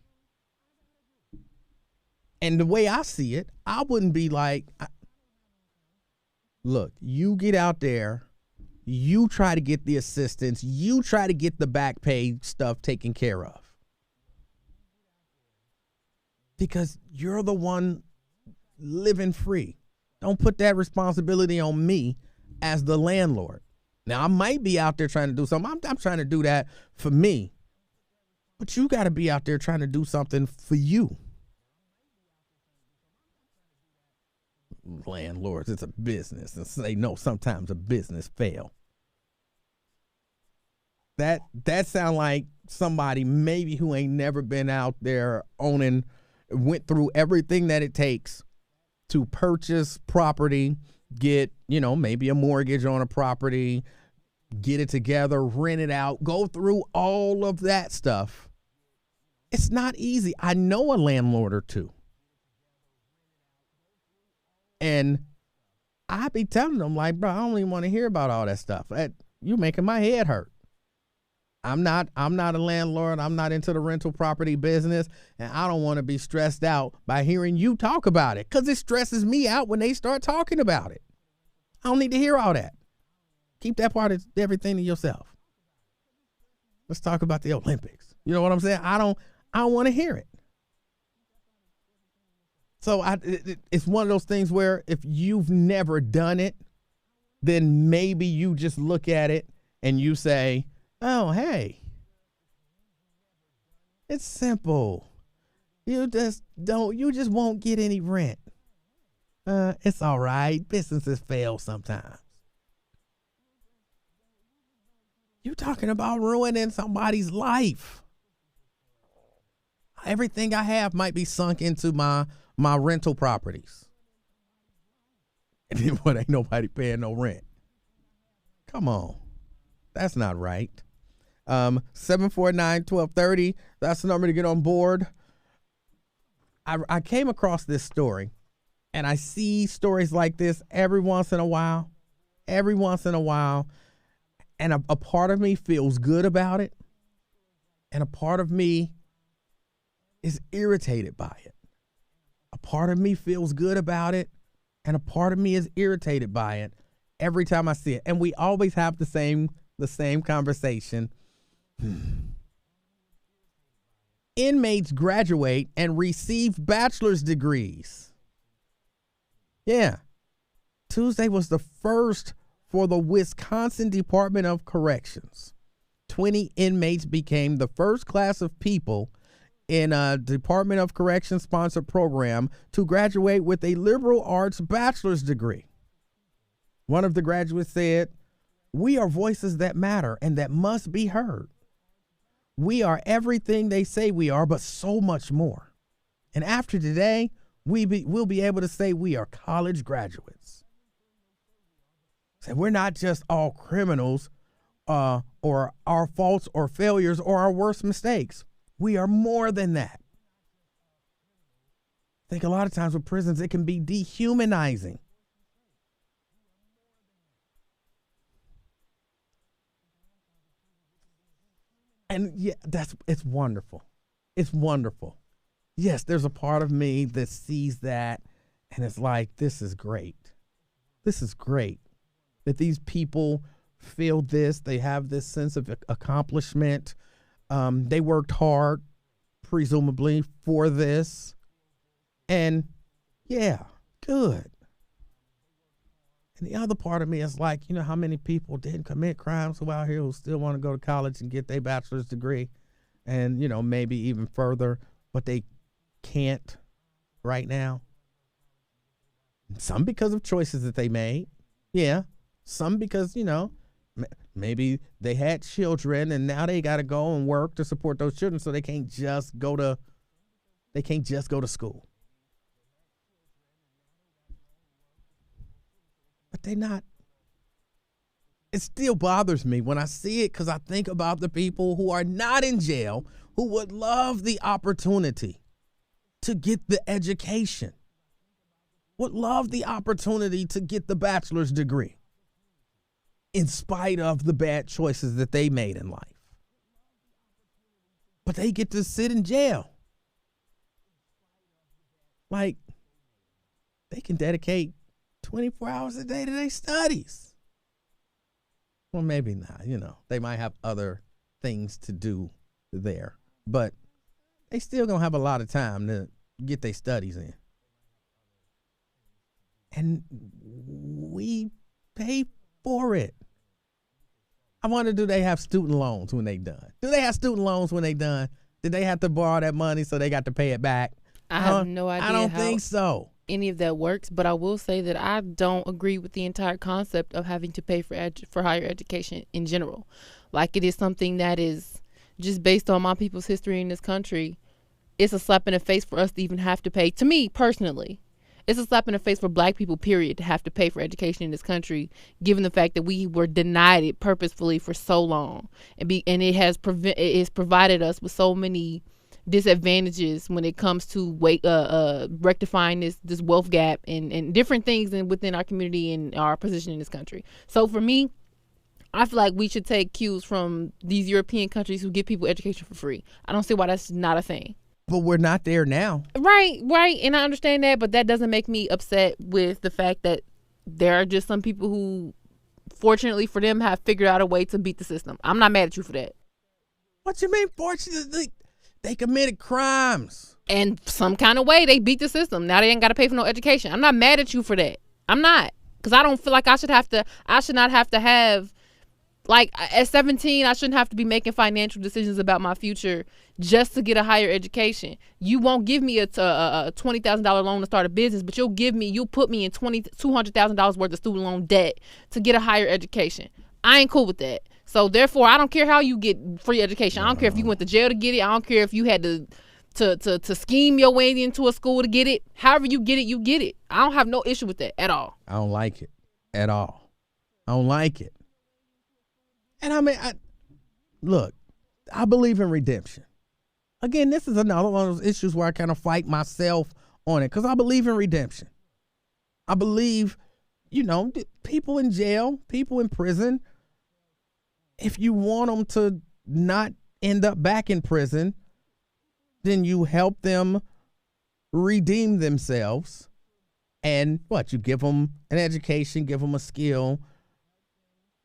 And the way I see it, I wouldn't be like, look, you get out there, you try to get the assistance, you try to get the back pay stuff taken care of. Because you're the one living free. Don't put that responsibility on me. as the landlord. Now, I might be out there trying to do something. I'm trying to do that for me. But you got to be out there trying to do something for you. Landlords, it's a business. And they know sometimes a business fail. That sound like somebody maybe who ain't never been out there owning, went through everything that it takes to purchase property, get, maybe a mortgage on a property, get it together, rent it out, go through all of that stuff. It's not easy. I know a landlord or two. And I be telling them, like, bro, I don't even want to hear about all that stuff. You making my head hurt. I'm not a landlord. I'm not into the rental property business. And I don't want to be stressed out by hearing you talk about it, because it stresses me out when they start talking about it. I don't need to hear all that. Keep that part of everything to yourself. Let's talk about the Olympics. You know what I'm saying? I don't want to hear it. So it's one of those things where if you've never done it, then maybe you just look at it and you say, oh, hey, it's simple. You just won't get any rent. It's all right. Businesses fail sometimes. You're talking about ruining somebody's life. Everything I have might be sunk into my rental properties. And then what, ain't nobody paying no rent. Come on. That's not right. 749-1230. That's the number to get on board. I came across this story, and I see stories like this every once in a while. And a part of me feels good about it. And a part of me is irritated by it. A part of me feels good about it. And a part of me is irritated by it every time I see it. And we always have the same conversation. Inmates graduate and receive bachelor's degrees. Yeah. Tuesday was the first for the Wisconsin Department of Corrections. 20 inmates became the first class of people in a Department of Corrections sponsored program to graduate with a liberal arts bachelor's degree. One of the graduates said, "We are voices that matter and that must be heard. We are everything they say we are, but so much more. And after today, we'll be able to say we are college graduates. So we're not just all criminals or our faults or failures or our worst mistakes. We are more than that." I think a lot of times with prisons, it can be dehumanizing. And yeah, it's wonderful. It's wonderful. Yes, there's a part of me that sees that and it's like, this is great. This is great that these people feel this. They have this sense of accomplishment. They worked hard, presumably, for this. And yeah, good. And the other part of me is like, how many people didn't commit crimes who out here who still want to go to college and get their bachelor's degree and, maybe even further, but they can't right now. Some because of choices that they made. Yeah. Some because, maybe they had children and now they got to go and work to support those children, so they can't just go to school. But they not. It still bothers me when I see it, because I think about the people who are not in jail who would love the opportunity to get the education, would love the opportunity to get the bachelor's degree in spite of the bad choices that they made in life. But they get to sit in jail. Like, they can dedicate 24 hours a day to their studies. Well, maybe not, they might have other things to do there, but they still gonna have a lot of time to get their studies in. And we pay for it. I wonder, do they have student loans when they done? Do they have student loans when they done? Did they have to borrow that money so they got to pay it back? I have no idea. I don't how think so. Any of that works, but I will say that I don't agree with the entire concept of having to pay for higher education in general. Like, it is something that is just based on my people's history in this country. It's a slap in the face for us to even have to pay. To me personally, it's a slap in the face for black people, period, to have to pay for education in this country, given the fact that we were denied it purposefully for so long, and it has provided us with so many disadvantages when it comes to rectifying this wealth gap and different things within our community and our position in this country. So for me, I feel like we should take cues from these European countries who give people education for free. I don't see why that's not a thing. But we're not there now. Right. And I understand that, but that doesn't make me upset with the fact that there are just some people who, fortunately for them, have figured out a way to beat the system. I'm not mad at you for that. What you mean, fortunately? They committed crimes. And some kind of way, they beat the system. Now they ain't got to pay for no education. I'm not mad at you for that. I'm not. Because I don't feel like I should not have to have, like, at 17, I shouldn't have to be making financial decisions about my future just to get a higher education. You won't give me a $20,000 loan to start a business, but you'll put me in $200,000 worth of student loan debt to get a higher education. I ain't cool with that. So therefore, I don't care how you get free education. I don't care if you went to jail to get it. I don't care if you had to scheme your way into a school to get it. However you get it, you get it. I don't have no issue with that at all. I don't like it at all. I don't like it. And I mean, look, I believe in redemption. Again, this is another one of those issues where I kind of fight myself on it because I believe in redemption. I believe, people in jail, people in prison, if you want them to not end up back in prison, then you help them redeem themselves. And you give them an education, give them a skill,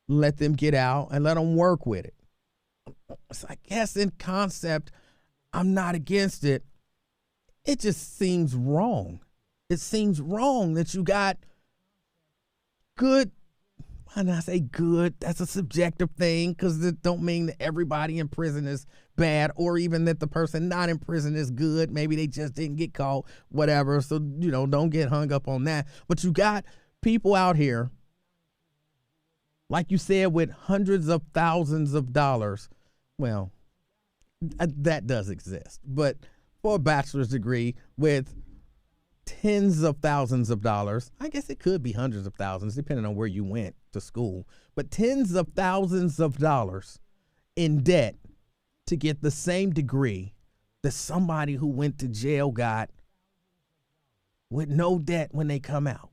let them get out and let them work with it. So I guess in concept, I'm not against it. It just seems wrong. It seems wrong that you got good. Why not say good? That's a subjective thing because it don't mean that everybody in prison is bad or even that the person not in prison is good. Maybe they just didn't get caught, whatever. So, don't get hung up on that. But you got people out here, like you said, with hundreds of thousands of dollars. Well, that does exist. But for a bachelor's degree with tens of thousands of dollars, I guess it could be hundreds of thousands, depending on where you went to school, but tens of thousands of dollars in debt to get the same degree that somebody who went to jail got with no debt when they come out.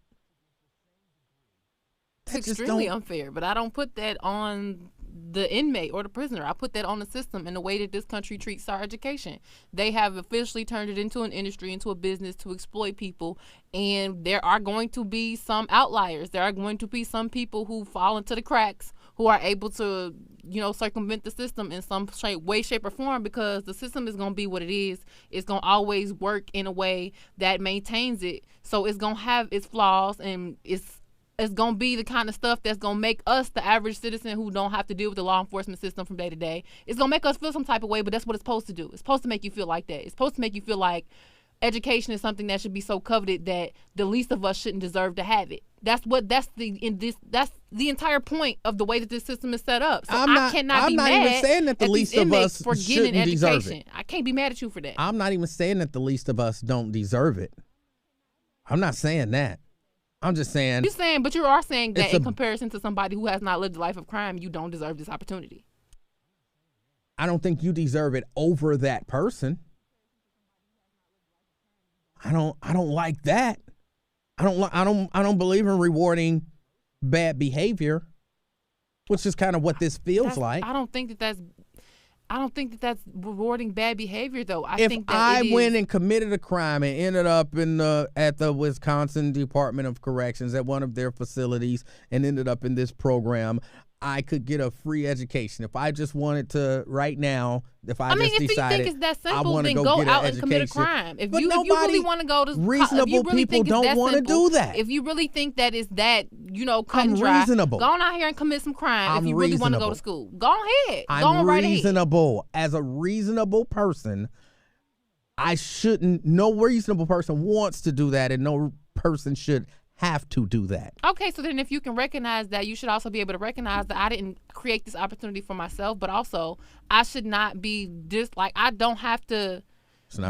It's extremely unfair, but I don't put that on the inmate or the prisoner. I put that on the system and the way that this country treats our education. They have officially turned it into an industry, into a business to exploit people, and there are going to be some outliers. There are going to be some people who fall into the cracks, who are able to, circumvent the system in some way, shape, or form, because the system is going to be what it is. It's going to always work in a way that maintains it. So it's going to have its flaws, and it's going to be the kind of stuff that's going to make us, the average citizen who don't have to deal with the law enforcement system from day to day, it's going to make us feel some type of way, but that's what it's supposed to do. It's supposed to make you feel like that. It's supposed to make you feel like education is something that should be so coveted that the least of us shouldn't deserve to have it. That's the entire point of the way that this system is set up. So I cannot be mad even saying that the least of us for getting shouldn't deserve education. I can't be mad at you for that. I'm not even saying that the least of us don't deserve it. I'm not saying that. I'm just saying. But you are saying that in comparison to somebody who has not lived a life of crime, you don't deserve this opportunity. I don't think you deserve it over that person. I don't like that. I don't believe in rewarding bad behavior, which is kind of what this feels like. I don't think that that's rewarding bad behavior, though. If I went and committed a crime and ended up at the Wisconsin Department of Corrections at one of their facilities and ended up in this program, I could get a free education. If I just wanted to right now, if I just if decided you think it's that I simple, want to then go go get out an and commit a education. crime. If But you really want to go to reasonable if you really people think it's don't that want to simple, do that. If you really think that it's that, cut I'm and dry, reasonable. go on out here and commit some crime. I'm if you really want to go reasonable. to school, go ahead. I'm go on right ahead. reasonable. As a reasonable person, no reasonable person wants to do that, and no person should have to do that. Okay, so then if you can recognize that, you should also be able to recognize that I didn't create this opportunity for myself, but also I should not be I don't have to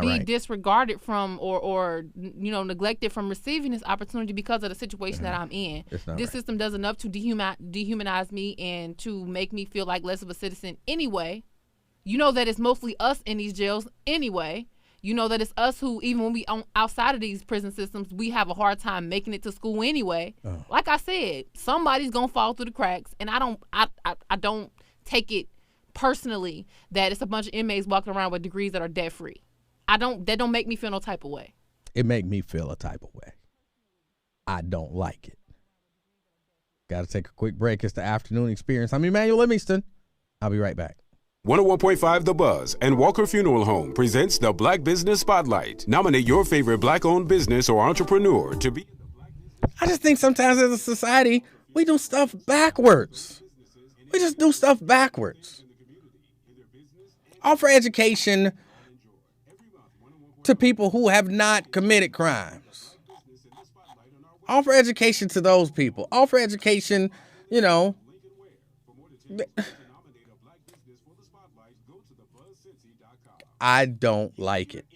be disregarded from or neglected from receiving this opportunity because of the situation that I'm in. This system does enough to dehumanize me and to make me feel like less of a citizen anyway. You know that it's mostly us in these jails anyway. You know that it's us who, even when we outside of these prison systems, we have a hard time making it to school anyway. Oh. Like I said, somebody's gonna fall through the cracks, and I don't take it personally that it's a bunch of inmates walking around with degrees that are debt free. That don't make me feel no type of way. It make me feel a type of way. I don't like it. Got to take a quick break. It's the Afternoon Experience. I'm Emanuel Livingston. I'll be right back. 101.5 The Buzz and Walker Funeral Home presents the Black Business Spotlight. Nominate your favorite Black-owned business or entrepreneur to be. I just think sometimes as a society, we do stuff backwards. We just do stuff backwards. Offer education to people who have not committed crimes. Offer education to those people. Offer education, I don't like it.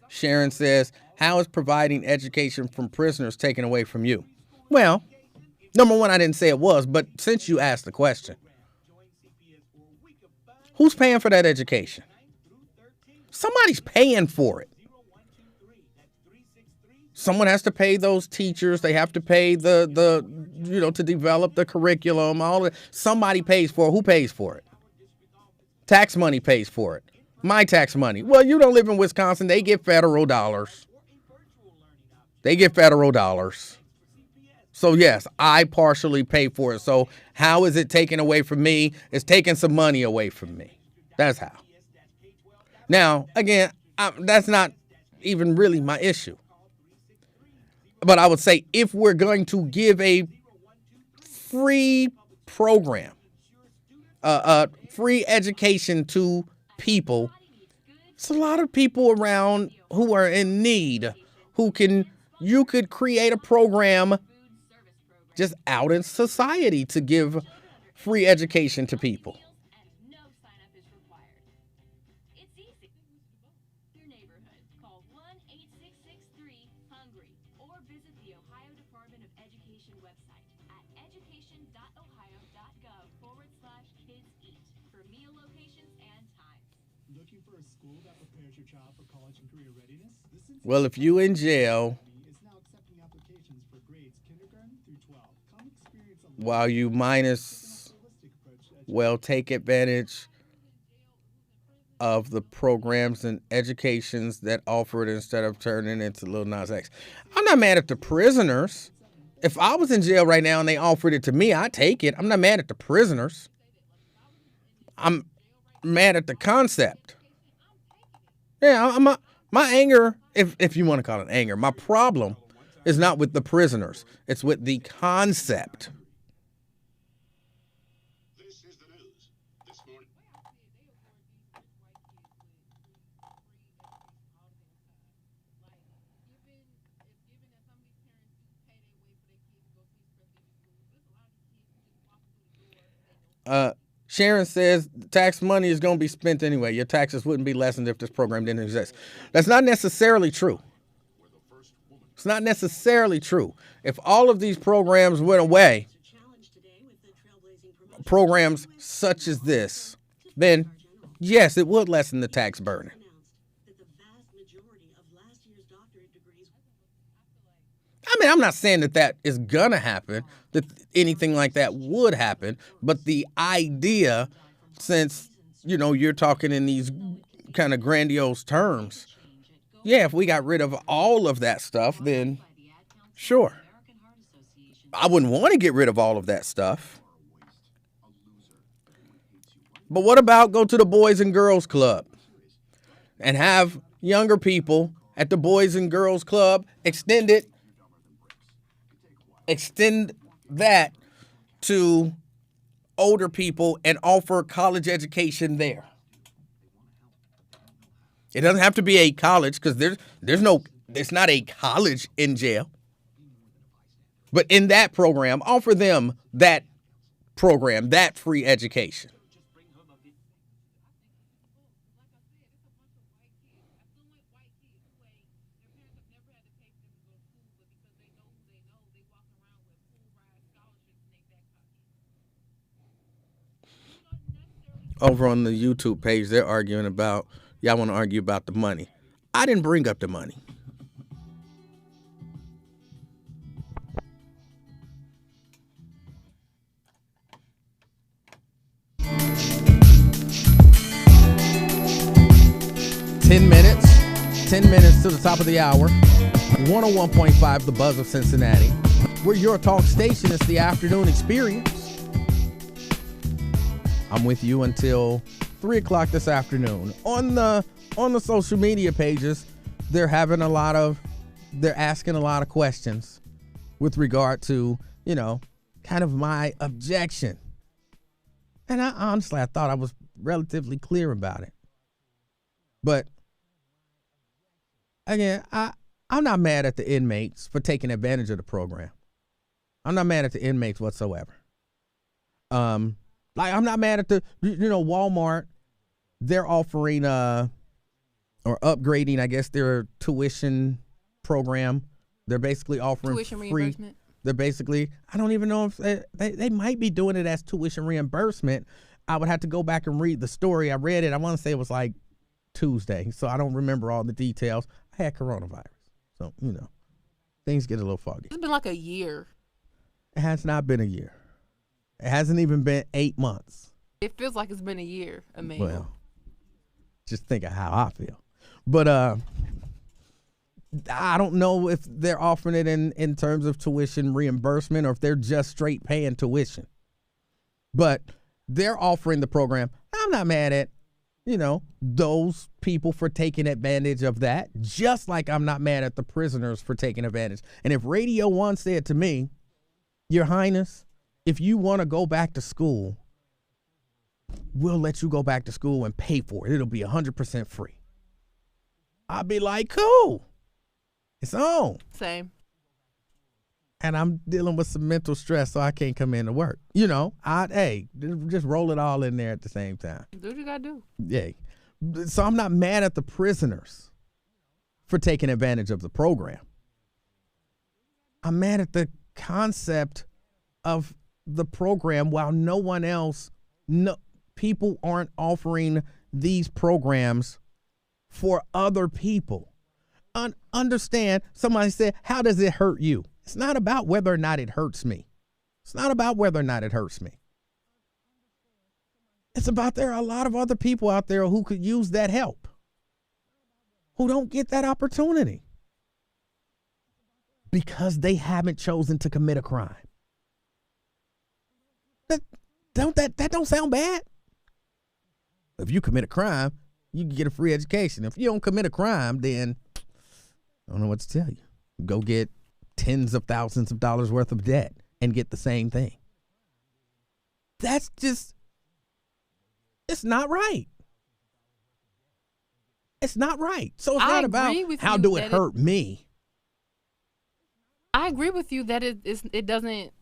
Sharon says, how is providing education from prisoners taken away from you? Well, number one, I didn't say it was, but since you asked the question, who's paying for that education? Somebody's paying for it. Someone has to pay those teachers. They have to pay to develop the curriculum. All of it. Somebody pays for it. Who pays for it? Tax money pays for it. My tax money. Well, you don't live in Wisconsin. They get federal dollars. So, yes, I partially pay for it. So how is it taken away from me? It's taking some money away from me. That's how. Now, again, that's not even really my issue. But I would say if we're going to give a free program, free education to people, it's a lot of people around who are in need, you could create a program just out in society to give free education to people. Well, if you in jail while you take advantage of the programs and educations that offer it instead of turning into Lil Nas X. I'm not mad at the prisoners. If I was in jail right now and they offered it to me, I'd take it. I'm not mad at the prisoners. I'm mad at the concept. Yeah, my anger, if you want to call it anger, my problem is not with the prisoners. It's with the concept. This is the news this morning. Sharon says tax money is going to be spent anyway. Your taxes wouldn't be lessened if this program didn't exist. That's not necessarily true. It's not necessarily true. If all of these programs went away, programs such as this, then yes, it would lessen the tax burden. I mean, I'm not saying that is going to happen, that anything like that would happen, but the idea, since, you're talking in these kind of grandiose terms, Yeah, if we got rid of all of that stuff, then sure. I wouldn't want to get rid of all of that stuff. But what about go to the Boys and Girls Club and have younger people at the Boys and Girls Club extend that to older people and offer college education there? It doesn't have to be a college because there's not a college in jail. But in that program, offer them that program, that free education. Over on the YouTube page, they're arguing about, y'all want to argue about the money. I didn't bring up the money. Ten minutes to the top of the hour. 101.5, The Buzz of Cincinnati. We're your talk station. It's the afternoon experience. I'm with you until 3 o'clock this afternoon. On the social media pages, they're asking a lot of questions with regard to, kind of my objection. And I thought I was relatively clear about it. But again, I'm not mad at the inmates for taking advantage of the program. I'm not mad at the inmates whatsoever. I'm not mad at the, Walmart. They're offering or upgrading, I guess, their tuition program. They're basically offering tuition free reimbursement. They're basically, I don't even know if they might be doing it as tuition reimbursement. I would have to go back and read the story. I read it. I want to say it was like Tuesday, so I don't remember all the details. I had coronavirus, so things get a little foggy. It's been like a year. It has not been a year. It hasn't even been 8 months. It feels like it's been a year, Emanuel. Well, just think of how I feel. But I don't know if they're offering it in terms of tuition reimbursement or if they're just straight paying tuition. But they're offering the program. I'm not mad at those people for taking advantage of that, just like I'm not mad at the prisoners for taking advantage. And if Radio 1 said to me, Your Highness, if you want to go back to school, we'll let you go back to school and pay for it. It'll be 100% free. I'll be like, cool. It's on. Same. And I'm dealing with some mental stress, so I can't come in to work. Just roll it all in there at the same time. Do what you got to do. Yeah. So I'm not mad at the prisoners for taking advantage of the program. I'm mad at the concept of the program while people aren't offering these programs for other people. Understand, somebody said, how does it hurt you? It's not about whether or not it hurts me. It's not about whether or not it hurts me. It's about there are a lot of other people out there who could use that help, who don't get that opportunity because they haven't chosen to commit a crime. That don't sound bad. If you commit a crime, you can get a free education. If you don't commit a crime, then I don't know what to tell you. Go get tens of thousands of dollars worth of debt and get the same thing. That's just, it's not right. It's not right. So it's not about how do it hurt me. I agree with you that it doesn't,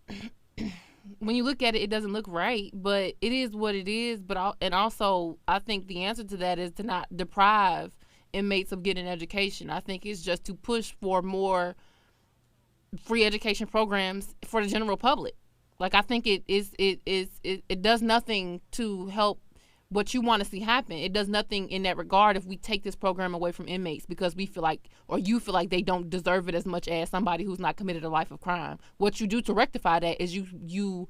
when you look at it, it doesn't look right, but it is what it is. And also, I think the answer to that is to not deprive inmates of getting education. I think it's just to push for more free education programs for the general public. Like, I think it does nothing to help what you want to see happen. It does nothing in that regard if we take this program away from inmates because we feel like, or you feel like they don't deserve it as much as somebody who's not committed a life of crime. What you do to rectify that is you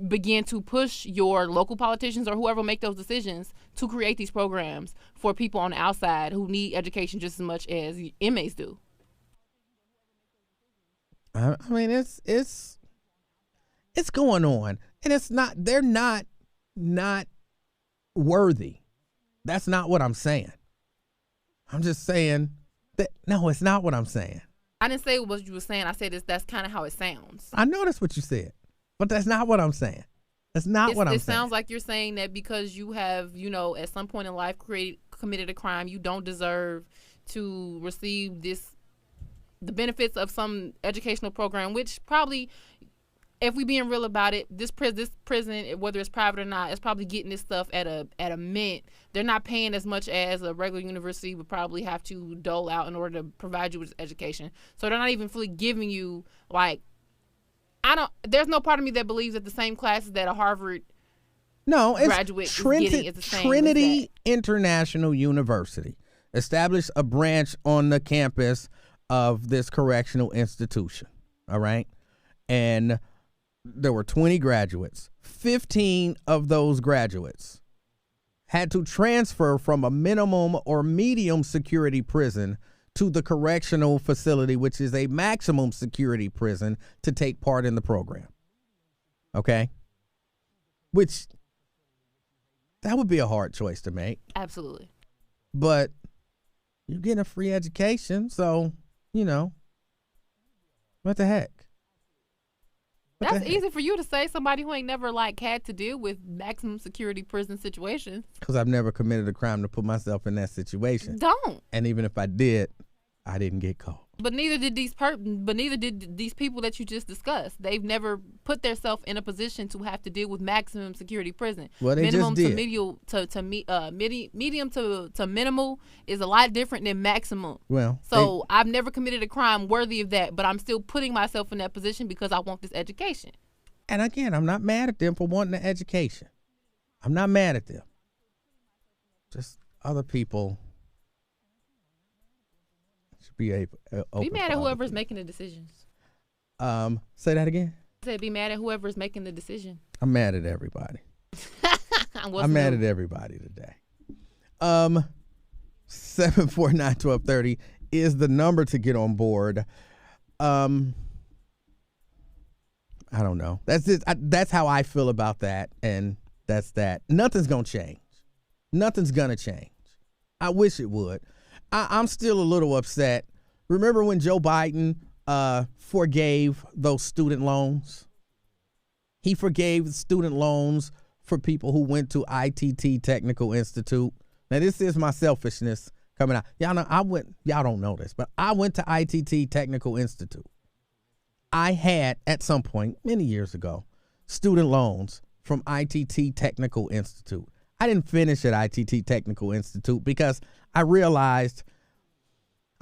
begin to push your local politicians or whoever make those decisions to create these programs for people on the outside who need education just as much as inmates do. I mean, it's going on, and they're not worthy. That's not what I'm saying. I'm just saying that, no, it's not what I'm saying. I didn't say what you were saying. I said that's kind of how it sounds. I know that's what you said, but that's not what I'm saying. That's not what I'm saying. It sounds like you're saying that because you have, at some point in life committed a crime, you don't deserve to receive the benefits of some educational program, which probably, if we being real about it, this prison, whether it's private or not, is probably getting this stuff at a mint. They're not paying as much as a regular university would probably have to dole out in order to provide you with education. So they're not even fully giving you, there's no part of me that believes that the same classes that a Harvard graduate is getting is the same. Trinity International University established a branch on the campus of this correctional institution. All right. And there were 20 graduates. 15 of those graduates had to transfer from a minimum or medium security prison to the correctional facility, which is a maximum security prison, to take part in the program. Okay? Which, that would be a hard choice to make. Absolutely. But you're getting a free education, so, what the heck? That's easy for you to say, somebody who ain't never had to deal with maximum security prison situations. Because I've never committed a crime to put myself in that situation. Don't. And even if I did, I didn't get caught. But neither did these people that you just discussed. They've never put themselves in a position to have to deal with maximum security prison. Well, they minimum just did. Medium to minimal is a lot different than maximum. Well, so I've never committed a crime worthy of that, but I'm still putting myself in that position because I want this education. And again, I'm not mad at them for wanting the education. I'm not mad at them. Just other people should be able. Be mad at whoever's making the decisions. Say that again. I said be mad at whoever's making the decision. I'm mad at everybody. I'm mad at everybody today. 749-1230 is the number to get on board. I don't know. That's it. That's how I feel about that, and that's that. Nothing's gonna change. Nothing's gonna change. I wish it would. I'm still a little upset. Remember when Joe Biden forgave those student loans? He forgave student loans for people who went to ITT Technical Institute. Now, this is my selfishness coming out. Y'all know y'all don't know this, but I went to ITT Technical Institute. I had, at some point, many years ago, student loans from ITT Technical Institute. I didn't finish at ITT Technical Institute because I realized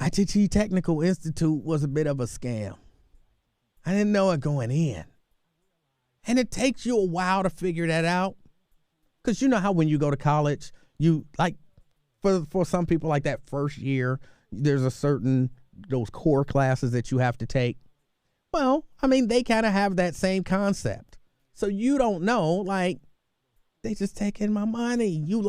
ITT Technical Institute was a bit of a scam. I didn't know it going in. And it takes you a while to figure that out. Because you know how when you go to college, you for some people like that first year, there's those core classes that you have to take. Well, I mean, they kind of have that same concept. So you don't know, they just taking my money. You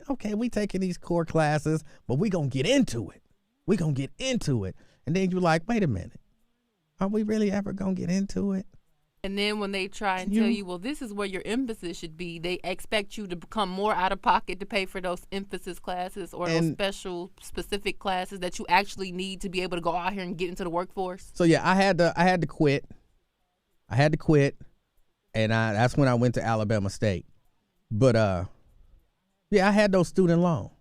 okay, we taking these core classes, but we going to get into it. We going to get into it. And then you're like, wait a minute. Are we really ever going to get into it? And then when they try and tell you, well, this is where your emphasis should be, they expect you to become more out of pocket to pay for those emphasis classes or those special, specific classes that you actually need to be able to go out here and get into the workforce. So yeah, I had to quit. And that's when I went to Alabama State. But yeah, I had those student loans.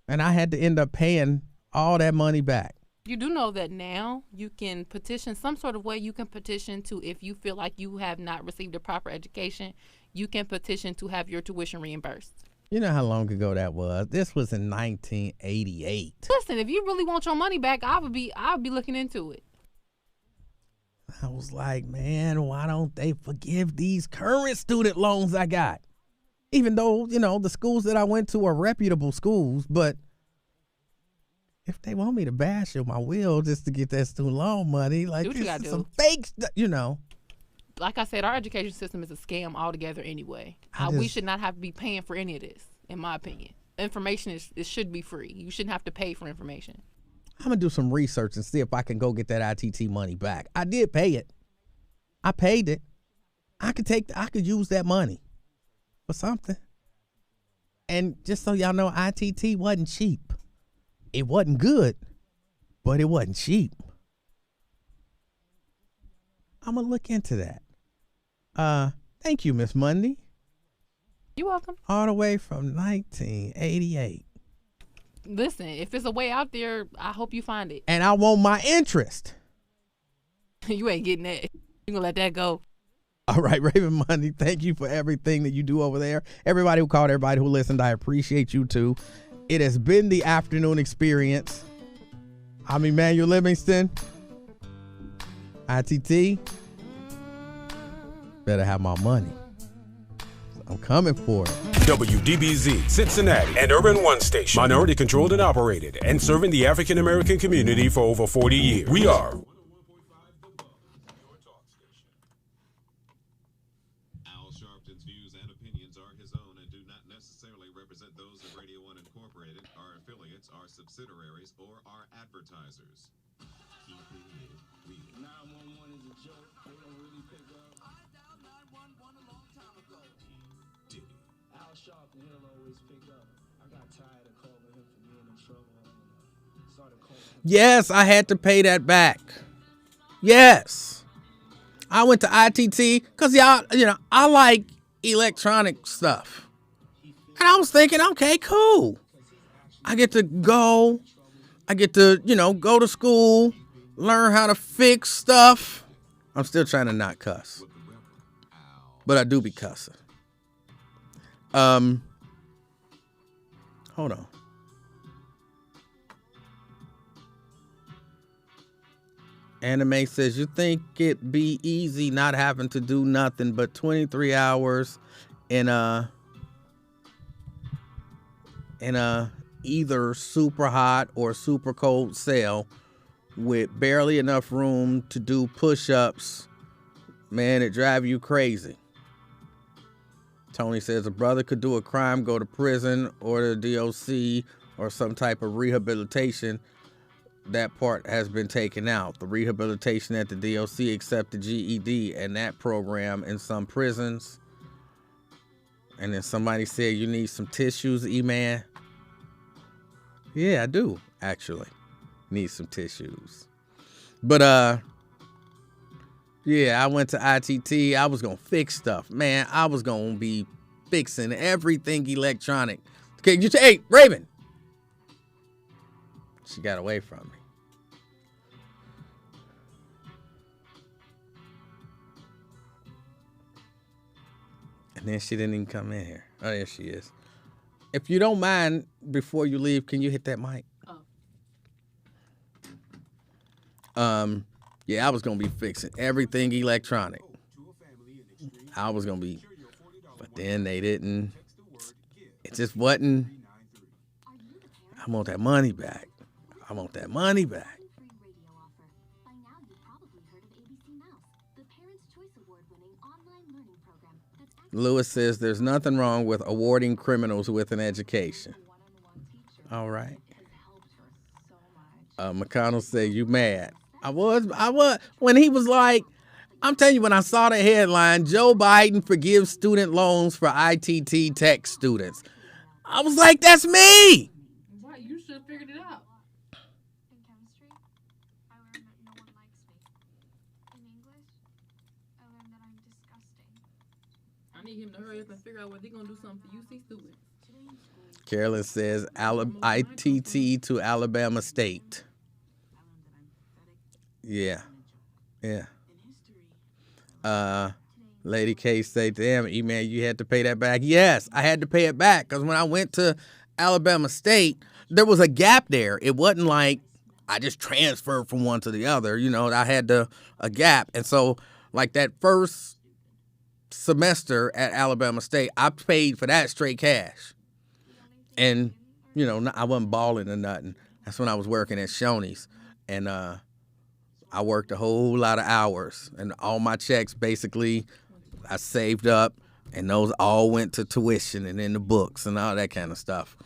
And I had to end up paying all that money back. You do know that now you can petition some sort of way. You can petition to, if you feel like you have not received a proper education, you can petition to have your tuition reimbursed. You know how long ago that was? This was in 1988. Listen, if you really want your money back, I would be looking into it. I was like, man, why don't they forgive these current student loans I got? Even though, the schools that I went to are reputable schools, but if they want me to bash them, I will, just to get that student loan money. Do what you gotta do. Some fake like I said, our education system is a scam altogether anyway. We should not have to be paying for any of this, in my opinion. Information it should be free. You shouldn't have to pay for information. I'm going to do some research and see if I can go get that ITT money back. I did pay it. I paid it. I could use that money for something. And just so y'all know, ITT wasn't cheap. It wasn't good, but it wasn't cheap. I'm going to look into that. Thank you, Miss Mundy. You're welcome. All the way from 1988. Listen, if it's a way out there, I hope you find it. And I want my interest. You ain't getting that. You gonna let that go. All right, Raven Money, thank you for everything that you do over there. Everybody who called, everybody who listened, I appreciate you too. It has been the afternoon experience. I'm Emanuel Livingston. ITT. Better have my money. I'm coming for it. WDBZ, Cincinnati, and Urban One Station. Minority controlled and operated, and serving the African American community for over 40 years. We are. Al Sharpton's views and opinions are his own and do not necessarily represent those of Radio One Incorporated, our affiliates, our subsidiaries, or our advertisers. Keep it real. 911 is a joke. They don't really pick up. I dialed 911 a long time ago. Al Sharpton, he'll always pick up. I got tired of calling him for being in trouble and started calling him. Yes, I had to pay that back. Yes. I went to ITT because I like electronic stuff. And I was thinking, okay, cool. I get to go. I get to, go to school, learn how to fix stuff. I'm still trying to not cuss. But I do be cussing. Hold on. Anime says, you think it be easy not having to do nothing but 23 hours in a either super hot or super cold cell with barely enough room to do push-ups. Man, it drive you crazy. Tony says a brother could do a crime, go to prison or the DOC or some type of rehabilitation. That part has been taken out. The rehabilitation at the DOC accepted GED and that program in some prisons. And then somebody said you need some tissues, E-Man. Yeah, I do, actually. Need some tissues. But, yeah, I went to ITT. I was going to fix stuff. Man, I was going to be fixing everything electronic. Okay, hey, Raven. She got away from me. And then she didn't even come in here. Oh, there she is. If you don't mind, before you leave, can you hit that mic? Yeah, I was going to be fixing everything electronic. I was going to be, but then they didn't. It just wasn't. I want that money back. I want that money back. Lewis says there's nothing wrong with awarding criminals with an education. All right. McConnell said, you mad. I was. When he was like, I'm telling you, when I saw the headline, Joe Biden forgives student loans for ITT tech students. I was like, that's me. Why? You should have figured it out. In chemistry, I learned that no one likes me. In English, I learned that I'm disgusting. I need him to hurry up and figure out what they're going to do something for UC students. Carolyn says ITT to Alabama State. Yeah. Lady K say, damn, E-Man, you had to pay that back. Yes, I had to pay it back because when I went to Alabama State, there was a gap there. It wasn't like I just transferred from one to the other. I had a gap. And so like that first semester at Alabama State, I paid for that straight cash. And, I wasn't balling or nothing. That's when I was working at Shoney's. And I worked a whole lot of hours, and all my checks basically I saved up, and those all went to tuition and in the books and all that kind of stuff.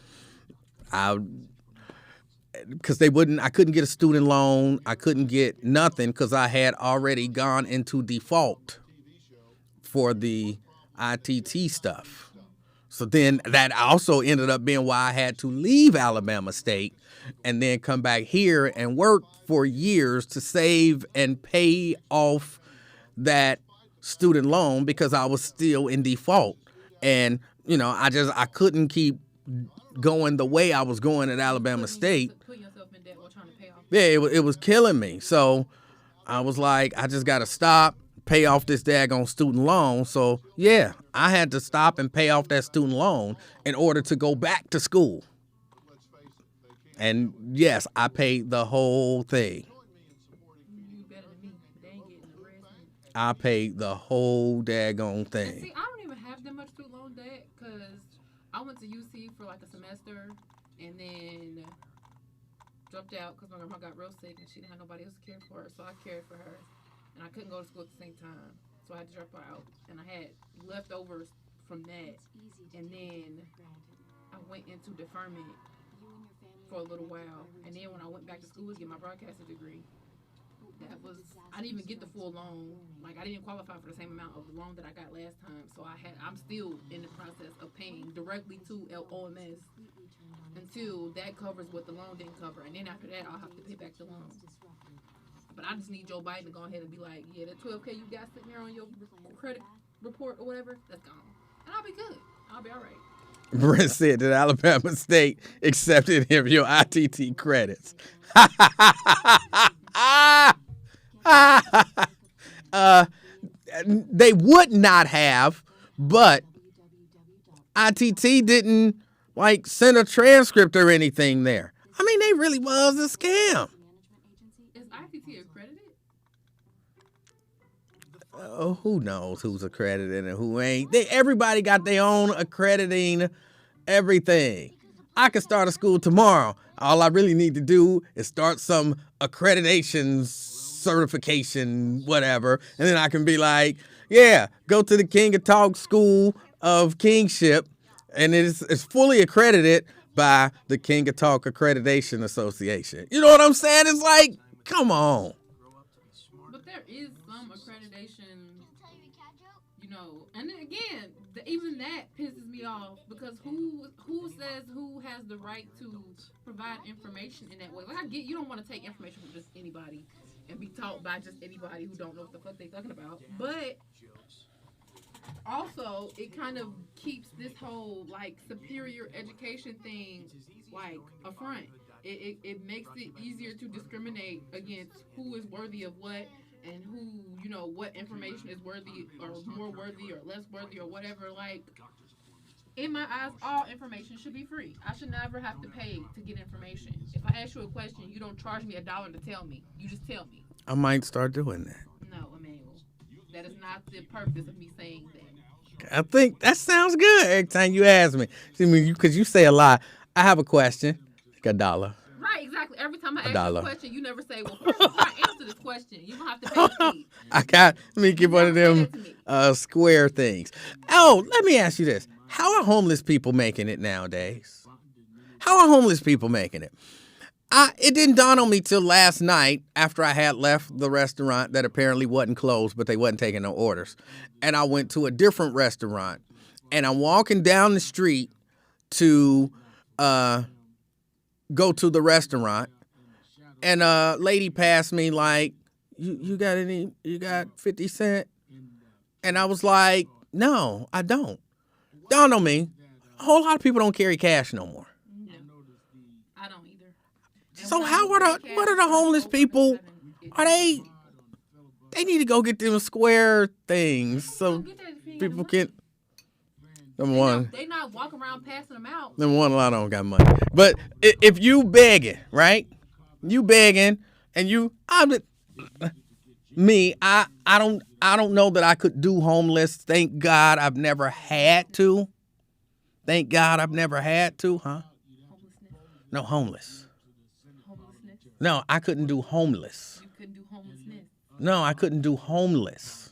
Because I couldn't get a student loan. I couldn't get nothing because I had already gone into default for the ITT stuff. So then that also ended up being why I had to leave Alabama State and then come back here and work for years to save and pay off that student loan because I was still in default. And, I couldn't keep going the way I was going at Alabama State. Yeah, it was killing me. So I was like, I just got to stop, pay off this daggone student loan. So, yeah, I had to stop and pay off that student loan in order to go back to school. And, yes, I paid the whole thing. I paid the whole daggone thing. And see, I don't even have that much student loan debt because I went to UC for like a semester and then dropped out because my grandma got real sick and she didn't have nobody else to care for her. So I cared for her. And I couldn't go to school at the same time. So I had to drop out. And I had leftovers from that. And then I went into deferment for a little while. And then when I went back to school to get my broadcasting degree, I didn't even get the full loan. Like, I didn't qualify for the same amount of the loan that I got last time. So I'm still in the process of paying directly to OMS until that covers what the loan didn't cover. And then after that, I'll have to pay back the loan. But I just need Joe Biden to go ahead and be like, yeah, that $12K you got sitting there on your credit report or whatever, that's gone. And I'll be good. I'll be all right. Brent said that Alabama State accepted him your ITT credits. They would not have, but ITT didn't send a transcript or anything there. I mean, they really was a scam. Is ITT accredited? Who knows who's accredited and who ain't? Everybody got their own accrediting everything. I could start a school tomorrow. All I really need to do is start some accreditation, certification, whatever, and then I can be like, yeah, go to the King of Talk School of Kingship, and it's fully accredited by the King of Talk Accreditation Association. You know what I'm saying? It's like, come on. But there is some accreditation, and then again, even that pisses me off because who says who has the right to provide information in that way? Like, I get you don't want to take information from just anybody and be taught by just anybody who don't know what the fuck they're talking about. But also, it kind of keeps this whole superior education thing a front. It makes it easier to discriminate against who is worthy of what and who, what information is worthy or more worthy or less worthy or whatever. In my eyes, all information should be free. I should never have to pay to get information. If I ask you a question, you don't charge me $1 to tell me. You just tell me. I might start doing that. No, Emanuel. That is not the purpose of me saying that. I think that sounds good every time you ask me. Because you say a lot. I have a question. $1. Right, exactly. Every time I ask you a question, you never say, well, first before I answer this question, you're going to have to pay me. Let me get one of them square things. Oh, let me ask you this. How are homeless people making it nowadays? How are homeless people making it? It didn't dawn on me till last night after I had left the restaurant that apparently wasn't closed, but they wasn't taking no orders. And I went to a different restaurant. And I'm walking down the street to go to the restaurant. And a lady passed me like, you got 50 cents? And I was like, no, I don't. Dawned on me, a whole lot of people don't carry cash no more. No, I don't either. So what are the homeless people? They need to go get them square things so people can. Number one, they not walking around passing them out. Number one, a lot of them got money. But if you begging, right? You begging, and I don't know that I could do homeless. Thank God I've never had to. Huh? No, homeless. No, I couldn't do homeless. You couldn't do homeless No, I couldn't do homeless.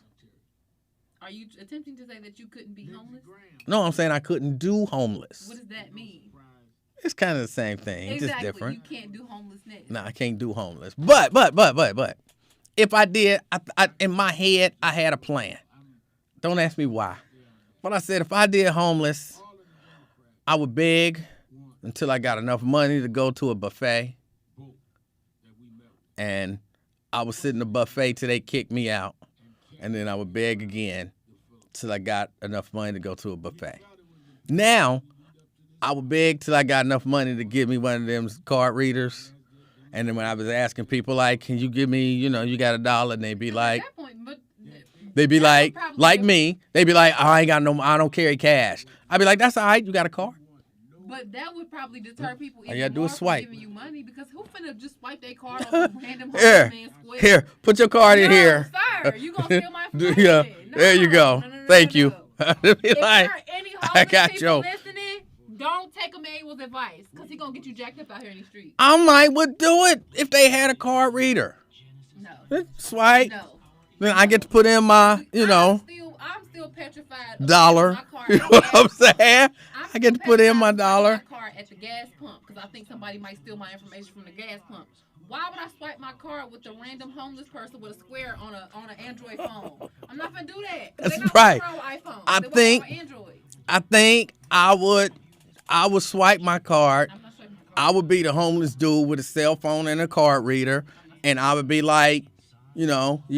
Are you attempting to say that you couldn't be homeless? No, I'm saying I couldn't do homeless. What does that mean? It's kind of the same thing, Exactly. just different. You can't do homelessness. No, I can't do homeless. But, if I did, I in my head, I had a plan. Don't ask me why. But I said if I did homeless, I would beg until I got enough money to go to a buffet. And I would sit in the buffet till they kicked me out. And then I would beg again till I got enough money to go to a buffet. Now, I would beg till I got enough money to give me one of them card readers. And then when I was asking people, like, can you give me, you got $1? And they'd be like, they'd be like me, they'd be like, I don't carry cash. I'd be like, that's all right, you got a card? But that would probably deter people All you even gotta do more is swipe. from giving you money because who finna just swipe their card off a random Here, homeless man's square? here, put your card in here. Sir, you gonna steal my information? Yeah, there you go. Thank you. I'd be If like, there are any I homeless got people you. listening, don't take Emanuel's advice because he gonna get you jacked up out here in the street. I might would do it if they had a card reader. No. Swipe. No. Then I get to put in my, I'm still petrified. Of dollar. my card You know what I'm saying? I get to put in my dollar. card at the gas pump because I think somebody might steal my information from the gas pump. Why would I swipe my card with a random homeless person with a square on an Android phone? I'm not gonna do that. That's they not right. walking around with iPhones. I They walk think- around with Android. I think I would swipe my card. I would be the homeless dude with a cell phone and a card reader, and I would be like, you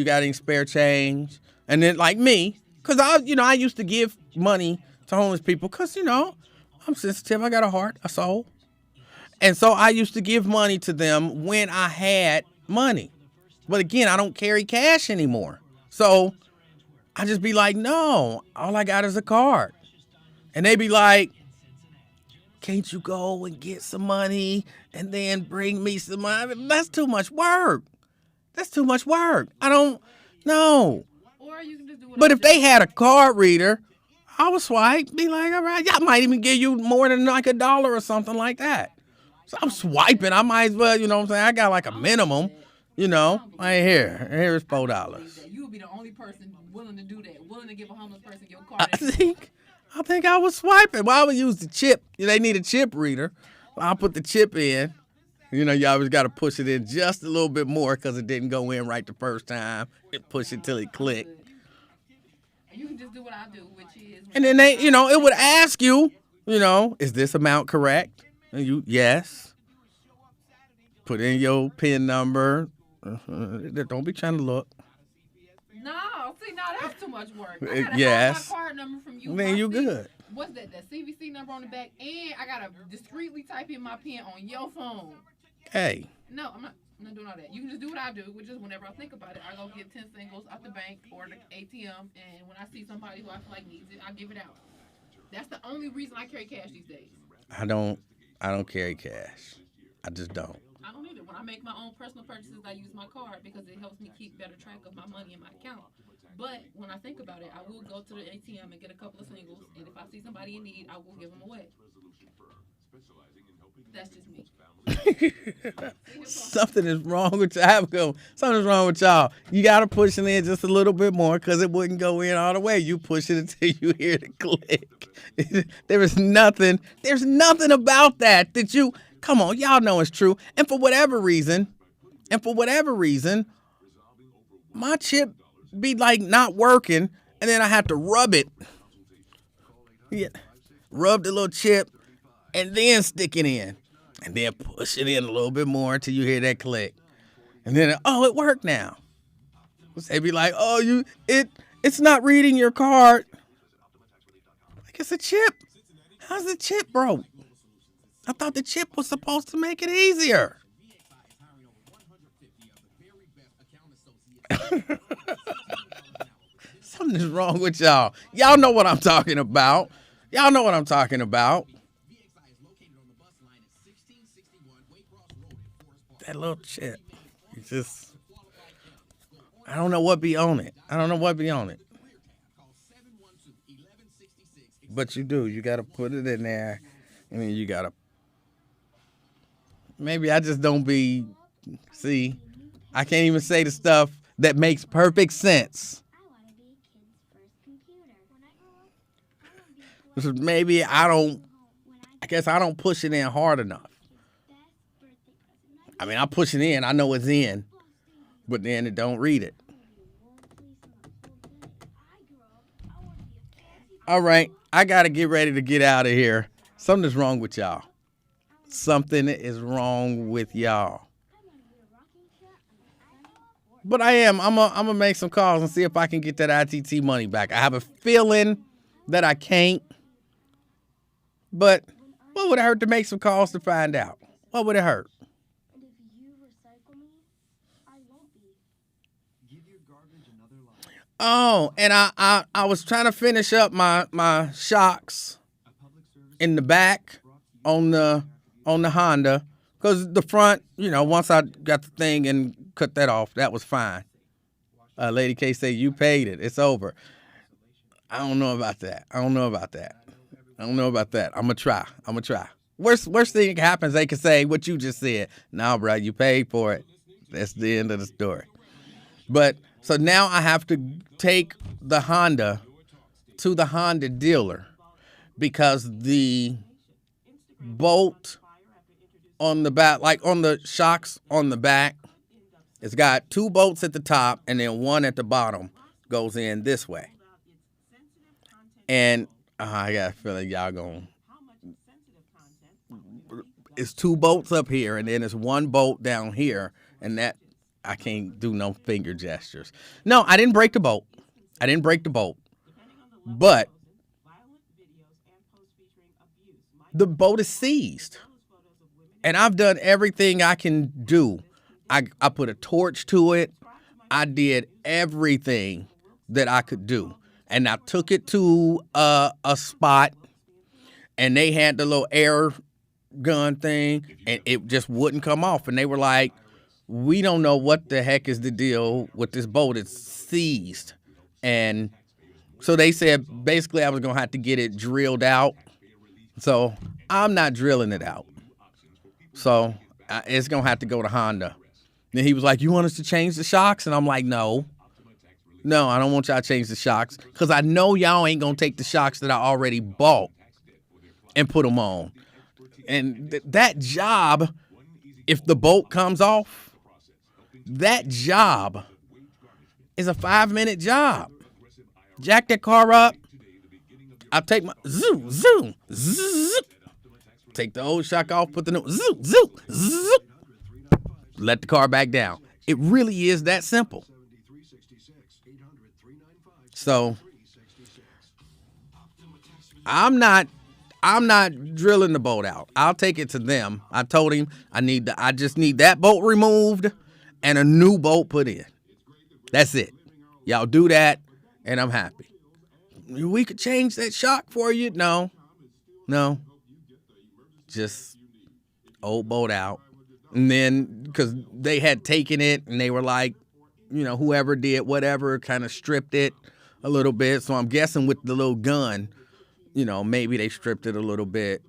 got any spare change? And then like me, because I used to give money to homeless people because, I'm sensitive. I got a heart, a soul. And so I used to give money to them when I had money. But again, I don't carry cash anymore. So I just be like, no, all I got is a card. And they be like, can't you go and get some money and then bring me some money? That's too much work. I don't know. Or you can just do what But if they had a card reader, I would swipe, be like, all right, I might even give you more than like $1 or something like that. So I'm swiping. I might as well, you know what I'm saying? I got like a minimum, right here. Here's $4. You would be the only person willing to do that, willing to give a homeless person your card. I think I would swipe it. Well, I would use the chip. They need a chip reader. I'll put the chip in. You always got to push it in just a little bit more because it didn't go in right the first time. Push it till it clicked. You can just do what I do, which is... And then they, it would ask you, is this amount correct? And you, yes. Put in your PIN number. Don't be trying to look. No, that's too much work. I gotta Yes. have my card number from you. Then you good. What's that? The CVC number on the back, and I gotta discreetly type in my PIN on your phone. Hey. No, I'm not doing all that. You can just do what I do, which is whenever I think about it, I go get 10 singles out the bank or the ATM, and when I see somebody who I feel like needs it, I give it out. That's the only reason I carry cash these days. I don't carry cash. I just don't. I don't either. When I make my own personal purchases, I use my card because it helps me keep better track of my money in my account. But when I think about it, I will go to the ATM and get a couple of singles, and if I see somebody in need, I will give them away. That's just me. Something is wrong with y'all. Something's wrong with y'all. You got to push it in just a little bit more because it wouldn't go in all the way. You push it until you hear the click. There's nothing about that you, come on, y'all know it's true. And for whatever reason, my chip be like not working, and then I have to rub it. Yeah. Rub the little chip and then stick it in. And then push it in a little bit more until you hear that click. And then, it worked now. They be like, it's not reading your card. Like, it's a chip. How's the chip broke? I thought the chip was supposed to make it easier. Something's wrong with y'all. Y'all know what I'm talking about. That little chip. It's just, I don't know what be on it. But you do. You got to put it in there. And then you got to. Maybe I just don't be. See, I can't even say the stuff that makes perfect sense. So maybe I guess I don't push it in hard enough. I mean, I push it in. I know it's in, but then it don't read it. All right, I got to get ready to get out of here. Something's wrong with y'all. Something is wrong with y'all. But I am. I'm gonna make some calls and see if I can get that ITT money back. I have a feeling that I can't. But what would it hurt to make some calls to find out? What would it hurt? Oh, and I was trying to finish up my shocks in the back on the Honda, because the front, once I got the thing and cut that off, that was fine. Lady K said, you paid it. It's over. I don't know about that. I'm going to try. Worst thing happens, they can say what you just said. No, bro, you paid for it. That's the end of the story. But so now I have to take the Honda to the Honda dealer because the bolt on the back, like on the shocks on the back, it's got two bolts at the top and then one at the bottom goes in this way. And I got a feeling y'all going. It's two bolts up here and then it's one bolt down here, and that I can't do no finger gestures. No, I didn't break the bolt. But the bolt is seized. And I've done everything I can do. I put a torch to it. I did everything that I could do. And I took it to a spot, and they had the little air gun thing, and it just wouldn't come off. And they were like, we don't know what the heck is the deal with this bolt. It's seized. And so they said basically I was going to have to get it drilled out. So I'm not drilling it out. So it's going to have to go to Honda. Then he was like, you want us to change the shocks? And I'm like, no, I don't want y'all to change the shocks, because I know y'all ain't going to take the shocks that I already bought and put them on. And that job, if the bolt comes off, that job is a 5-minute job. Jack that car up. I'll take my zoom, take the old shock off, put the new zoom, let the car back down. It really is that simple. So I'm not drilling the bolt out. I'll take it to them. I told him I just need that bolt removed and a new bolt put in. That's it. Y'all do that, and I'm happy. We could change that shock for you. No. Just old bolt out. And then, because they had taken it, and they were like, whoever did whatever kind of stripped it a little bit. So I'm guessing with the little gun, maybe they stripped it a little bit.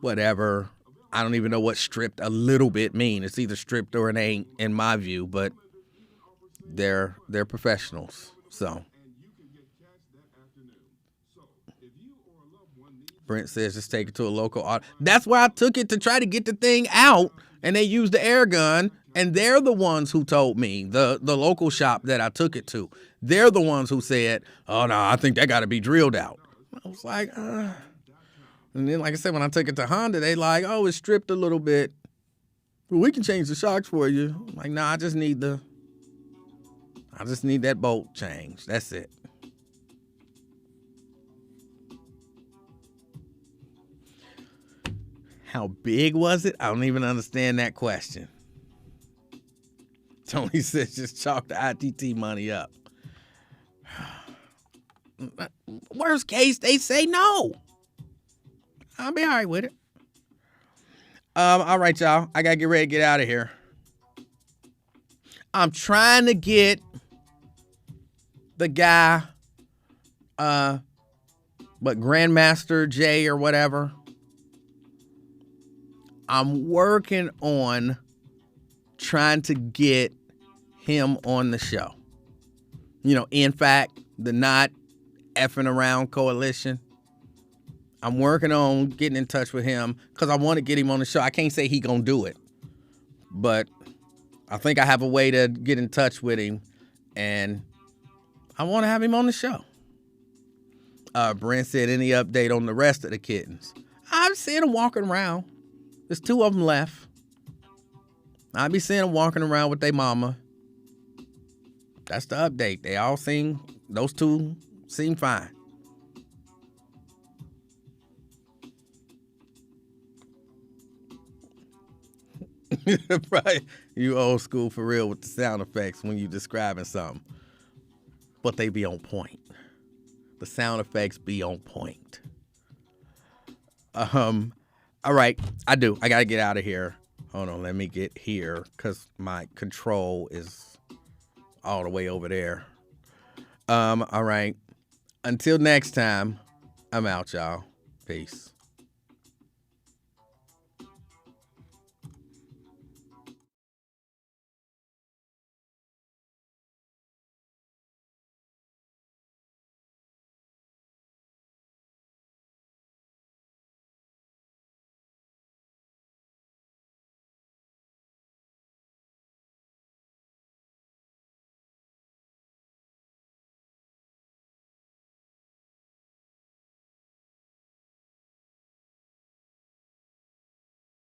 Whatever. I don't even know what stripped a little bit mean. It's either stripped or it ain't, in my view, but they're professionals. So Brent says just take it to a local auto. That's why I took it, to try to get the thing out, and they used the air gun, and they're the ones who told me, the local shop that I took it to. They're the ones who said, oh, no, I think that got to be drilled out. I was like, And then, like I said, when I took it to Honda, they like, oh, it's stripped a little bit. Well, we can change the shocks for you. I'm like, nah, I just need that bolt changed. That's it. How big was it? I don't even understand that question. Tony says just chalk the ITT money up. Worst case, they say no. I'll be all right with it. All right, y'all. I got to get ready to get out of here. I'm trying to get the guy, Grandmaster J or whatever. I'm working on trying to get him on the show. In fact, the Not Effing Around Coalition, I'm working on getting in touch with him because I want to get him on the show. I can't say he gonna do it, but I think I have a way to get in touch with him, and I want to have him on the show. Brent said, any update on the rest of the kittens? I've seen them walking around. There's 2 of them left. I be seeing them walking around with their mama. That's the update. Those 2 seem fine. Right. You old school for real with the sound effects when you describing something. But they be on point. The sound effects be on point. All right. I gotta get out of here. Hold on, let me get here because my control is all the way over there. All right. Until next time, I'm out, y'all. Peace.